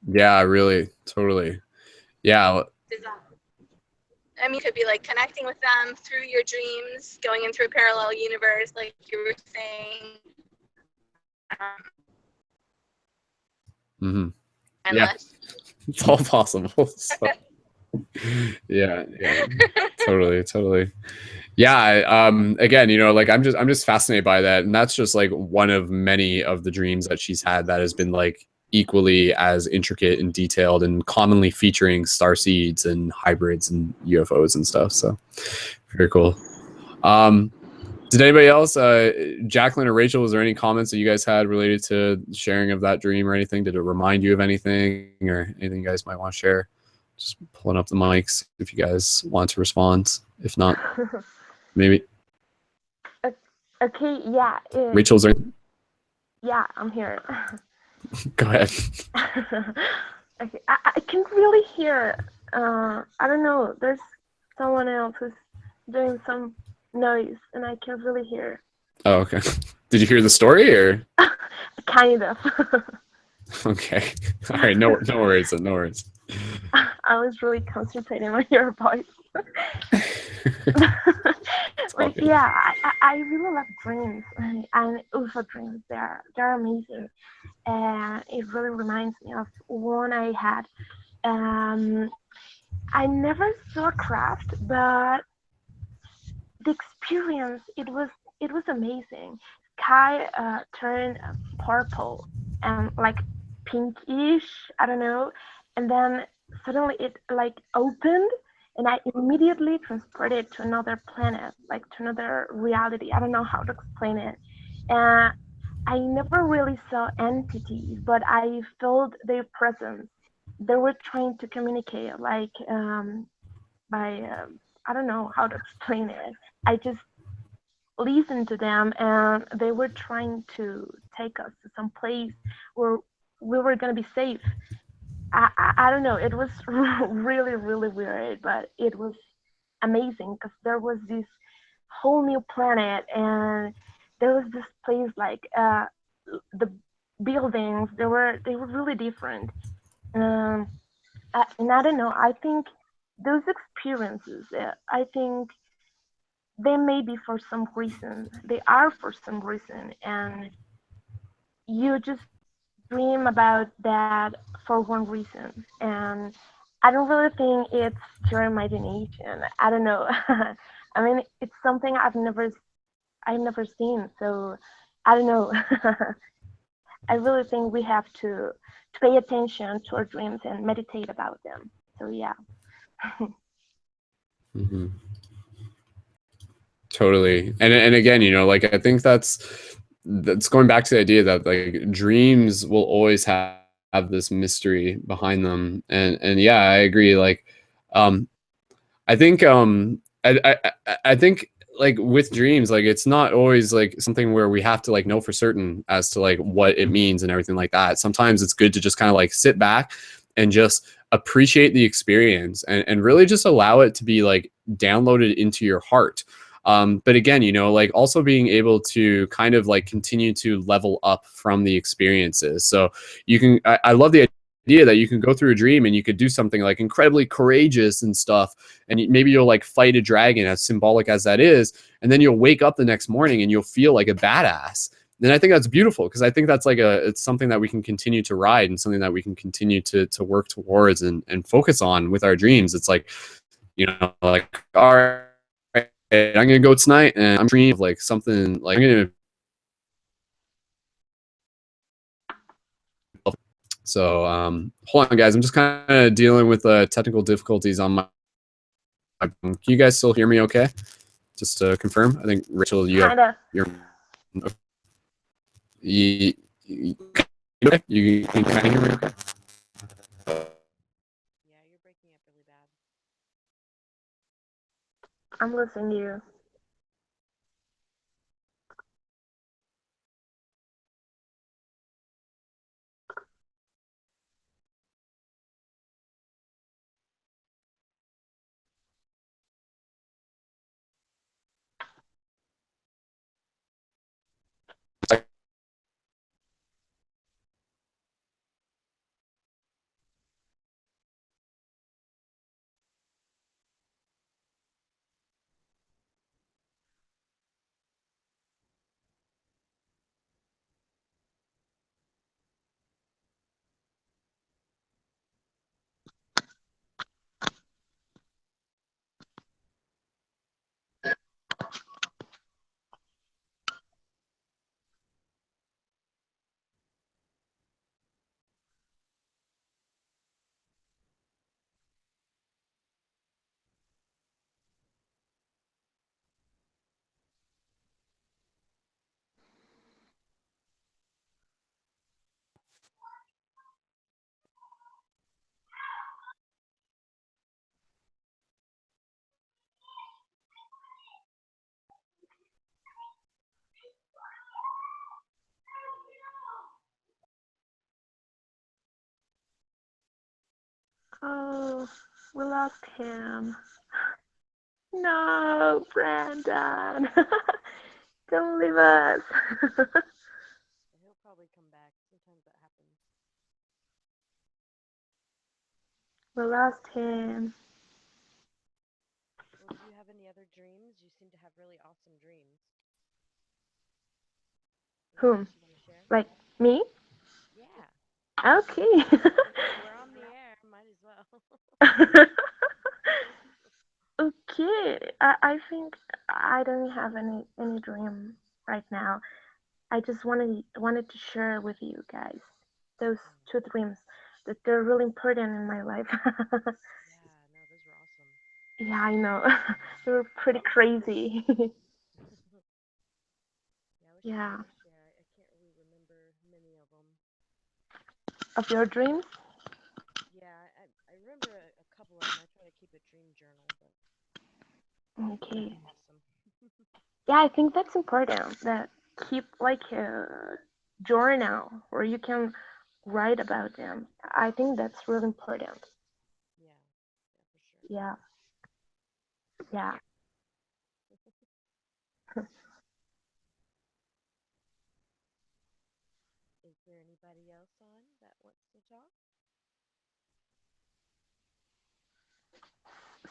Yeah, really, totally. Yeah. I mean, it could be like connecting with them through your dreams, going into a parallel universe, like you were saying. Yeah, it's all possible. So, yeah, totally. Yeah, again, you know, like I'm just fascinated by that, and that's just like one of many of the dreams that she's had that has been like equally as intricate and detailed, and commonly featuring star seeds and hybrids and UFOs and stuff. So very cool. Did anybody else, Jacqueline or Rachel, was there any comments that you guys had related to sharing of that dream or anything? Did it remind you of anything, or anything you guys might want to share? Just pulling up the mics if you guys want to respond. If not, maybe. Okay, yeah. Rachel's there. Yeah, I'm here. Go ahead. Okay, I can't really hear. I don't know. There's someone else who's doing some noise, and I can't really hear. Oh, okay. Did you hear the story, or? Kind of. Okay. All right. No worries. No worries. I was really concentrating on your voice. But yeah, I really love dreams, and UFO dreams. They're amazing, and it really reminds me of one I had. I never saw craft, but the experience, it was amazing. Sky turned purple and like pinkish, I don't know, and then suddenly it like opened, and I immediately transported to another planet, like to another reality. I don't know how to explain it. And I never really saw entities, but I felt their presence. They were trying to communicate, like by I don't know how to explain it. I just listened to them, and they were trying to take us to some place where we were gonna be safe. I don't know. It was really, really weird, but it was amazing because there was this whole new planet, and there was this place like the buildings. They were really different. And I don't know. I think those experiences, I think they may be for some reason. They are for some reason, and you just dream about that for one reason. And I don't really think it's your imagination. I don't know. I mean, it's something I've never seen. So I don't know. I really think we have to pay attention to our dreams and meditate about them. So yeah. Mm-hmm. Totally. And again, you know, like I think that's going back to the idea that like dreams will always have this mystery behind them. And yeah, I agree. Like I think I think like with dreams, like it's not always like something where we have to like know for certain as to like what it means and everything like that. Sometimes it's good to just kind of like sit back and just appreciate the experience and really just allow it to be like downloaded into your heart. But again, you know, like also being able to kind of like continue to level up from the experiences. So you can, I love the idea that you can go through a dream and you could do something like incredibly courageous and stuff, and maybe you'll like fight a dragon, as symbolic as that is, and then you'll wake up the next morning and you'll feel like a badass. And I think that's beautiful, because I think that's like it's something that we can continue to ride and something that we can continue to work towards and focus on with our dreams. It's like, you know, like, all right, I'm gonna go tonight and I'm dreaming of like something like I'm gonna. So hold on, guys. I'm just kind of dealing with technical difficulties on my. Can you guys still hear me? Okay, just to confirm. I think Rachel, you have your. You can kind of hear me. Okay. Yeah, you're breaking up really bad. I'm listening to you. Oh, we lost him. No, Brandon. Don't leave us. He'll probably come back. Sometimes that happens. We lost him. Well, do you have any other dreams? You seem to have really awesome dreams. Whom? You want to share? Like me? Yeah. Okay. We're on the air. Might as well. Okay. I think I don't have any dream right now. I just wanted to share with you guys those two dreams that they're really important in my life. Yeah, no, those were awesome. Yeah, I know. They were pretty crazy. Yeah, I wish I Yeah. could share. I can't really remember many of them. Of your dreams? Yeah, I remember a couple of them. I try to keep a dream journal, but Okay. awesome. Yeah, I think that's important. That keep like a journal where you can write about them. I think that's really important. Yeah, for sure. Yeah. Yeah. Is there anybody else on that wants to talk?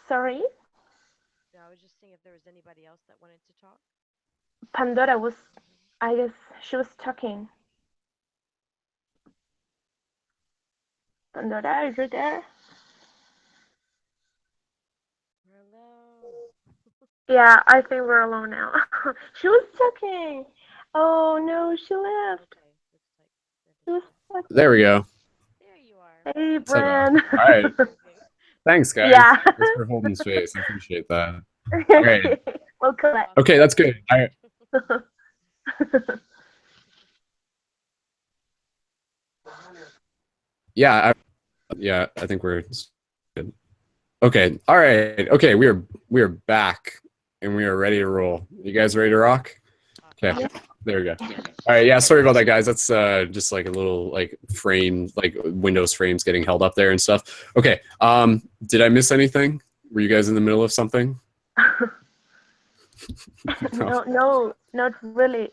Sorry? No, I was just seeing if there was anybody else that wanted to talk. Pandora was, I guess she was talking. Pandora, are you there? Hello. Yeah, I think we're alone now. She was talking. Oh no, she left. Okay, She was There we go. there you are. Hey, Ta-da. Bren. All right. Thanks, guys. Yeah. Thanks for holding space. I appreciate that. All right. Welcome back. Okay, that's good. All right. Yeah, I think we're good. Okay. All right. Okay, we are back. and we are ready to roll. You guys ready to rock? Okay, there we go. All right, yeah, sorry about that, guys. That's just like a little like frame, like Windows frames getting held up there and stuff. Okay, did I miss anything? Were you guys in the middle of something? No, not really.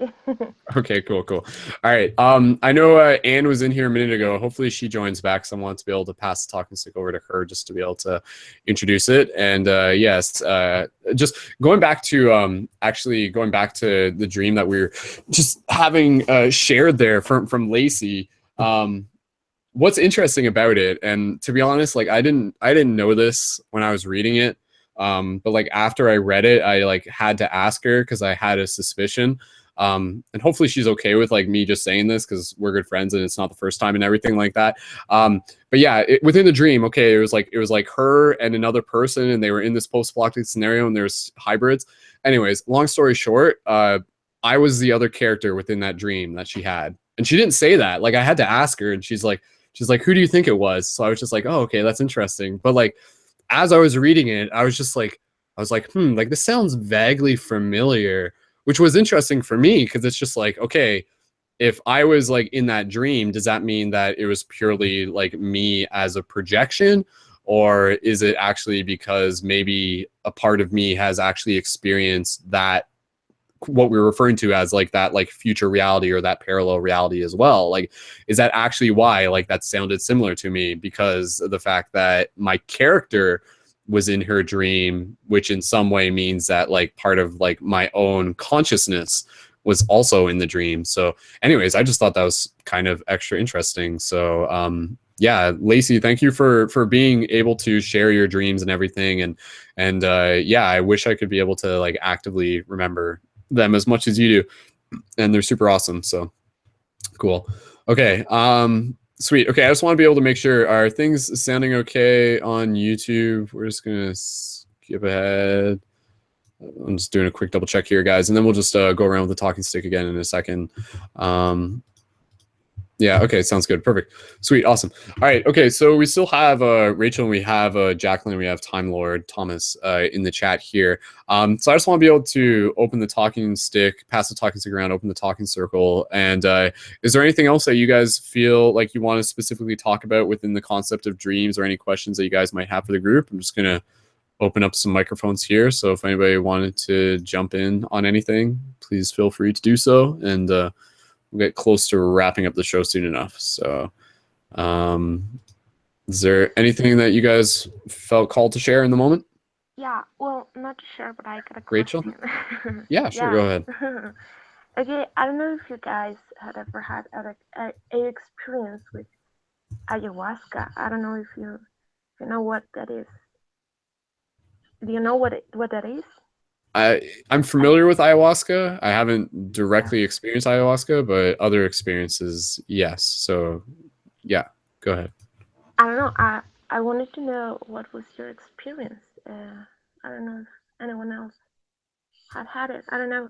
Okay, cool. All right. I know Anne was in here a minute ago. Hopefully she joins back. So I want to be able to pass the talking stick over to her just to be able to introduce it. And yes, just going back to going back to the dream that we were just having shared there from Lacey. What's interesting about it, and to be honest, like I didn't know this when I was reading it. But like after I read it, I like had to ask her because I had a suspicion. And hopefully she's okay with like me just saying this because we're good friends and it's not the first time and everything like that. But yeah, within the dream, okay, it was like her and another person, and they were in this post-apocalyptic scenario, and there's hybrids. Anyways, long story short, I was the other character within that dream that she had, and she didn't say that. Like I had to ask her, and she's like, who do you think it was? So I was just like, oh, okay, that's interesting. But like, as I was reading it, I was like, like this sounds vaguely familiar, which was interesting for me because it's just like, okay, if I was like in that dream, does that mean that it was purely like me as a projection, or is it actually because maybe a part of me has actually experienced that, what we're referring to as like that like future reality or that parallel reality as well? Like, is that actually why like that sounded similar to me, because of the fact that my character was in her dream, which in some way means that like part of like my own consciousness was also in the dream. So anyways, I just thought that was kind of extra interesting. So yeah, Lacey, thank you for being able to share your dreams and everything. And yeah, I wish I could be able to like actively remember them as much as you do, and they're super awesome. So cool. Okay, sweet. Okay, I just want to be able to make sure, are things sounding okay on YouTube? We're just gonna skip ahead. I'm just doing a quick double check here, guys, and then we'll just go around with the talking stick again in a second. Yeah, okay, sounds good. Perfect. Sweet, awesome. All right, okay, so we still have Rachel, and we have Jacqueline, and we have Time Lord Thomas in the chat here. So I just want to be able to open the talking stick, pass the talking stick around, open the talking circle. And is there anything else that you guys feel like you want to specifically talk about within the concept of dreams, or any questions that you guys might have for the group? I'm just going to open up some microphones here. So if anybody wanted to jump in on anything, please feel free to do so. And we'll get close to wrapping up the show soon enough. So is there anything that you guys felt called to share in the moment? Yeah, well, not sure, but I got a Rachel? question. Yeah, sure, go ahead. Okay, I don't know if you guys had ever had a experience with ayahuasca. I don't know if you know what that is. Do you know what that is? I'm familiar with ayahuasca. I haven't directly experienced ayahuasca, but other experiences, yes. So, yeah, go ahead. I don't know. I wanted to know what was your experience. I don't know if anyone else had it. I don't know.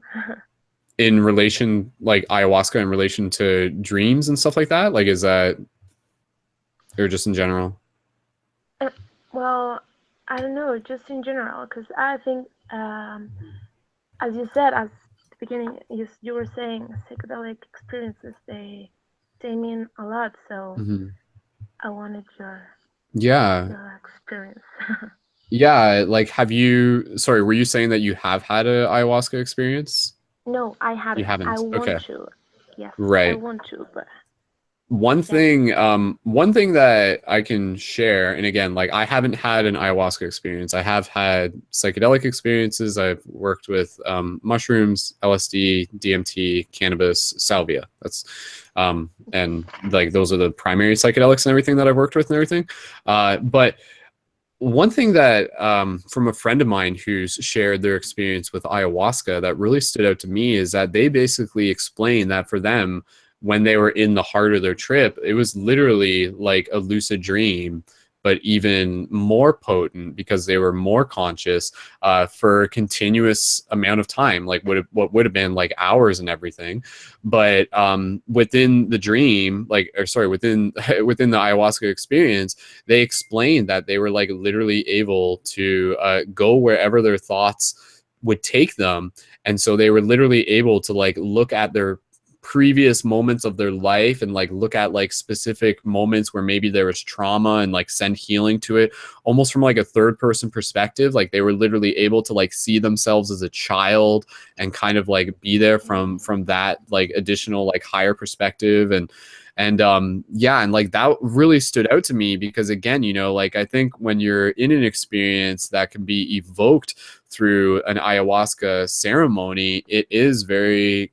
In relation, like ayahuasca, in relation to dreams and stuff like that? Like, is that, or just in general? Well, I don't know, just in general, because I think, as you said at the beginning, you were saying psychedelic experiences, they mean a lot. So I wanted your experience. Yeah, like sorry, were you saying that you have had a ayahuasca experience? No, I haven't. You haven't. I want Okay. to. Yes, Right. I want to, but one thing that I can share, and again, like I haven't had an ayahuasca experience. I have had psychedelic experiences. I've worked with mushrooms, LSD, DMT, cannabis, salvia. That's and like those are the primary psychedelics and everything that I've worked with and everything. But one thing that from a friend of mine who's shared their experience with ayahuasca that really stood out to me is that they basically explained that for them, when they were in the heart of their trip, it was literally like a lucid dream, but even more potent because they were more conscious for a continuous amount of time, like what would have been like hours and everything. But within the dream, within the ayahuasca experience, they explained that they were like literally able to go wherever their thoughts would take them. And so they were literally able to like look at their previous moments of their life and like look at like specific moments where maybe there was trauma and like send healing to it almost from like a third person perspective. Like they were literally able to like see themselves as a child and kind of like be there from that like additional like higher perspective. And yeah, and like that really stood out to me because again, you know, like I think when you're in an experience that can be evoked through an ayahuasca ceremony, it is very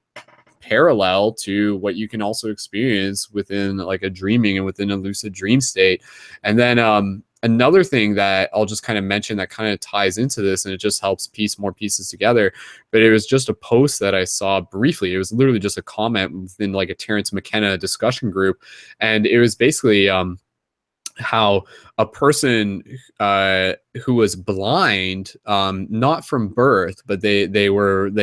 parallel to what you can also experience within like a dreaming and within a lucid dream state. And then another thing that I'll just kind of mention that kind of ties into this, and it just helps piece more pieces together, but it was just a post that I saw briefly. It was literally just a comment within like a Terence McKenna discussion group, and it was basically how a person who was blind, not from birth, but they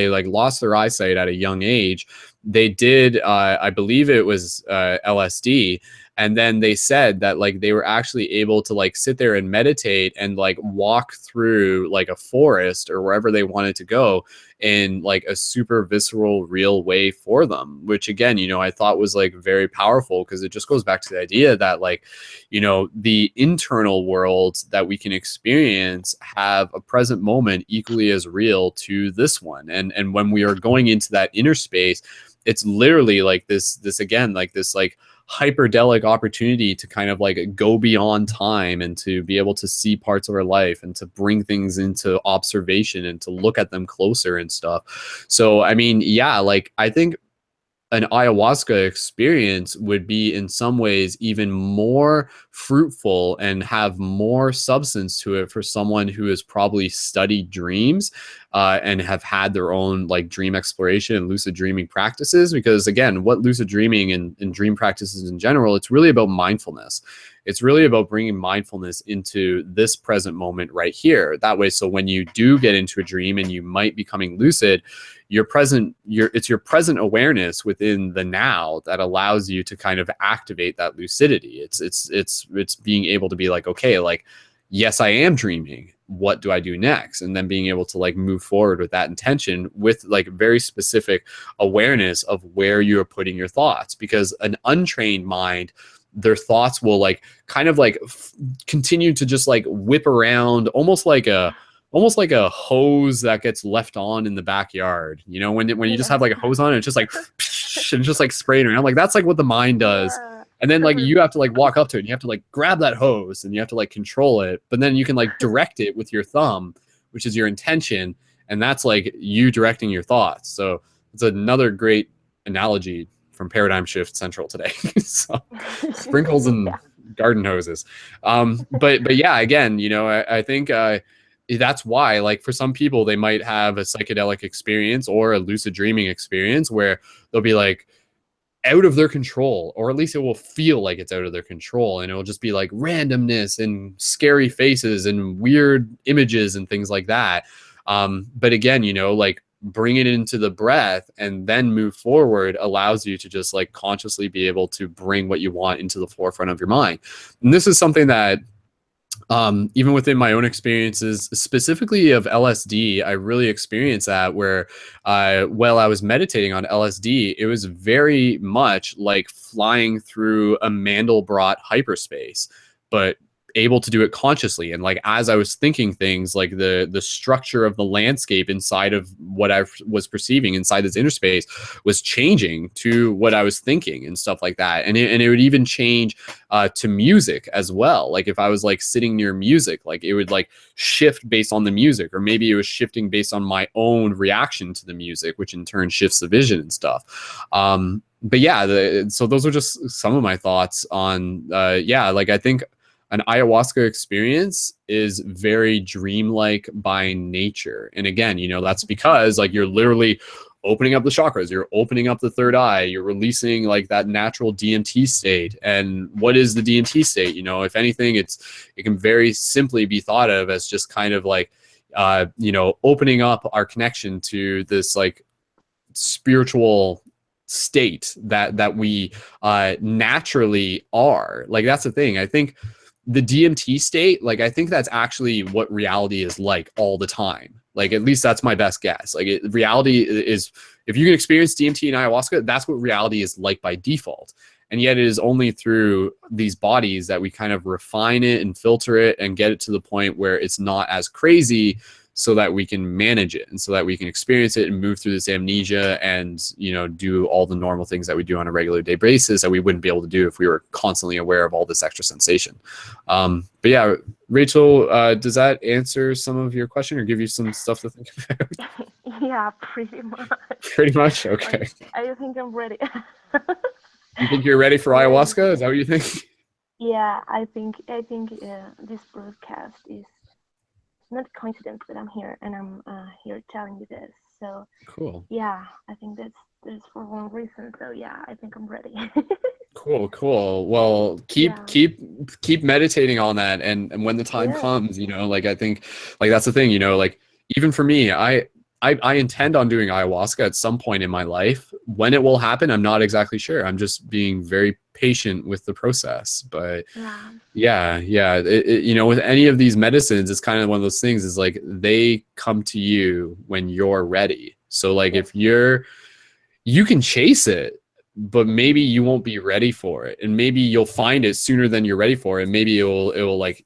like lost their eyesight at a young age. They did, I believe it was LSD. And then they said that like they were actually able to like sit there and meditate and like walk through like a forest or wherever they wanted to go in like a super visceral, real way for them, which again, you know, I thought was like very powerful because it just goes back to the idea that like, you know, the internal worlds that we can experience have a present moment equally as real to this one. And when we are going into that inner space, it's literally like this again, like this like hyperdelic opportunity to kind of like go beyond time and to be able to see parts of our life and to bring things into observation and to look at them closer and stuff. So I mean, yeah, like I think an ayahuasca experience would be in some ways even more fruitful and have more substance to it for someone who has probably studied dreams and have had their own like dream exploration and lucid dreaming practices. Because again, what lucid dreaming and dream practices in general, it's really about mindfulness. It's really about bringing mindfulness into this present moment right here. That way, so when you do get into a dream and you might be becoming lucid, it's your present awareness within the now that allows you to kind of activate that lucidity. It's being able to be like, okay, like, yes, I am dreaming. What do I do next? And then being able to like move forward with that intention with like very specific awareness of where you are putting your thoughts. Because an untrained mind, their thoughts will like kind of like continue to just like whip around almost like a hose that gets left on in the backyard. You know, when you just have like a hose on and it's just like and just like spraying around. Like that's like what the mind does. And then like you have to like walk up to it and you have to like grab that hose and you have to like control it. But then you can like direct it with your thumb, which is your intention. And that's like you directing your thoughts. So it's another great analogy from Paradigm Shift Central today. So sprinkles and garden hoses. But yeah, again, you know, I think that's why, like, for some people, they might have a psychedelic experience or a lucid dreaming experience where they'll be like out of their control, or at least it will feel like it's out of their control, and it'll just be like randomness and scary faces and weird images and things like that. But again, you know, like bring it into the breath and then move forward allows you to just like consciously be able to bring what you want into the forefront of your mind. And this is something that even within my own experiences, specifically of LSD, I really experienced that where while I was meditating on LSD, it was very much like flying through a Mandelbrot hyperspace, but able to do it consciously. And like as I was thinking things, like the structure of the landscape inside of what I was perceiving inside this inner space was changing to what I was thinking and stuff like that. And it would even change to music as well. Like if I was like sitting near music, like it would like shift based on the music, or maybe it was shifting based on my own reaction to the music, which in turn shifts the vision and stuff. But yeah, so those are just some of my thoughts on yeah, like I think an ayahuasca experience is very dreamlike by nature. And again, you know, that's because like you're literally opening up the chakras, you're opening up the third eye, you're releasing like that natural DMT state. And what is the DMT state? You know, if anything, it can very simply be thought of as just kind of like, you know, opening up our connection to this like spiritual state that we naturally are. Like that's the thing. I think the DMT state, like I think that's actually what reality is like all the time. Like at least that's my best guess. Like reality is, if you can experience DMT and ayahuasca, that's what reality is like by default. And yet it is only through these bodies that we kind of refine it and filter it and get it to the point where it's not as crazy, so that we can manage it and so that we can experience it and move through this amnesia and, you know, do all the normal things that we do on a regular day basis that we wouldn't be able to do if we were constantly aware of all this extra sensation. But yeah, Rachel, does that answer some of your question or give you some stuff to think about? Yeah, pretty much. Pretty much? Okay. I think I'm ready. You think you're ready for ayahuasca? Is that what you think? Yeah, I think this broadcast is not a coincidence that I'm here and I'm here telling you this. So cool. Yeah, I think that's for one reason. So yeah, I think I'm ready. Cool. Well, keep meditating on that, and when the time comes, you know, like I think, like that's the thing, you know, like even for me, I intend on doing ayahuasca at some point in my life. When it will happen, I'm not exactly sure. I'm just being very patient with the process. But yeah, you know, with any of these medicines, it's kind of one of those things is like they come to you when you're ready. So like if you can chase it, but maybe you won't be ready for it, and maybe you'll find it sooner than you're ready for it. And maybe it will like,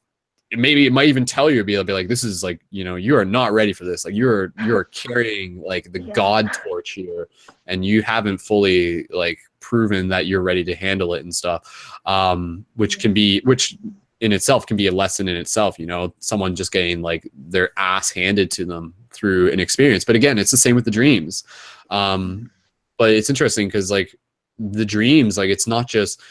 maybe it might even tell you, be like, this is like, you know, you are not ready for this. Like you're carrying like the God torch here, and you haven't fully like proven that you're ready to handle it and stuff. Which in itself can be a lesson in itself, you know, someone just getting like their ass handed to them through an experience. But again, it's the same with the dreams. But it's interesting because like the dreams, like it's not just,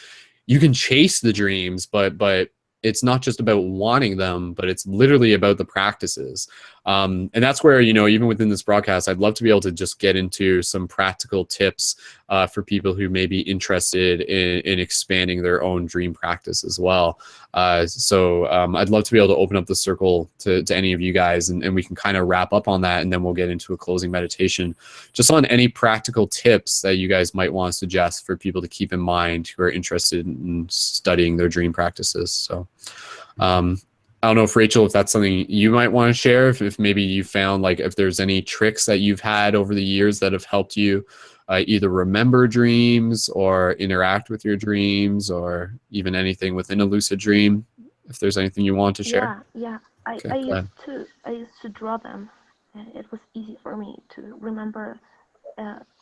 you can chase the dreams, but it's not just about wanting them, but it's literally about the practices. And that's where, you know, even within this broadcast, I'd love to be able to just get into some practical tips for people who may be interested in expanding their own dream practice as well. So I'd love to be able to open up the circle to any of you guys, and we can kind of wrap up on that, and then we'll get into a closing meditation just on any practical tips that you guys might want to suggest for people to keep in mind who are interested in studying their dream practices. So I don't know if Rachel, if that's something you might want to share, if maybe you found like if there's any tricks that you've had over the years that have helped you either remember dreams or interact with your dreams, or even anything within a lucid dream, if there's anything you want to share. Yeah. I used to draw them. It was easy for me to remember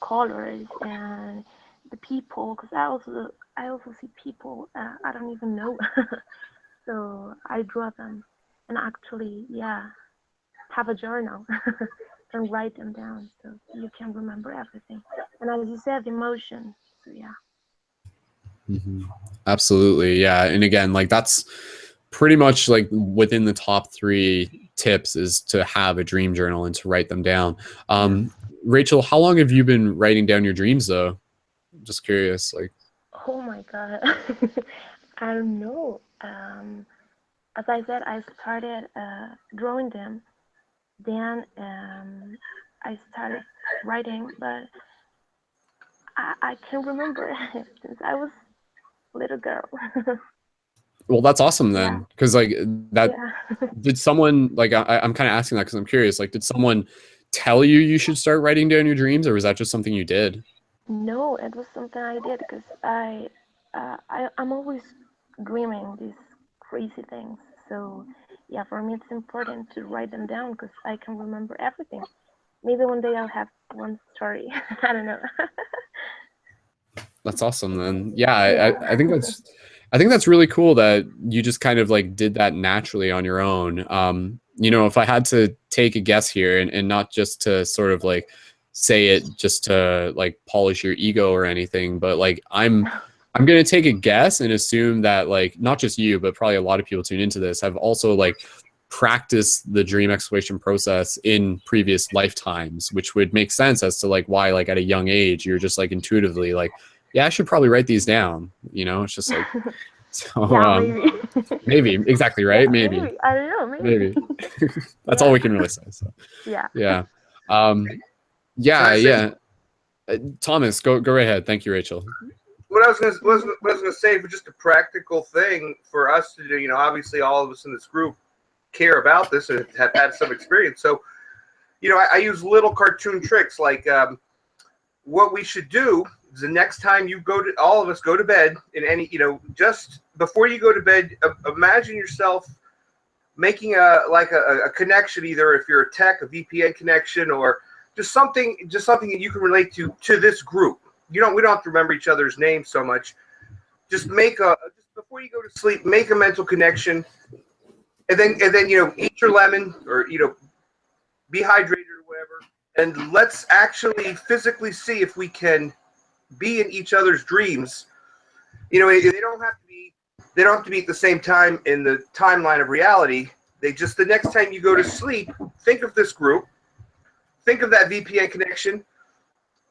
colors and the people, because I also see people I don't even know. So I draw them, and actually, have a journal and write them down so you can remember everything. And as you said, emotion. So Absolutely, yeah. And again, like that's pretty much like within the top 3 tips is to have a dream journal and to write them down. Rachel, how long have you been writing down your dreams though? Just curious, like. Oh my God, I don't know. As I said, I started drawing them, then I started writing, but I can't remember since I was a little girl. Well, that's awesome then, because like that, did someone, like I'm kind of asking that because I'm curious, like did someone tell you should start writing down your dreams, or was that just something you did? No, it was something I did because I'm always dreaming these crazy things. So yeah, for me it's important to write them down because I can remember everything. Maybe one day I'll have one story. I don't know. That's awesome then. Yeah, I think that's really cool that you just kind of like did that naturally on your own. You know, if I had to take a guess here, and not just to sort of like say it just to like polish your ego or anything, but like I'm going to take a guess and assume that like not just you, but probably a lot of people tune into this have also like practiced the dream exploration process in previous lifetimes, which would make sense as to like why like at a young age you're just like intuitively like, yeah, I should probably write these down. You know, it's just like, so maybe exactly right. Maybe I don't know. Maybe. That's all we can really say. So yeah. Thomas, go right ahead. Thank you, Rachel. what I was gonna say, for just a practical thing for us to do, obviously all of us in this group care about this and have had some experience. So, I use little cartoon tricks like what we should do is the next time all of us go to bed in any, just before you go to bed, imagine yourself making a connection, either if you're a tech, a VPN connection, or just something that you can relate to this group. We don't have to remember each other's names so much. Just just before you go to sleep, make a mental connection, and then eat your lemon, or be hydrated or whatever, and let's actually physically see if we can be in each other's dreams. They don't have to be at the same time in the timeline of reality. The next time you go to sleep, think of this group, think of that VPN connection,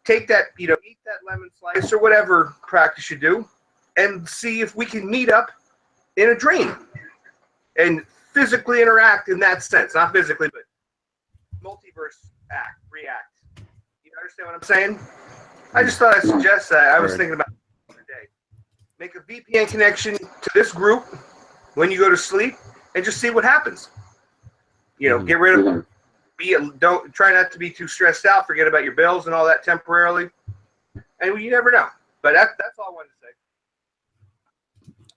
take that, eat that lemon slice or whatever practice you do, and see if we can meet up in a dream and physically interact in that sense. Not physically, but multiverse react. You understand what I'm saying? I just thought I'd suggest that. I was thinking about it the other day. Make a VPN connection to this group when you go to sleep and just see what happens. Get rid of don't try not to be too stressed out. Forget about your bills and all that temporarily. And you never know. But that's all I wanted to say.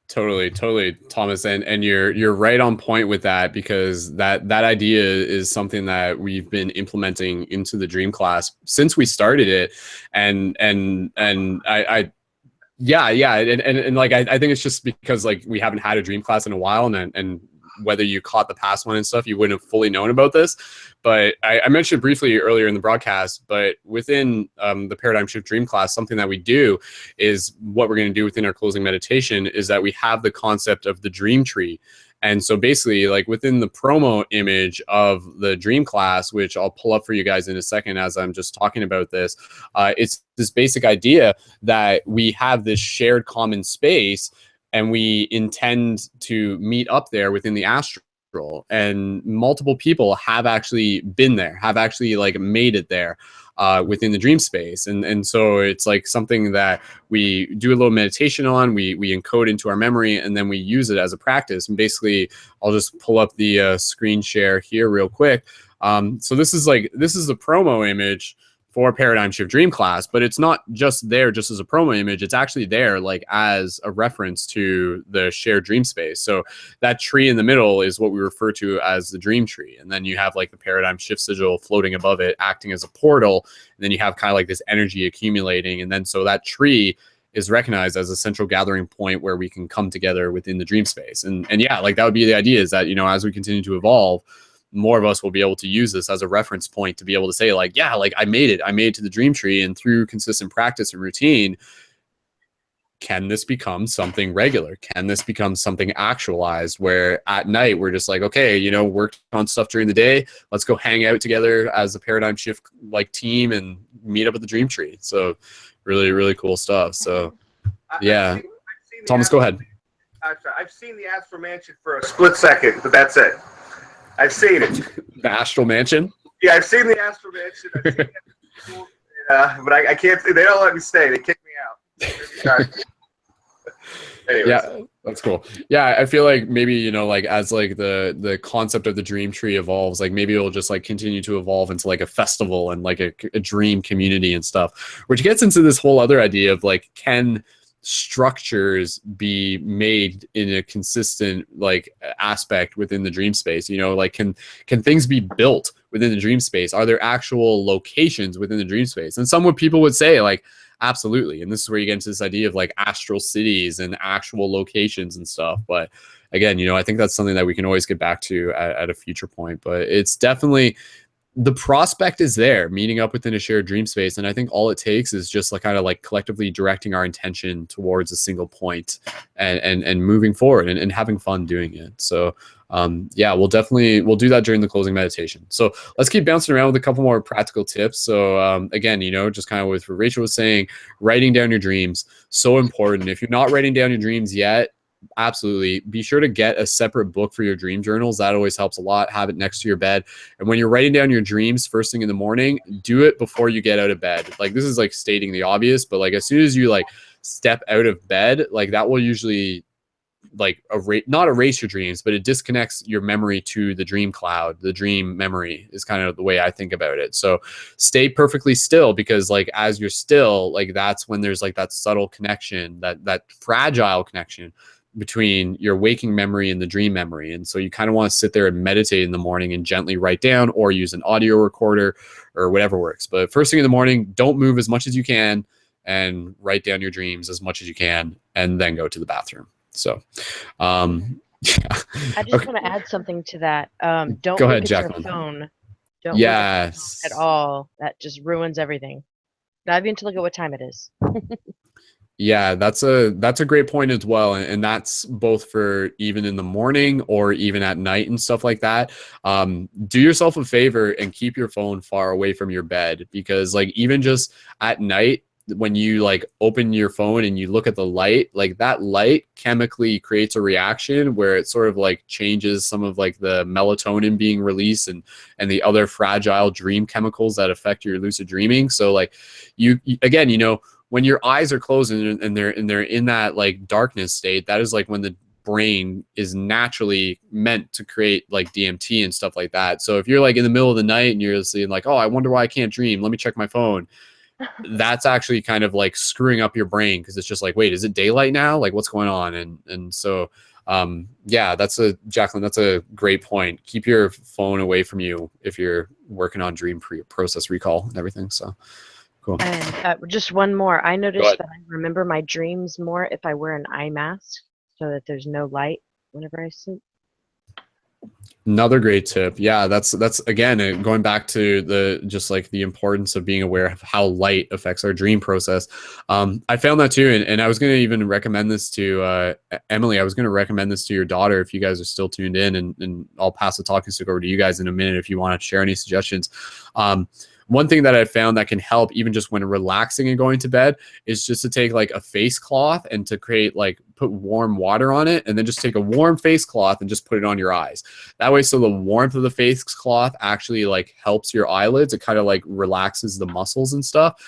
Totally, Thomas, and you're right on point with that, because that idea is something that we've been implementing into the Dream class since we started it, and I think it's just because like we haven't had a Dream class in a while, and whether you caught the past one and stuff, you wouldn't have fully known about this. But I mentioned briefly earlier in the broadcast, but within the Paradigm Shift Dream class, something that we do is what we're going to do within our closing meditation is that we have the concept of the dream tree. And so basically, like within the promo image of the Dream class, which I'll pull up for you guys in a second as I'm just talking about this, it's this basic idea that we have this shared common space, and we intend to meet up there within the astral, and multiple people have actually been there, have actually like made it there within the dream space. And so it's like something that we do a little meditation on, we encode into our memory, and then we use it as a practice. And basically, I'll just pull up the screen share here real quick. So this is the promo image for Paradigm Shift Dream class, but it's not just there just as a promo image. It's actually there like as a reference to the shared dream space. So that tree in the middle is what we refer to as the dream tree. And then you have like the Paradigm Shift sigil floating above it, acting as a portal. And then you have kind of like this energy accumulating. And then so that tree is recognized as a central gathering point where we can come together within the dream space. And yeah, like that would be the idea, is that, as we continue to evolve, more of us will be able to use this as a reference point to be able to say like, yeah, like I made it to the dream tree. And through consistent practice and routine, can this become something regular? Can this become something actualized, where at night we're just like, okay, worked on stuff during the day, let's go hang out together as a Paradigm Shift like team and meet up at the dream tree. So really, really cool stuff. So yeah, I've seen Thomas, go ahead. I've seen the Astral Mansion for a split second, but that's it. I've seen it. The Astral Mansion? Yeah, I've seen the Astral Mansion. I've seen it. But I can't. They don't let me stay. They kick me out. Anyways. Yeah, that's cool. Yeah, I feel like maybe, like as like the concept of the dream tree evolves, like maybe it'll just like continue to evolve into like a festival and like a dream community and stuff, which gets into this whole other idea of like, can structures be made in a consistent like aspect within the dream space? Like can things be built within the dream space? Are there actual locations within the dream space? And some people would say like, absolutely. And this is where you get into this idea of like astral cities and actual locations and stuff. But again, I think that's something that we can always get back to at a future point. But it's definitely, the prospect is there, meeting up within a shared dream space. And I think all it takes is just like kind of like collectively directing our intention towards a single point and moving forward and having fun doing it. So yeah, we'll do that during the closing meditation. So let's keep bouncing around with a couple more practical tips. So again, just kind of with what Rachel was saying, writing down your dreams, so important. If you're not writing down your dreams yet, absolutely be sure to get a separate book for your dream journals. That always helps a lot. Have it next to your bed. And when you're writing down your dreams first thing in the morning, do it before you get out of bed. Like this is like stating the obvious, but like as soon as you like step out of bed, like that will usually like not erase your dreams, but it disconnects your memory to the dream cloud. The dream memory is kind of the way I think about it. So stay perfectly still, because like as you're still, like that's when there's like that subtle connection, that fragile connection between your waking memory and the dream memory. And so you kind of want to sit there and meditate in the morning and gently write down, or use an audio recorder or whatever works. But first thing in the morning, don't move as much as you can and write down your dreams as much as you can, and then go to the bathroom. So, yeah. I just want to add something to that. Don't Go look ahead, at Jacqueline. your phone. Don't Yes. look at your phone at all. That just ruins everything. Not even to look at what time it is. Yeah, that's a great point as well. And that's both for even in the morning or even at night and stuff like that. Do yourself a favor and keep your phone far away from your bed, because like even just at night, when you like open your phone and you look at the light, like that light chemically creates a reaction where it sort of like changes some of like the melatonin being released and the other fragile dream chemicals that affect your lucid dreaming. So like you again, you know, when your eyes are closed and they're in that like darkness state, that is like when the brain is naturally meant to create like DMT and stuff like that. So if you're like in the middle of the night and you're saying like, oh, I wonder why I can't dream, let me check my phone, that's actually kind of like screwing up your brain, because it's just like, wait, is it daylight now? Like what's going on? And so yeah, Jacqueline, that's a great point. Keep your phone away from you if you're working on dream process recall and everything. So cool. And just one more. I noticed that I remember my dreams more if I wear an eye mask, so that there's no light whenever I sleep. Another great tip. Yeah, that's again going back to the importance of being aware of how light affects our dream process. I found that too, and I was going to even recommend this to Emily. I was going to recommend this to your daughter if you guys are still tuned in, and I'll pass the talking stick over to you guys in a minute if you want to share any suggestions. One thing that I found that can help even just when relaxing and going to bed is just to take like a face cloth and to put warm water on it, and then just take a warm face cloth and just put it on your eyes. That way, so the warmth of the face cloth actually like helps your eyelids. It kind of like relaxes the muscles and stuff.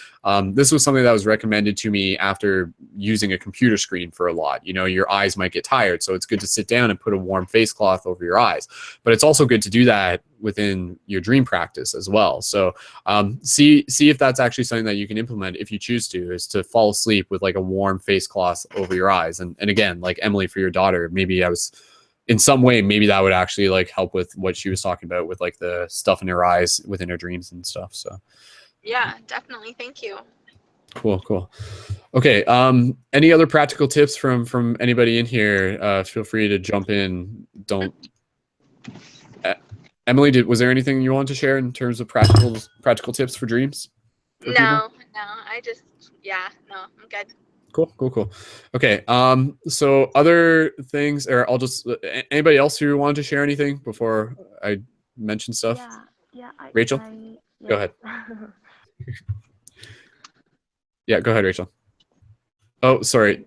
This was something that was recommended to me after using a computer screen for a lot. You know, your eyes might get tired, so it's good to sit down and put a warm face cloth over your eyes. But it's also good to do that within your dream practice as well. So see if that's actually something that you can implement if you choose to, is to fall asleep with like a warm face cloth over your eyes. And again, like Emily, for your daughter, maybe in some way, maybe that would actually like help with what she was talking about with like the stuff in her eyes within her dreams and stuff. So yeah, definitely. Thank you. Cool. Okay. Any other practical tips from anybody in here? Feel free to jump in. Emily, was there anything you wanted to share in terms of practical tips for dreams? No, I'm good. Cool. Okay. So other things, or I'll just, anybody else who wanted to share anything before I mention stuff? Yeah. Rachel? Go ahead. Yeah, go ahead, Rachel. Oh, sorry.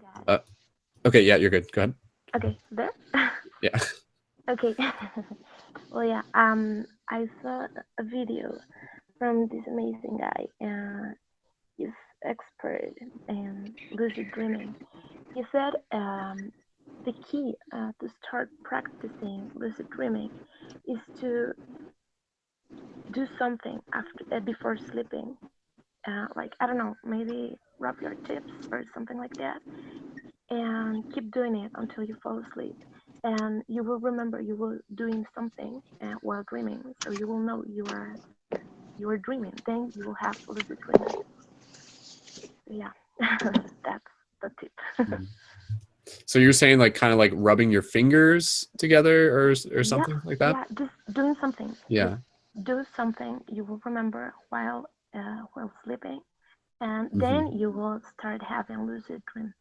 Okay, yeah, you're good. Go ahead. Okay, there? Yeah. Okay. Well, yeah, I saw a video from this amazing guy, and he's expert in lucid dreaming. He said the key to start practicing lucid dreaming is to do something before sleeping. Like, I don't know, maybe rub your tips or something like that, and keep doing it until you fall asleep. And you will remember you were doing something while dreaming, so you will know you are dreaming. Then you will have lucid dreaming. So yeah, that's the tip. So you're saying like kind of like rubbing your fingers together or something like that? Yeah, just doing something. Yeah. Just do something you will remember while sleeping, and then you will start having lucid dreams.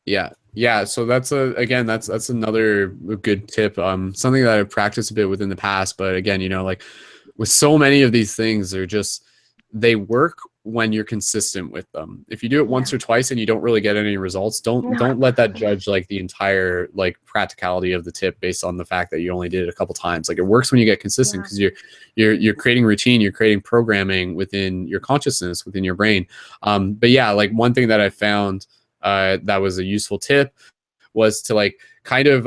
Yeah. So that's another good tip. Something that I've practiced a bit within the past, but again, you know, like with so many of these things, they work when you're consistent with them. If you do it once or twice and you don't really get any results, don't let that judge like the entire like practicality of the tip based on the fact that you only did it a couple times. Like it works when you get consistent, because you're creating routine, you're creating programming within your consciousness, within your brain. But yeah, like one thing that I found that was a useful tip, was to like kind of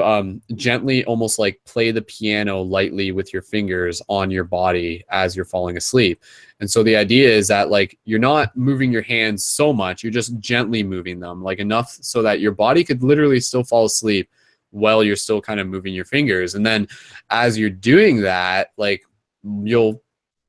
gently almost like play the piano lightly with your fingers on your body as you're falling asleep. And so the idea is that like you're not moving your hands so much, you're just gently moving them, like enough so that your body could literally still fall asleep while you're still kind of moving your fingers. And then as you're doing that, like you'll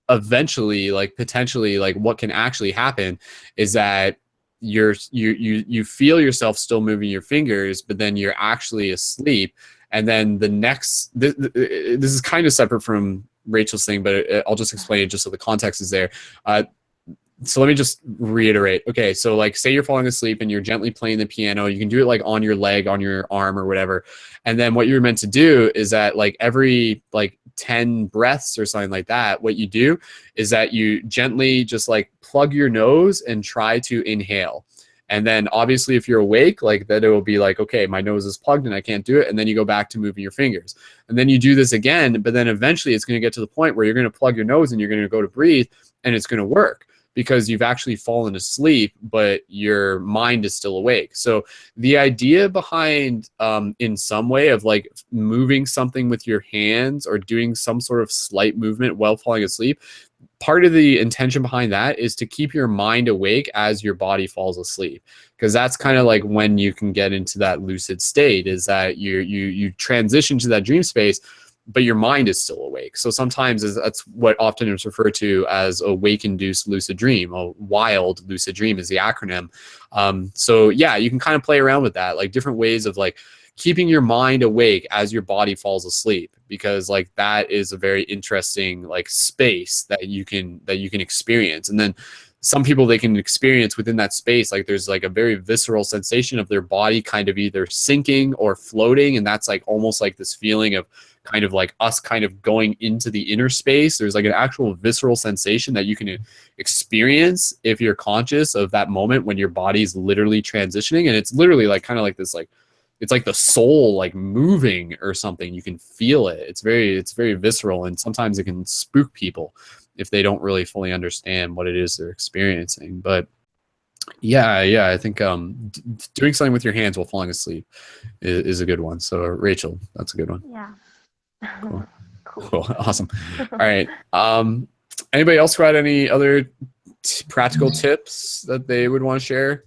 eventually, like potentially, like what can actually happen is that you feel yourself still moving your fingers, but then you're actually asleep. And then the next, this is kind of separate from Rachel's thing, but I'll just explain it just so the context is there. So let me just reiterate. Okay, so like say you're falling asleep and you're gently playing the piano. You can do it like on your leg, on your arm or whatever. And then what you're meant to do is that like every like 10 breaths or something like that, what you do is that you gently just like plug your nose and try to inhale. And then obviously if you're awake, like that it will be like, okay, my nose is plugged and I can't do it. And then you go back to moving your fingers. And then you do this again, but then eventually it's going to get to the point where you're going to plug your nose and you're going to go to breathe and it's going to work, because you've actually fallen asleep, but your mind is still awake. So the idea behind, in some way, of like moving something with your hands or doing some sort of slight movement while falling asleep, part of the intention behind that is to keep your mind awake as your body falls asleep, because that's kind of like when you can get into that lucid state, is that you transition to that dream space, but your mind is still awake. So sometimes that's what often is referred to as a wake-induced lucid dream. A wild lucid dream is the acronym. So yeah, you can kind of play around with that, like different ways of like keeping your mind awake as your body falls asleep, because like that is a very interesting like space that you can experience. And then some people, they can experience within that space, like there's like a very visceral sensation of their body kind of either sinking or floating. And that's like almost like this feeling of kind of like us kind of going into the inner space. There's like an actual visceral sensation that you can experience if you're conscious of that moment when your body's literally transitioning. And it's literally like kind of like this, like it's like the soul like moving or something. You can feel it. It's very visceral, and sometimes it can spook people if they don't really fully understand what it is they're experiencing. But yeah, I think doing something with your hands while falling asleep is a good one. So Rachel, that's a good one. Yeah. Cool. Awesome. All right. Anybody else got any other practical tips that they would want to share?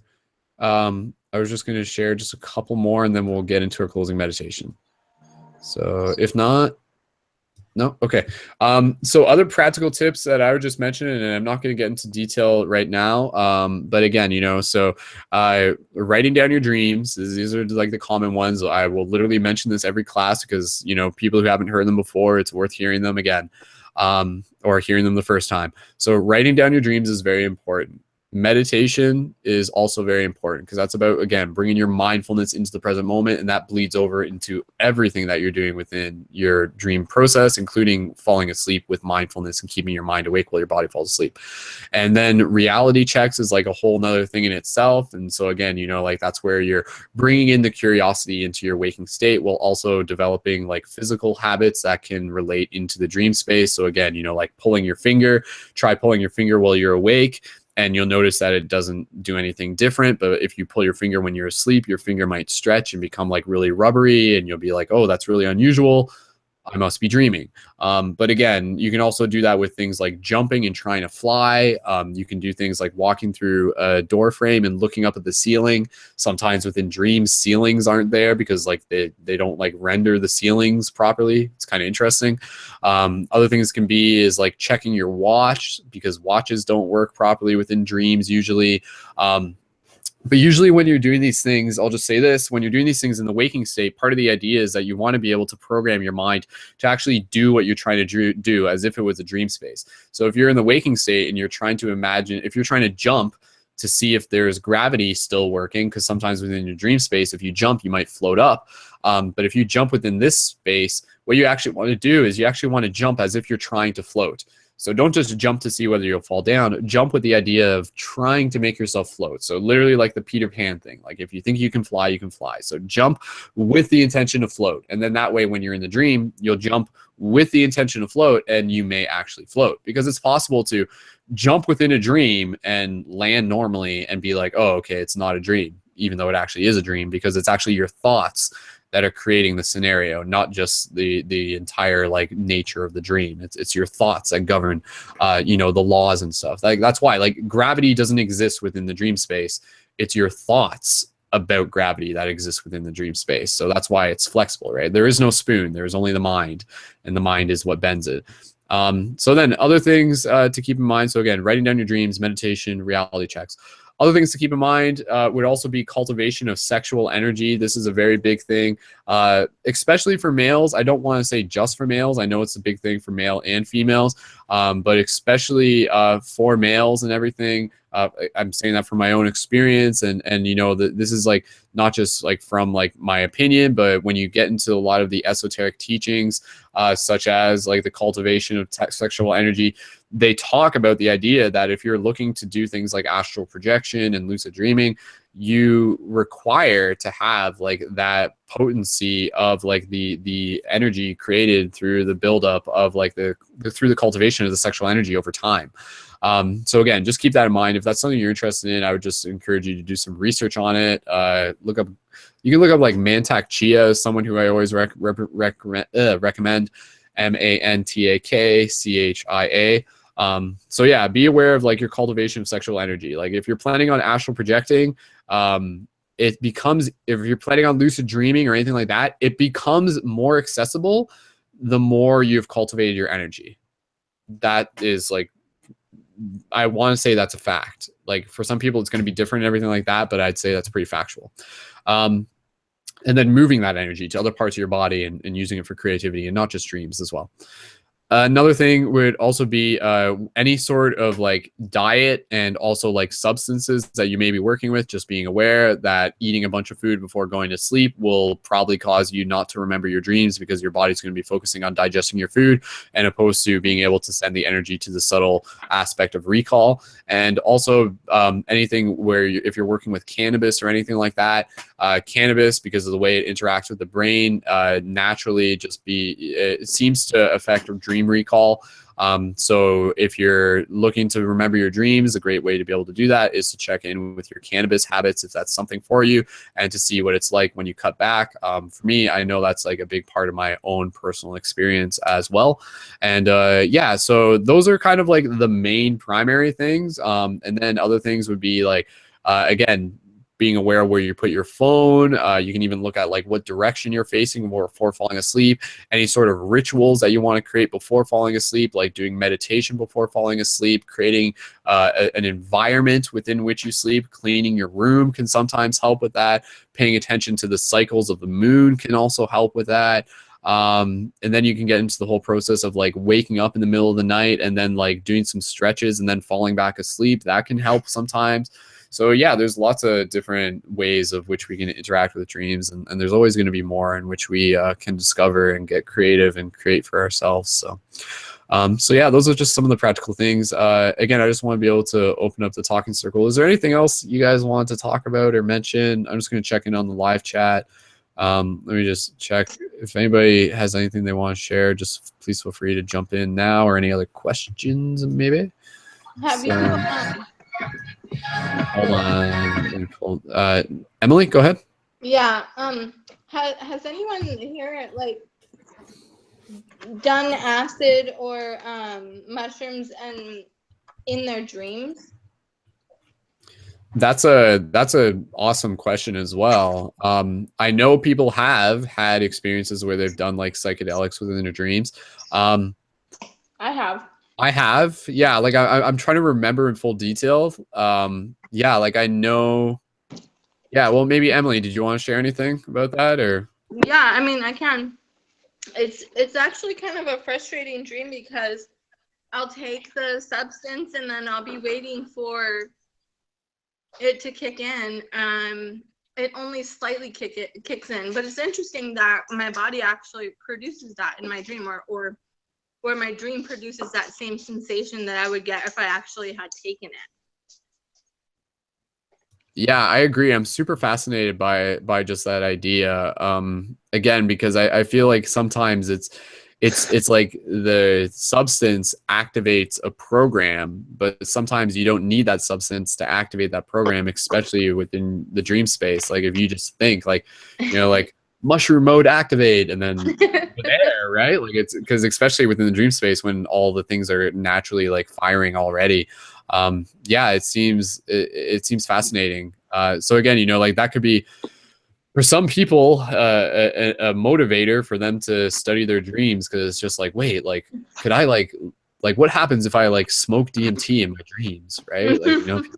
I was just going to share just a couple more, and then we'll get into our closing meditation. So if not, no? Okay. So other practical tips that I would just mention, and I'm not going to get into detail right now, but again, so writing down your dreams, these are like the common ones. I will literally mention this every class because, people who haven't heard them before, it's worth hearing them again, or hearing them the first time. So writing down your dreams is very important. Meditation is also very important, because that's about, again, bringing your mindfulness into the present moment, and that bleeds over into everything that you're doing within your dream process, including falling asleep with mindfulness and keeping your mind awake while your body falls asleep. And then reality checks is like a whole nother thing in itself. And so again, like that's where you're bringing in the curiosity into your waking state, while also developing like physical habits that can relate into the dream space. So again, like pulling your finger, try pulling your finger while you're awake, and you'll notice that it doesn't do anything different. But if you pull your finger when you're asleep, your finger might stretch and become like really rubbery, and you'll be like, oh, that's really unusual. I must be dreaming. But again, you can also do that with things like jumping and trying to fly. You can do things like walking through a door frame and looking up at the ceiling. Sometimes within dreams, ceilings aren't there because like they don't like render the ceilings properly. It's kind of interesting. Other things can be is like checking your watch, because watches don't work properly within dreams usually. But usually when you're doing these things, I'll just say this, when you're doing these things in the waking state, part of the idea is that you want to be able to program your mind to actually do what you're trying to do as if it was a dream space. So if you're in the waking state and you're trying to imagine, if you're trying to jump to see if there's gravity still working, because sometimes within your dream space, if you jump, you might float up. But if you jump within this space, what you actually want to do is you actually want to jump as if you're trying to float. So don't just jump to see whether you'll fall down. Jump with the idea of trying to make yourself float. So literally like the Peter Pan thing. Like if you think you can fly, you can fly. So jump with the intention to float. And then that way, when you're in the dream, you'll jump with the intention to float, and you may actually float. Because it's possible to jump within a dream and land normally and be like, oh, okay, it's not a dream. even though it actually is a dream, because it's actually your thoughts that are creating the scenario, not just the entire like nature of the dream. It's your thoughts that govern, you know, the laws and stuff. Like that's why like gravity doesn't exist within the dream space. It's your thoughts about gravity that exists within the dream space. So that's why it's flexible, right? There is no spoon. There is only the mind, and the mind is what bends it. So then other things to keep in mind. So again, writing down your dreams, meditation, reality checks. Other things to keep in mind would also be cultivation of sexual energy. This is a very big thing, especially for males. I don't want to say just for males. I know it's a big thing for male and females, but especially for males and everything. I'm saying that from my own experience, and you know, this is like not just like from like my opinion, but when you get into a lot of the esoteric teachings, such as like the cultivation of sexual energy, they talk about the idea that if you're looking to do things like astral projection and lucid dreaming, you require to have like that potency of like the energy created through the buildup of like through the cultivation of the sexual energy over time. So again, just keep that in mind. If that's something you're interested in, I would just encourage you to do some research on it. You can look up like Mantak Chia, someone who I always recommend, MANTAKCHIA. So yeah, be aware of like your cultivation of sexual energy. Like if you're planning on astral projecting, it becomes, if you're planning on lucid dreaming or anything like that, it becomes more accessible the more you've cultivated your energy. That is like, I want to say that's a fact. Like for some people it's going to be different and everything like that, but I'd say that's pretty factual. And then moving that energy to other parts of your body and using it for creativity and not just dreams as well. Another thing would also be any sort of like diet and also like substances that you may be working with. Just being aware that eating a bunch of food before going to sleep will probably cause you not to remember your dreams, because your body's going to be focusing on digesting your food and opposed to being able to send the energy to the subtle aspect of recall. And also anything where if you're working with cannabis or anything like that, cannabis, because of the way it interacts with the brain, naturally it seems to affect dream recall. So if you're looking to remember your dreams, a great way to be able to do that is to check in with your cannabis habits, if that's something for you, and to see what it's like when you cut back. For me, I know that's like a big part of my own personal experience as well. And yeah, so those are kind of like the main primary things. And then other things would be like, again, being aware of where you put your phone. You can even look at like what direction you're facing before falling asleep. Any sort of rituals that you want to create before falling asleep, like doing meditation before falling asleep, creating an environment within which you sleep. Cleaning your room can sometimes help with that. Paying attention to the cycles of the moon can also help with that. And then you can get into the whole process of like waking up in the middle of the night and then like doing some stretches and then falling back asleep. That can help sometimes. So yeah, there's lots of different ways of which we can interact with dreams, and there's always going to be more in which we can discover and get creative and create for ourselves. So, so yeah, those are just some of the practical things. Again, I just want to be able to open up the talking circle. Is there anything else you guys want to talk about or mention? I'm just going to check in on the live chat. Let me just check if anybody has anything they want to share. Just please feel free to jump in now, or any other questions maybe. Have you? Hold on. Emily, go ahead. Yeah. Has anyone here like done acid or mushrooms and in their dreams? That's a awesome question as well. I know people have had experiences where they've done like psychedelics within their dreams. I have. Yeah. Like I'm trying to remember in full detail. Yeah. Like I know. Yeah. Well, maybe Emily, did you want to share anything about that or? Yeah, I mean, I can. It's actually kind of a frustrating dream because I'll take the substance and then I'll be waiting for it to kick in. It only slightly kicks in, but it's interesting that my body actually produces that in my dream, or my dream produces that same sensation that I would get if I actually had taken it. Yeah, I agree. I'm super fascinated by just that idea. Again, because I feel like sometimes it's it's like the substance activates a program, but sometimes you don't need that substance to activate that program, especially within the dream space. Like if you just think like, like mushroom mode activate, and then you're there, right? Like it's because especially within the dream space when all the things are naturally like firing already. Yeah, it seems fascinating. So again, like that could be for some people a motivator for them to study their dreams, because it's just like, wait, like could I like what happens if I like smoke DMT in my dreams, right? Like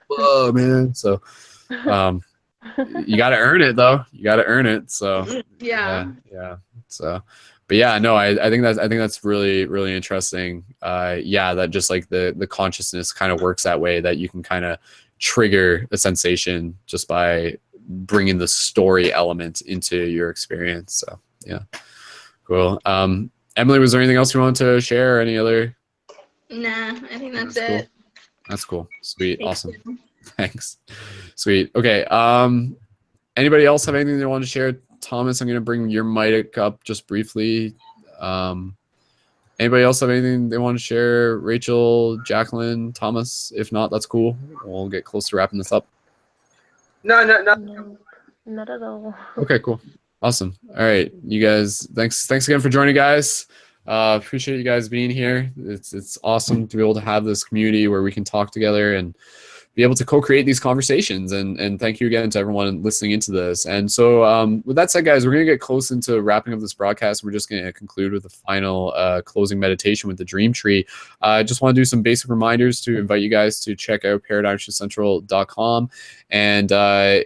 whoa, man. So you got to earn it though. You got to earn it. So yeah. So, but yeah, no, I think that's really, really interesting. Yeah, that just like the consciousness kind of works that way, that you can kind of trigger a sensation just by bringing the story element into your experience. So yeah, cool. Emily, was there anything else you wanted to share, or any other? Nah, I think that's cool. it. That's cool. Sweet. Thank Awesome. you. Thanks. Sweet. Okay. Anybody else have anything they want to share? Thomas, I'm going to bring your mic up just briefly. Anybody else have anything they want to share? Rachel, Jacqueline, Thomas? If not, that's cool. We'll get close to wrapping this up. No. No, not at all. Okay, cool. Awesome. All right. You guys, thanks again for joining, guys. Appreciate you guys being here. It's awesome to be able to have this community where we can talk together and be able to co-create these conversations, and thank you again to everyone listening into this. And so with that said, guys, we're going to get close into wrapping up this broadcast. We're just going to conclude with the final closing meditation with the Dream Tree. I just want to do some basic reminders to invite you guys to check out paradigmshiftcentral.com. And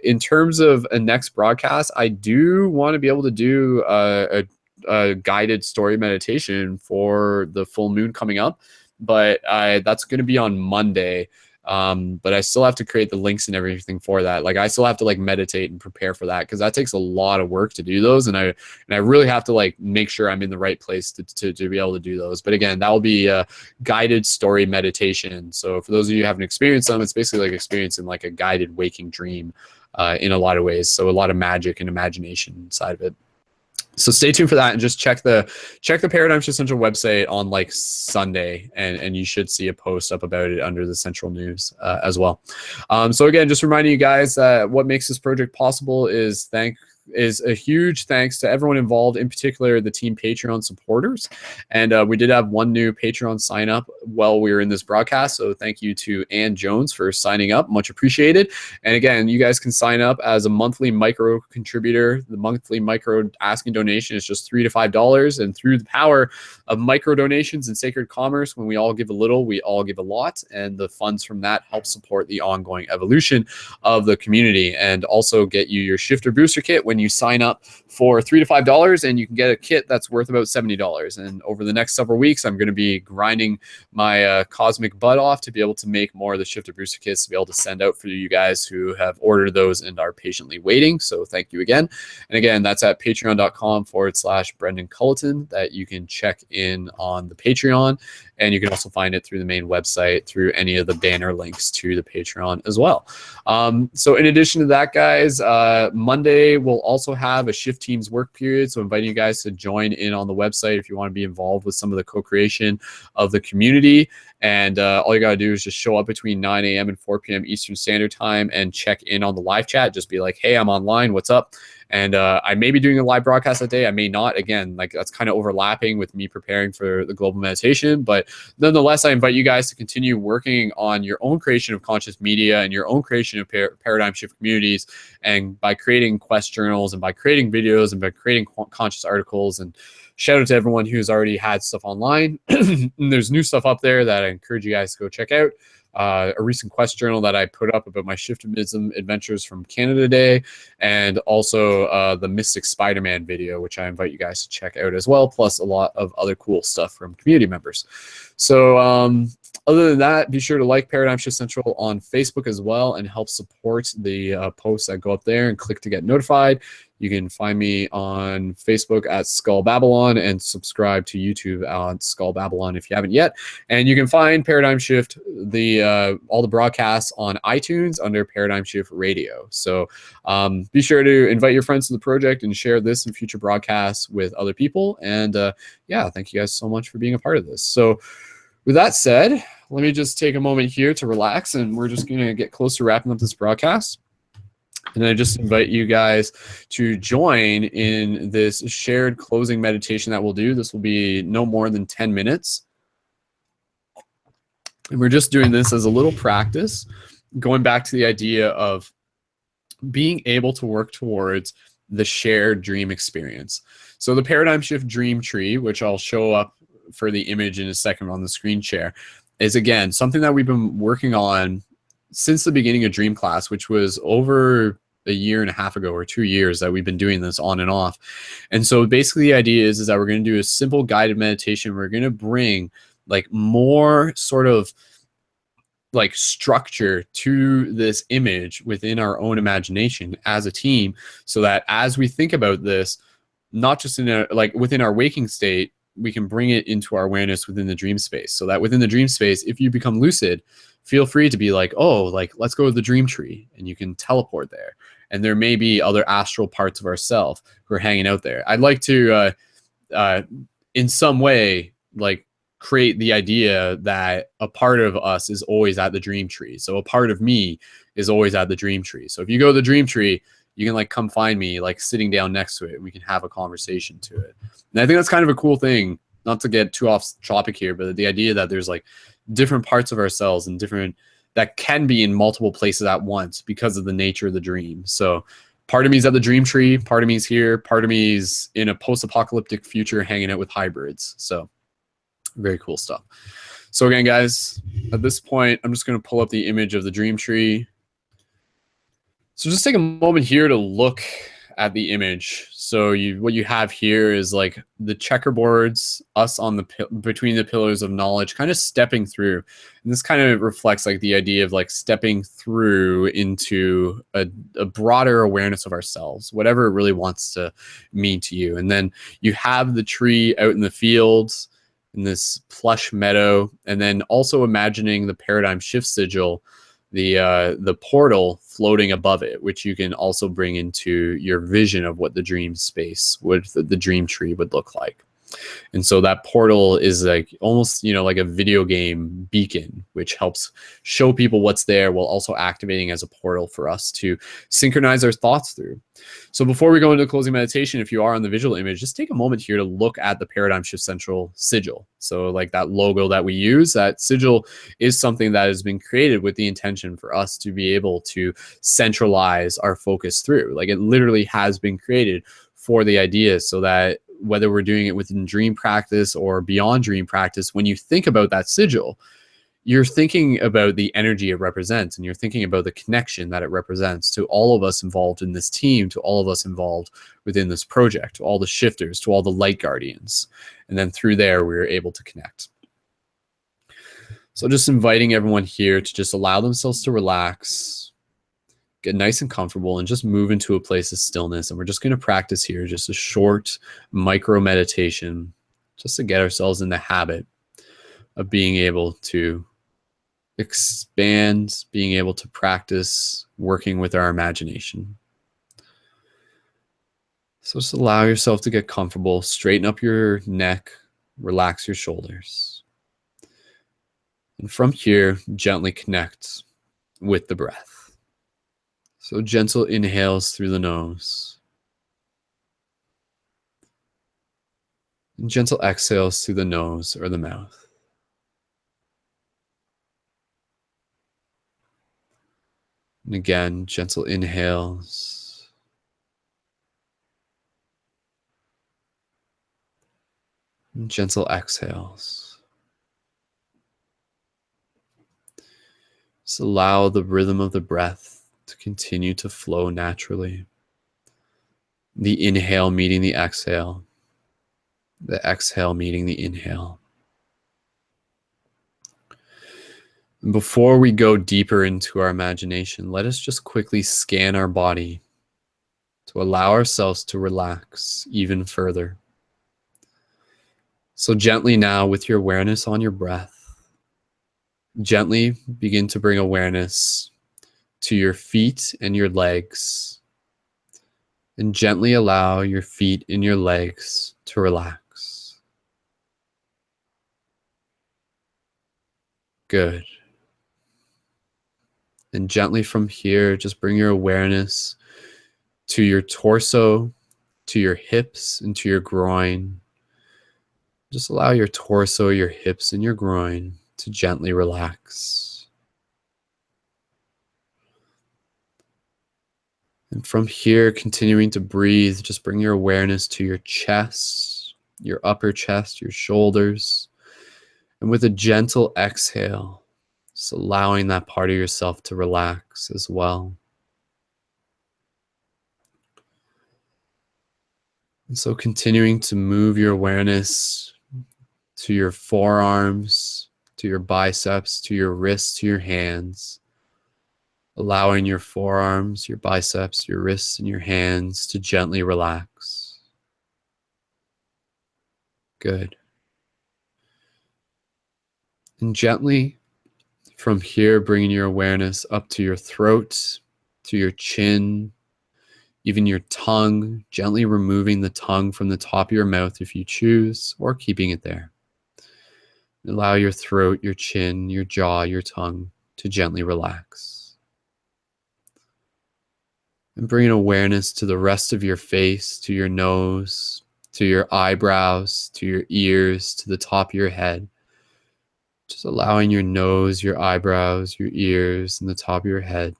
in terms of a next broadcast, I do want to be able to do a guided story meditation for the full moon coming up, but that's going to be on Monday. But I still have to create the links and everything for that. Like I still have to like meditate and prepare for that, because that takes a lot of work to do those, and I really have to like make sure I'm in the right place to be able to do those. But again, that will be a guided story meditation. So for those of you who haven't experienced them, it's basically like experiencing like a guided waking dream in a lot of ways. So a lot of magic and imagination inside of it. So stay tuned for that, and just check the Paradigm Shift Central website on like Sunday, and you should see a post up about it under the Central News as well. So again, just reminding you guys that what makes this project possible is a huge thanks to everyone involved, in particular the Team Patreon supporters. And we did have one new Patreon sign up while we were in this broadcast, so thank you to Ann Jones for signing up, much appreciated. And again, you guys can sign up as a monthly micro contributor. The monthly micro asking donation is just $3 to $5, and through the power of micro donations and sacred commerce, when we all give a little, we all give a lot, and the funds from that help support the ongoing evolution of the community, and also get you your Shifter Booster Kit when you sign up for $3 to $5, and you can get a kit that's worth about $70. And over the next several weeks, I'm going to be grinding my cosmic butt off to be able to make more of the Shifter Booster Kits to be able to send out for you guys who have ordered those and are patiently waiting. So thank you again. And again, that's at patreon.com/Brendan Culleton that you can check in on the Patreon. And you can also find it through the main website through any of the banner links to the Patreon as well. So in addition to that, guys, Monday we'll also have a Shift Teams work period. So inviting you guys to join in on the website if you want to be involved with some of the co-creation of the community. And all you got to do is just show up between 9 a.m. and 4 p.m. Eastern Standard Time and check in on the live chat. Just be like, hey, I'm online. What's up? And I may be doing a live broadcast that day. I may not. Again, like that's kind of overlapping with me preparing for the global meditation. But nonetheless, I invite you guys to continue working on your own creation of conscious media and your own creation of paradigm shift communities. And by creating quest journals and by creating videos and by creating conscious articles. And shout out to everyone who's already had stuff online. There's new stuff up there that I encourage you guys to go check out. A recent quest journal that I put up about my Shiftimism adventures from Canada Day, and also the Mystic Spider-Man video, which I invite you guys to check out as well, plus a lot of other cool stuff from community members. So Other than that, be sure to like Paradigm Shift Central on Facebook as well and help support the posts that go up there and click to get notified. You can find me on Facebook at Skull Babylon and subscribe to YouTube on Skull Babylon if you haven't yet. And you can find Paradigm Shift, all the broadcasts on iTunes under Paradigm Shift Radio. So be sure to invite your friends to the project and share this and future broadcasts with other people. And yeah, thank you guys so much for being a part of this. So with that said, let me just take a moment here to relax, and we're just going to get close to wrapping up this broadcast. And I just invite you guys to join in this shared closing meditation that we'll do. This will be no more than 10 minutes. And we're just doing this as a little practice, going back to the idea of being able to work towards the shared dream experience. So the Paradigm Shift Dream Tree, which I'll show up for the image in a second on the screen share, is again something that we've been working on since the beginning of Dream Class, which was over a year and a half ago or 2 years that we've been doing this on and off. And so basically the idea is that we're going to do a simple guided meditation. We're going to bring like more sort of like structure to this image within our own imagination as a team, so that as we think about this, not just in a, like within our waking state, we can bring it into our awareness within the dream space, so that within the dream space, if you become lucid, feel free to be like, oh, like let's go to the dream tree, and you can teleport there. And there may be other astral parts of ourself who are hanging out there. I'd like to, in some way, like create the idea that a part of us is always at the dream tree. So a part of me is always at the dream tree. So if you go to the dream tree, you can like come find me, like sitting down next to it, and we can have a conversation to it. And I think that's kind of a cool thing, not to get too off topic here, but the idea that there's like different parts of ourselves and different that can be in multiple places at once because of the nature of the dream. So part of me is at the dream tree, part of me is here, part of me is in a post-apocalyptic future hanging out with hybrids. So very cool stuff. So again, guys, at this point, I'm just going to pull up the image of the dream tree. So just take a moment here to look at the image. So what you have here is like the checkerboards, us on the between the pillars of knowledge, kind of stepping through. And this kind of reflects like the idea of like stepping through into a broader awareness of ourselves, whatever it really wants to mean to you. And then you have the tree out in the fields in this plush meadow, and then also imagining the Paradigm Shift sigil, the portal floating above it, which you can also bring into your vision of what the dream space would, the dream tree would look like. And so that portal is like almost, you know, like a video game beacon, which helps show people what's there while also activating as a portal for us to synchronize our thoughts through. So before we go into closing meditation, if you are on the visual image, just take a moment here to look at the Paradigm Shift Central sigil. So like that logo that we use, that sigil is something that has been created with the intention for us to be able to centralize our focus through. Like it literally has been created for the idea, so that whether we're doing it within dream practice or beyond dream practice, when you think about that sigil, you're thinking about the energy it represents, and you're thinking about the connection that it represents to all of us involved in this team, to all of us involved within this project, to all the shifters, to all the light guardians. And then through there, we're able to connect. So just inviting everyone here to just allow themselves to relax, get nice and comfortable, and just move into a place of stillness. And we're just going to practice here just a short micro meditation, just to get ourselves in the habit of being able to expand, being able to practice working with our imagination. So just allow yourself to get comfortable, straighten up your neck, relax your shoulders. And from here, gently connect with the breath. So gentle inhales through the nose, and gentle exhales through the nose or the mouth. And again, gentle inhales, and gentle exhales. Just allow the rhythm of the breath to continue to flow naturally. The inhale meeting the exhale meeting the inhale. And before we go deeper into our imagination, let us just quickly scan our body to allow ourselves to relax even further. So gently now, with your awareness on your breath, gently begin to bring awareness to your feet and your legs, and gently allow your feet and your legs to relax. Good. And gently from here, just bring your awareness to your torso, to your hips, and to your groin. Just allow your torso, your hips, and your groin to gently relax. And from here, continuing to breathe, just bring your awareness to your chest, your upper chest, your shoulders. And with a gentle exhale, just allowing that part of yourself to relax as well. And so continuing to move your awareness to your forearms, to your biceps, to your wrists, to your hands, allowing your forearms, your biceps, your wrists, and your hands to gently relax. Good. And gently from here, bringing your awareness up to your throat, to your chin, even your tongue, gently removing the tongue from the top of your mouth if you choose, or keeping it there. Allow your throat, your chin, your jaw, your tongue to gently relax. And bring awareness to the rest of your face, to your nose, to your eyebrows, to your ears, to the top of your head. Just allowing your nose, your eyebrows, your ears, and the top of your head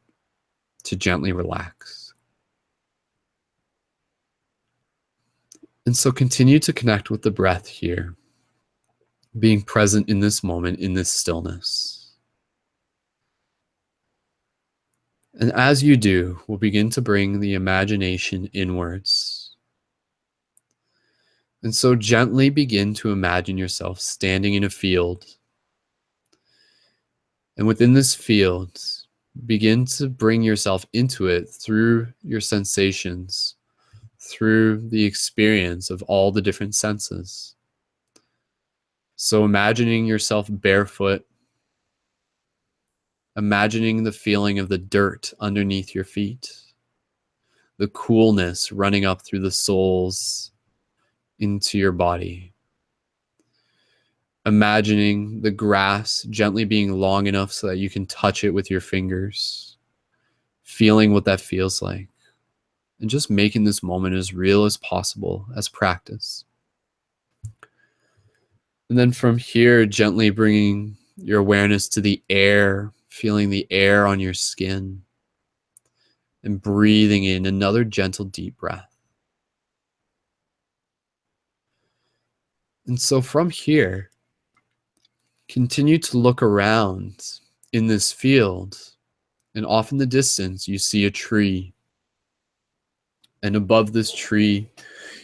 to gently relax. And so continue to connect with the breath here, being present in this moment, in this stillness. And as you do, we'll begin to bring the imagination inwards. And so gently begin to imagine yourself standing in a field. And within this field, begin to bring yourself into it through your sensations, through the experience of all the different senses. So imagining yourself barefoot, imagining the feeling of the dirt underneath your feet, the coolness running up through the soles into your body. Imagining the grass gently being long enough so that you can touch it with your fingers, feeling what that feels like, and just making this moment as real as possible as practice. And then from here, gently bringing your awareness to the air, feeling the air on your skin, and breathing in another gentle, deep breath. And so from here, continue to look around in this field, and off in the distance, you see a tree. And above this tree,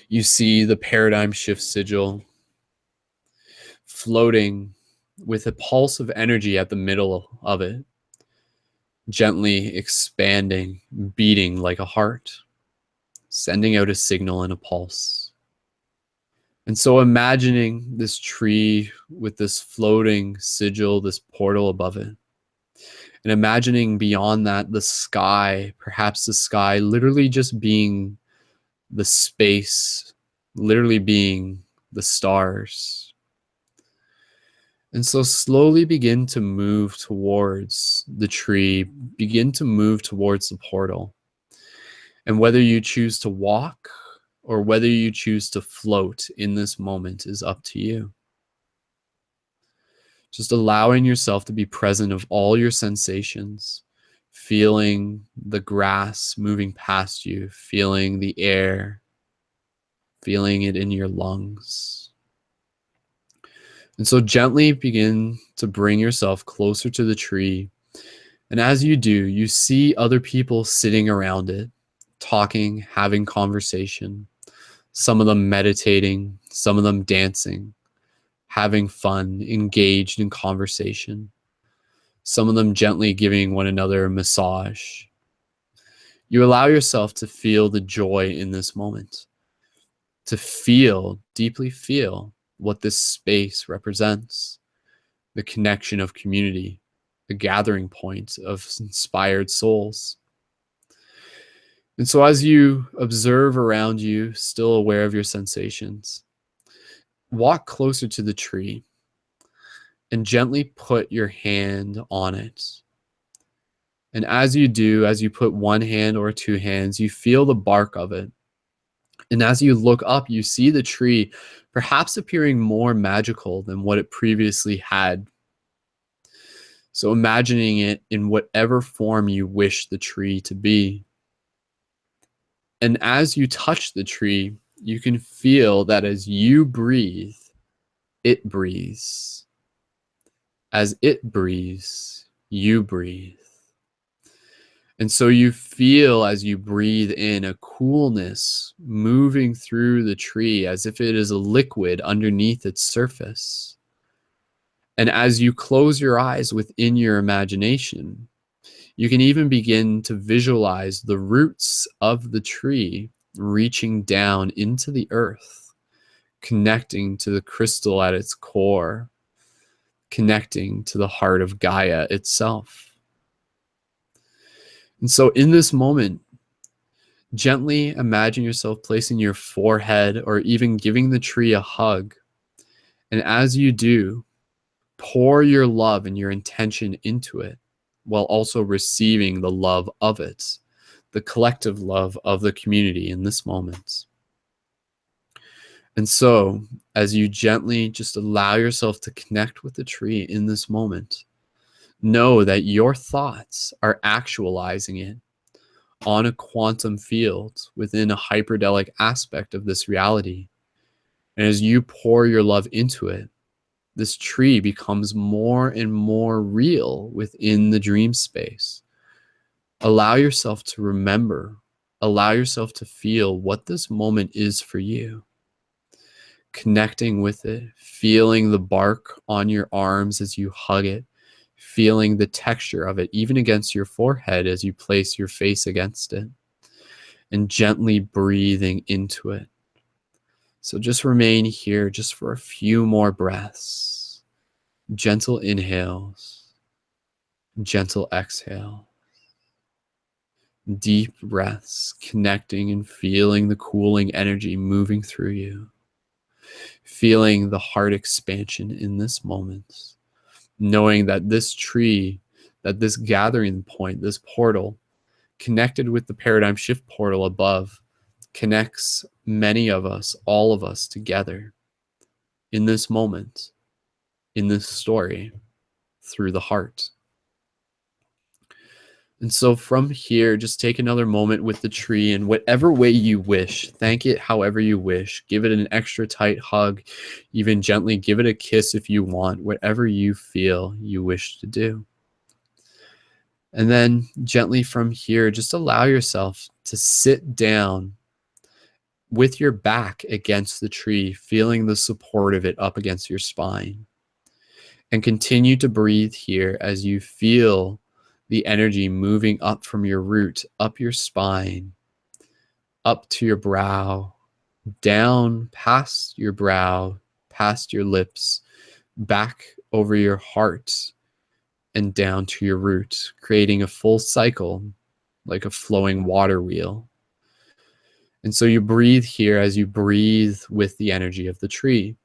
you see the paradigm shift sigil floating with a pulse of energy at the middle of it, gently expanding, beating like a heart, sending out a signal and a pulse. And so imagining this tree with this floating sigil, this portal above it, and imagining beyond that the sky, perhaps the sky literally just being the space, literally being the stars. And so slowly begin to move towards the tree, begin to move towards the portal. And whether you choose to walk or whether you choose to float in this moment is up to you. Just allowing yourself to be present of all your sensations, feeling the grass moving past you, feeling the air, feeling it in your lungs. And so gently begin to bring yourself closer to the tree. And as you do, you see other people sitting around it, talking, having conversation. Some of them meditating, some of them dancing, having fun, engaged in conversation. some of them gently giving one another a massage. You allow yourself to feel the joy in this moment, to feel, deeply feel what this space represents, the connection of community, the gathering point of inspired souls. And so as you observe around you, still aware of your sensations, walk closer to the tree and gently put your hand on it. And as you do, as you put one hand or two hands, you feel the bark of it. And as you look up, you see the tree perhaps appearing more magical than what it previously had. So imagining it in whatever form you wish the tree to be. And as you touch the tree, you can feel that as you breathe, it breathes. As it breathes, you breathe. And so you feel as you breathe in a coolness moving through the tree as if it is a liquid underneath its surface. And as you close your eyes within your imagination, you can even begin to visualize the roots of the tree reaching down into the earth, connecting to the crystal at its core, connecting to the heart of Gaia itself. And so in this moment, gently imagine yourself placing your forehead or even giving the tree a hug. And as you do, pour your love and your intention into it while also receiving the love of it, the collective love of the community in this moment. And so as you gently just allow yourself to connect with the tree in this moment, know that your thoughts are actualizing it on a quantum field within a hyperdelic aspect of this reality. And as you pour your love into it, this tree becomes more and more real within the dream space. Allow yourself to remember, allow yourself to feel what this moment is for you. Connecting with it, feeling the bark on your arms as you hug it, feeling the texture of it, even against your forehead as you place your face against it, and gently breathing into it. So just remain here just for a few more breaths. Gentle inhales, gentle exhale. Deep breaths, connecting and feeling the cooling energy moving through you. Feeling the heart expansion in this moment. Knowing that this tree, that this gathering point, this portal, connected with the paradigm shift portal above, connects many of us, all of us together in this moment, in this story, through the heart. And so from here, just take another moment with the tree in whatever way you wish. Thank it however you wish. Give it an extra tight hug. Even gently give it a kiss if you want. Whatever you feel you wish to do. And then gently from here, just allow yourself to sit down with your back against the tree, feeling the support of it up against your spine. And continue to breathe here as you feel the energy moving up from your root, up your spine, up to your brow, down past your brow, past your lips, back over your heart, and down to your root, creating a full cycle like a flowing water wheel. And so you breathe here as you breathe with the energy of the tree.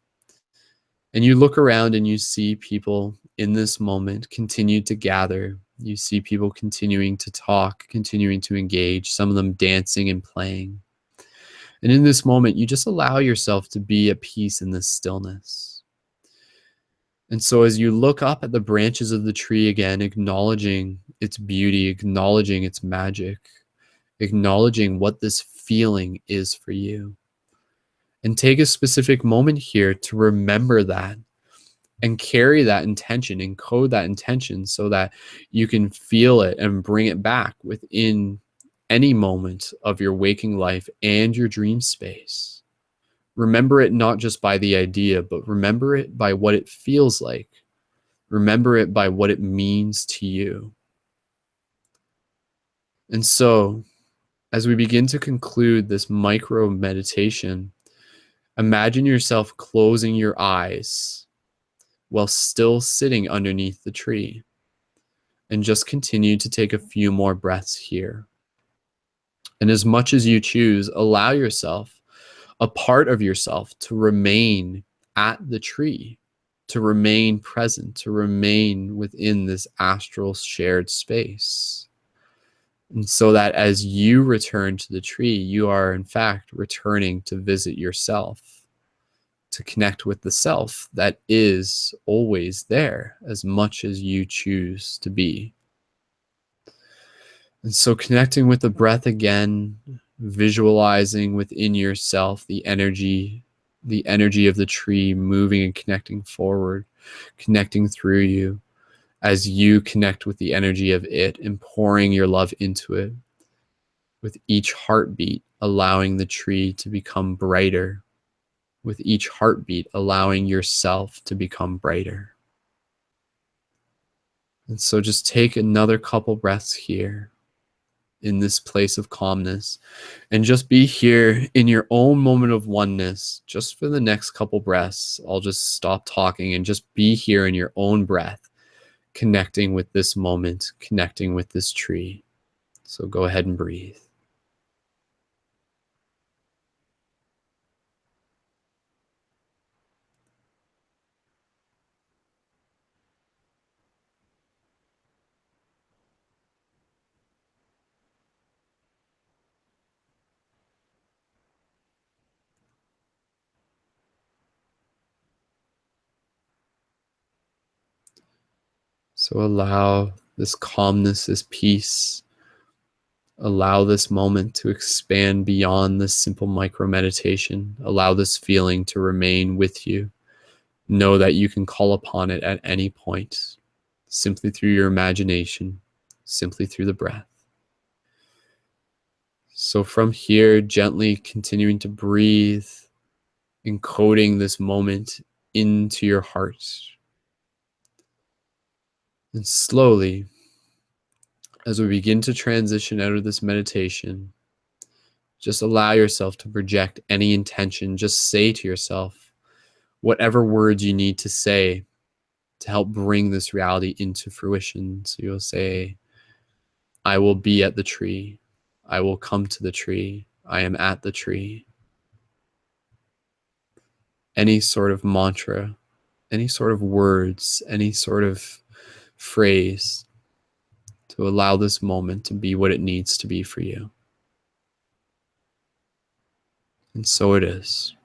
And you look around and you see people in this moment continue to gather. You see people continuing to talk, continuing to engage, some of them dancing and playing. And in this moment, you just allow yourself to be at peace in this stillness. And so as you look up at the branches of the tree again, acknowledging its beauty, acknowledging its magic, acknowledging what this feeling is for you. And take a specific moment here to remember that and carry that intention, encode that intention so that you can feel it and bring it back within any moment of your waking life and your dream space. Remember it not just by the idea, but remember it by what it feels like Remember it by what it means to you. And so, as we begin to conclude this micro meditation, imagine yourself closing your eyes while still sitting underneath the tree. And just continue to take a few more breaths here. And as much as you choose, allow yourself, a part of yourself, to remain at the tree, to remain present, to remain within this astral shared space. And so that as you return to the tree, you are in fact returning to visit yourself, to connect with the self that is always there as much as you choose to be. And so connecting with the breath again, visualizing within yourself the energy of the tree moving and connecting forward, connecting through you as you connect with the energy of it and pouring your love into it. With each heartbeat, allowing the tree to become brighter. With each heartbeat, allowing yourself to become brighter. And so just take another couple breaths here in this place of calmness, and just be here in your own moment of oneness. Just for the next couple breaths, I'll just stop talking and just be here in your own breath, connecting with this moment, connecting with this tree. So go ahead and breathe. So allow this calmness, this peace, allow this moment to expand beyond this simple micro meditation. Allow this feeling to remain with you. Know that you can call upon it at any point, simply through your imagination, simply through the breath. So from here, gently continuing to breathe, encoding this moment into your heart. And slowly, as we begin to transition out of this meditation, just allow yourself to project any intention. Just say to yourself whatever words you need to say to help bring this reality into fruition. So you'll say, I will be at the tree. I will come to the tree. I am at the tree. Any sort of mantra, any sort of words, any sort of phrase to allow this moment to be what it needs to be for you. And so it is.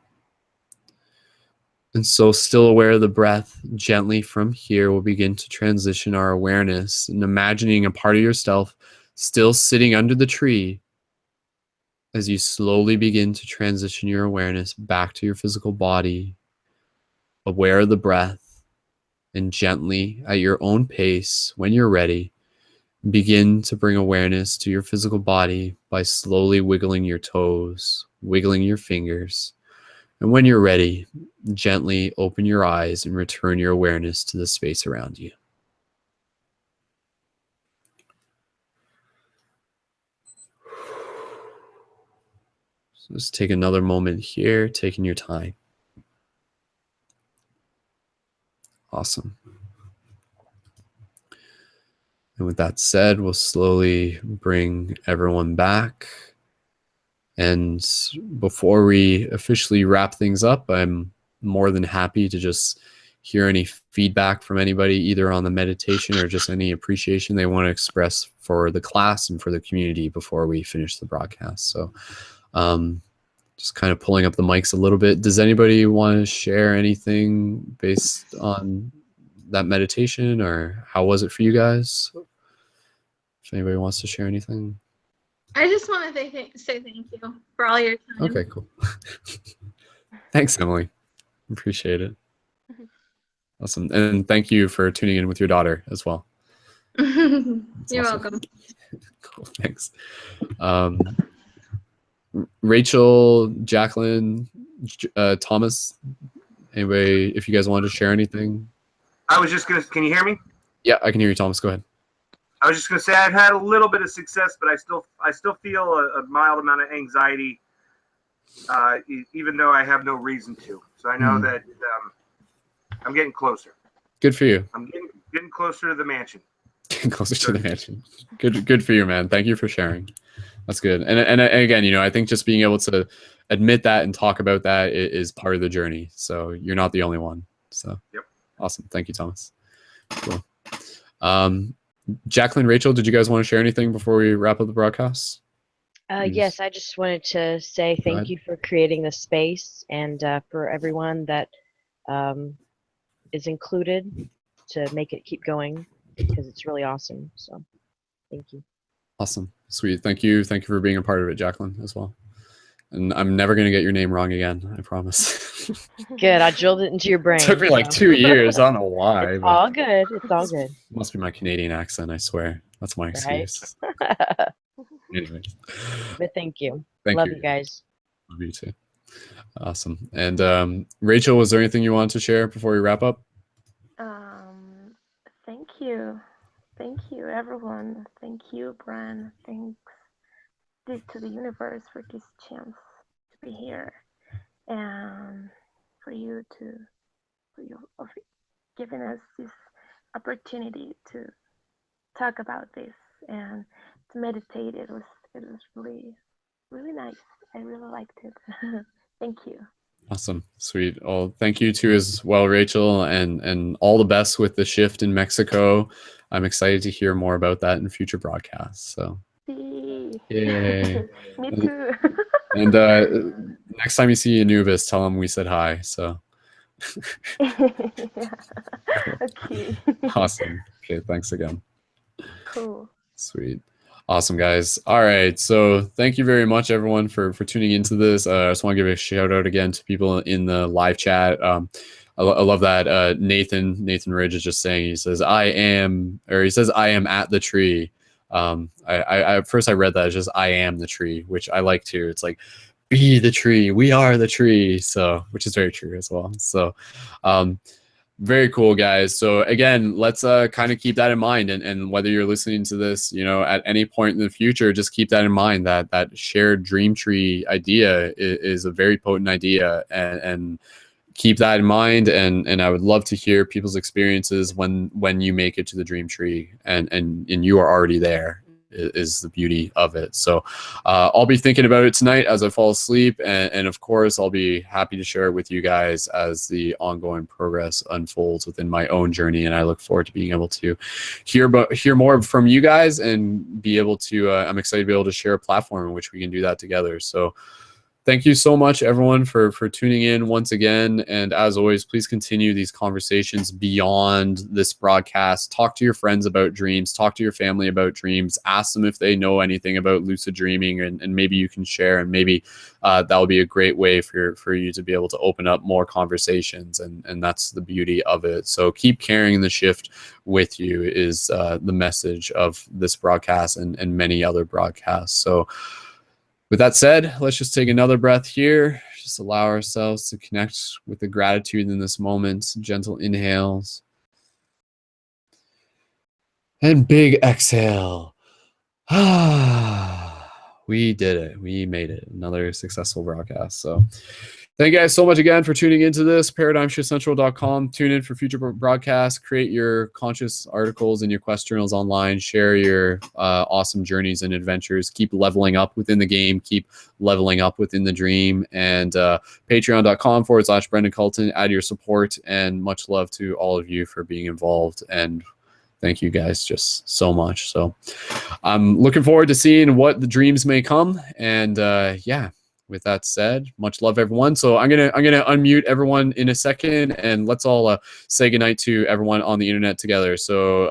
And so, still aware of the breath, gently from here we'll begin to transition our awareness and imagining a part of yourself still sitting under the tree as you slowly begin to transition your awareness back to your physical body, aware of the breath, and gently, at your own pace, when you're ready, begin to bring awareness to your physical body by slowly wiggling your toes, wiggling your fingers. And when you're ready, gently open your eyes and return your awareness to the space around you. So just take another moment here, taking your time. Awesome. And with that said, we'll slowly bring everyone back. And before we officially wrap things up, I'm more than happy to just hear any feedback from anybody, either on the meditation or just any appreciation they want to express for the class and for the community before we finish the broadcast. So just kind of pulling up the mics a little bit. Does anybody want to share anything based on that meditation, or how was it for you guys? If anybody wants to share anything. I just want to say thank you for all your time. Okay, cool. Thanks, Emily. Appreciate it. Awesome. And thank you for tuning in with your daughter as well. You're awesome. welcome. Cool, thanks. Rachel, Jacqueline, Thomas, anybody, if you guys wanted to share anything? I was just gonna. Can you hear me? Yeah, I can hear you, Thomas. Go ahead. I was just gonna say I've had a little bit of success, but I still feel a mild amount of anxiety, even though I have no reason to. So I know that I'm getting closer. Good for you. I'm getting closer to the mansion. Getting closer to the mansion. Good for you, man. Thank you for sharing. That's good. And again, you know, I think just being able to admit that and talk about that is part of the journey. So you're not the only one. So yep. Awesome. Thank you, Thomas. Cool. Jacqueline, Rachel, did you guys want to share anything before we wrap up the broadcast? Yes, I just wanted to say thank you for creating this space and for everyone that is included to make it keep going, because it's really awesome. So thank you. Awesome. Sweet. Thank you. Thank you for being a part of it, Jacqueline, as well. And I'm never going to get your name wrong again. I promise. Good. I drilled it into your brain. It took me like 2 years. I don't know why. It's all good. It's all good. It must be my Canadian accent, I swear. That's my excuse. Right? Anyways. But thank you. Thank Love you. you guys. Love you too. Awesome. And Rachel, was there anything you wanted to share before we wrap up? Thank you. Thank you, everyone. Thank you, Brian. Thanks to the universe for this chance to be here, and for you giving us this opportunity to talk about this and to meditate. It was really, really nice. I really liked it. Thank you. Awesome. Sweet. Well, thank you too as well, Rachel, and all the best with the shift in Mexico. I'm excited to hear more about that in future broadcasts. So yay. Me too. And next time you see Anubis, tell him we said hi. So Yeah. Okay. Awesome. Okay, thanks again. Cool. Sweet. Awesome, guys. All right. So thank you very much, everyone, for tuning into this. I just want to give a shout out again to people in the live chat. I love that Nathan Ridge is just saying, he says, I am at the tree. I first I read that as just I am the tree, which I like too. It's like, be the tree, we are the tree. So, which is very true as well. So, very cool, guys. So again, let's kind of keep that in mind, and whether you're listening to this, you know, at any point in the future, just keep that in mind, that shared dream tree idea is a very potent idea, and keep that in mind. And I would love to hear people's experiences when you make it to the dream tree, and you are already there, is the beauty of it. So I'll be thinking about it tonight as I fall asleep, and of course I'll be happy to share it with you guys as the ongoing progress unfolds within my own journey. And I look forward to being able to hear more from you guys, and be able to I'm excited to be able to share a platform in which we can do that together. So thank you so much, everyone, for tuning in once again. And as always, please continue these conversations beyond this broadcast. Talk to your friends about dreams. Talk to your family about dreams. Ask them if they know anything about lucid dreaming, and maybe you can share. And maybe that will be a great way for you to be able to open up more conversations. And that's the beauty of it. So keep carrying the shift with you is the message of this broadcast and many other broadcasts. So with that said, let's just take another breath here. Just allow ourselves to connect with the gratitude in this moment. Gentle inhales. And big exhale. We did it. We made it. Another successful broadcast. So thank you guys so much again for tuning into this. ParadigmShiftCentral.com. Tune in for future broadcasts. Create your conscious articles and your quest journals online. Share your awesome journeys and adventures. Keep leveling up within the game. Keep leveling up within the dream. And Patreon.com/Brendan Culton. Add your support, and much love to all of you for being involved. And thank you guys just so much. So I'm looking forward to seeing what the dreams may come. And yeah. With that said, much love, everyone. So I'm gonna unmute everyone in a second, and let's all say goodnight to everyone on the internet together. So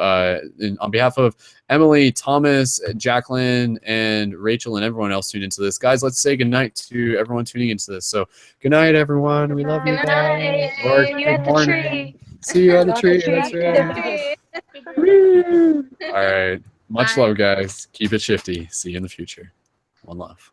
on behalf of Emily, Thomas, Jacqueline, and Rachel, and everyone else tuned into this, guys, let's say goodnight to everyone tuning into this. So good night, everyone. We love you guys. Or See you good at the morning. tree. See you at the tree. See you That's at right. the tree. All right. Much Bye. love, guys. Keep it shifty. See you in the future. One love.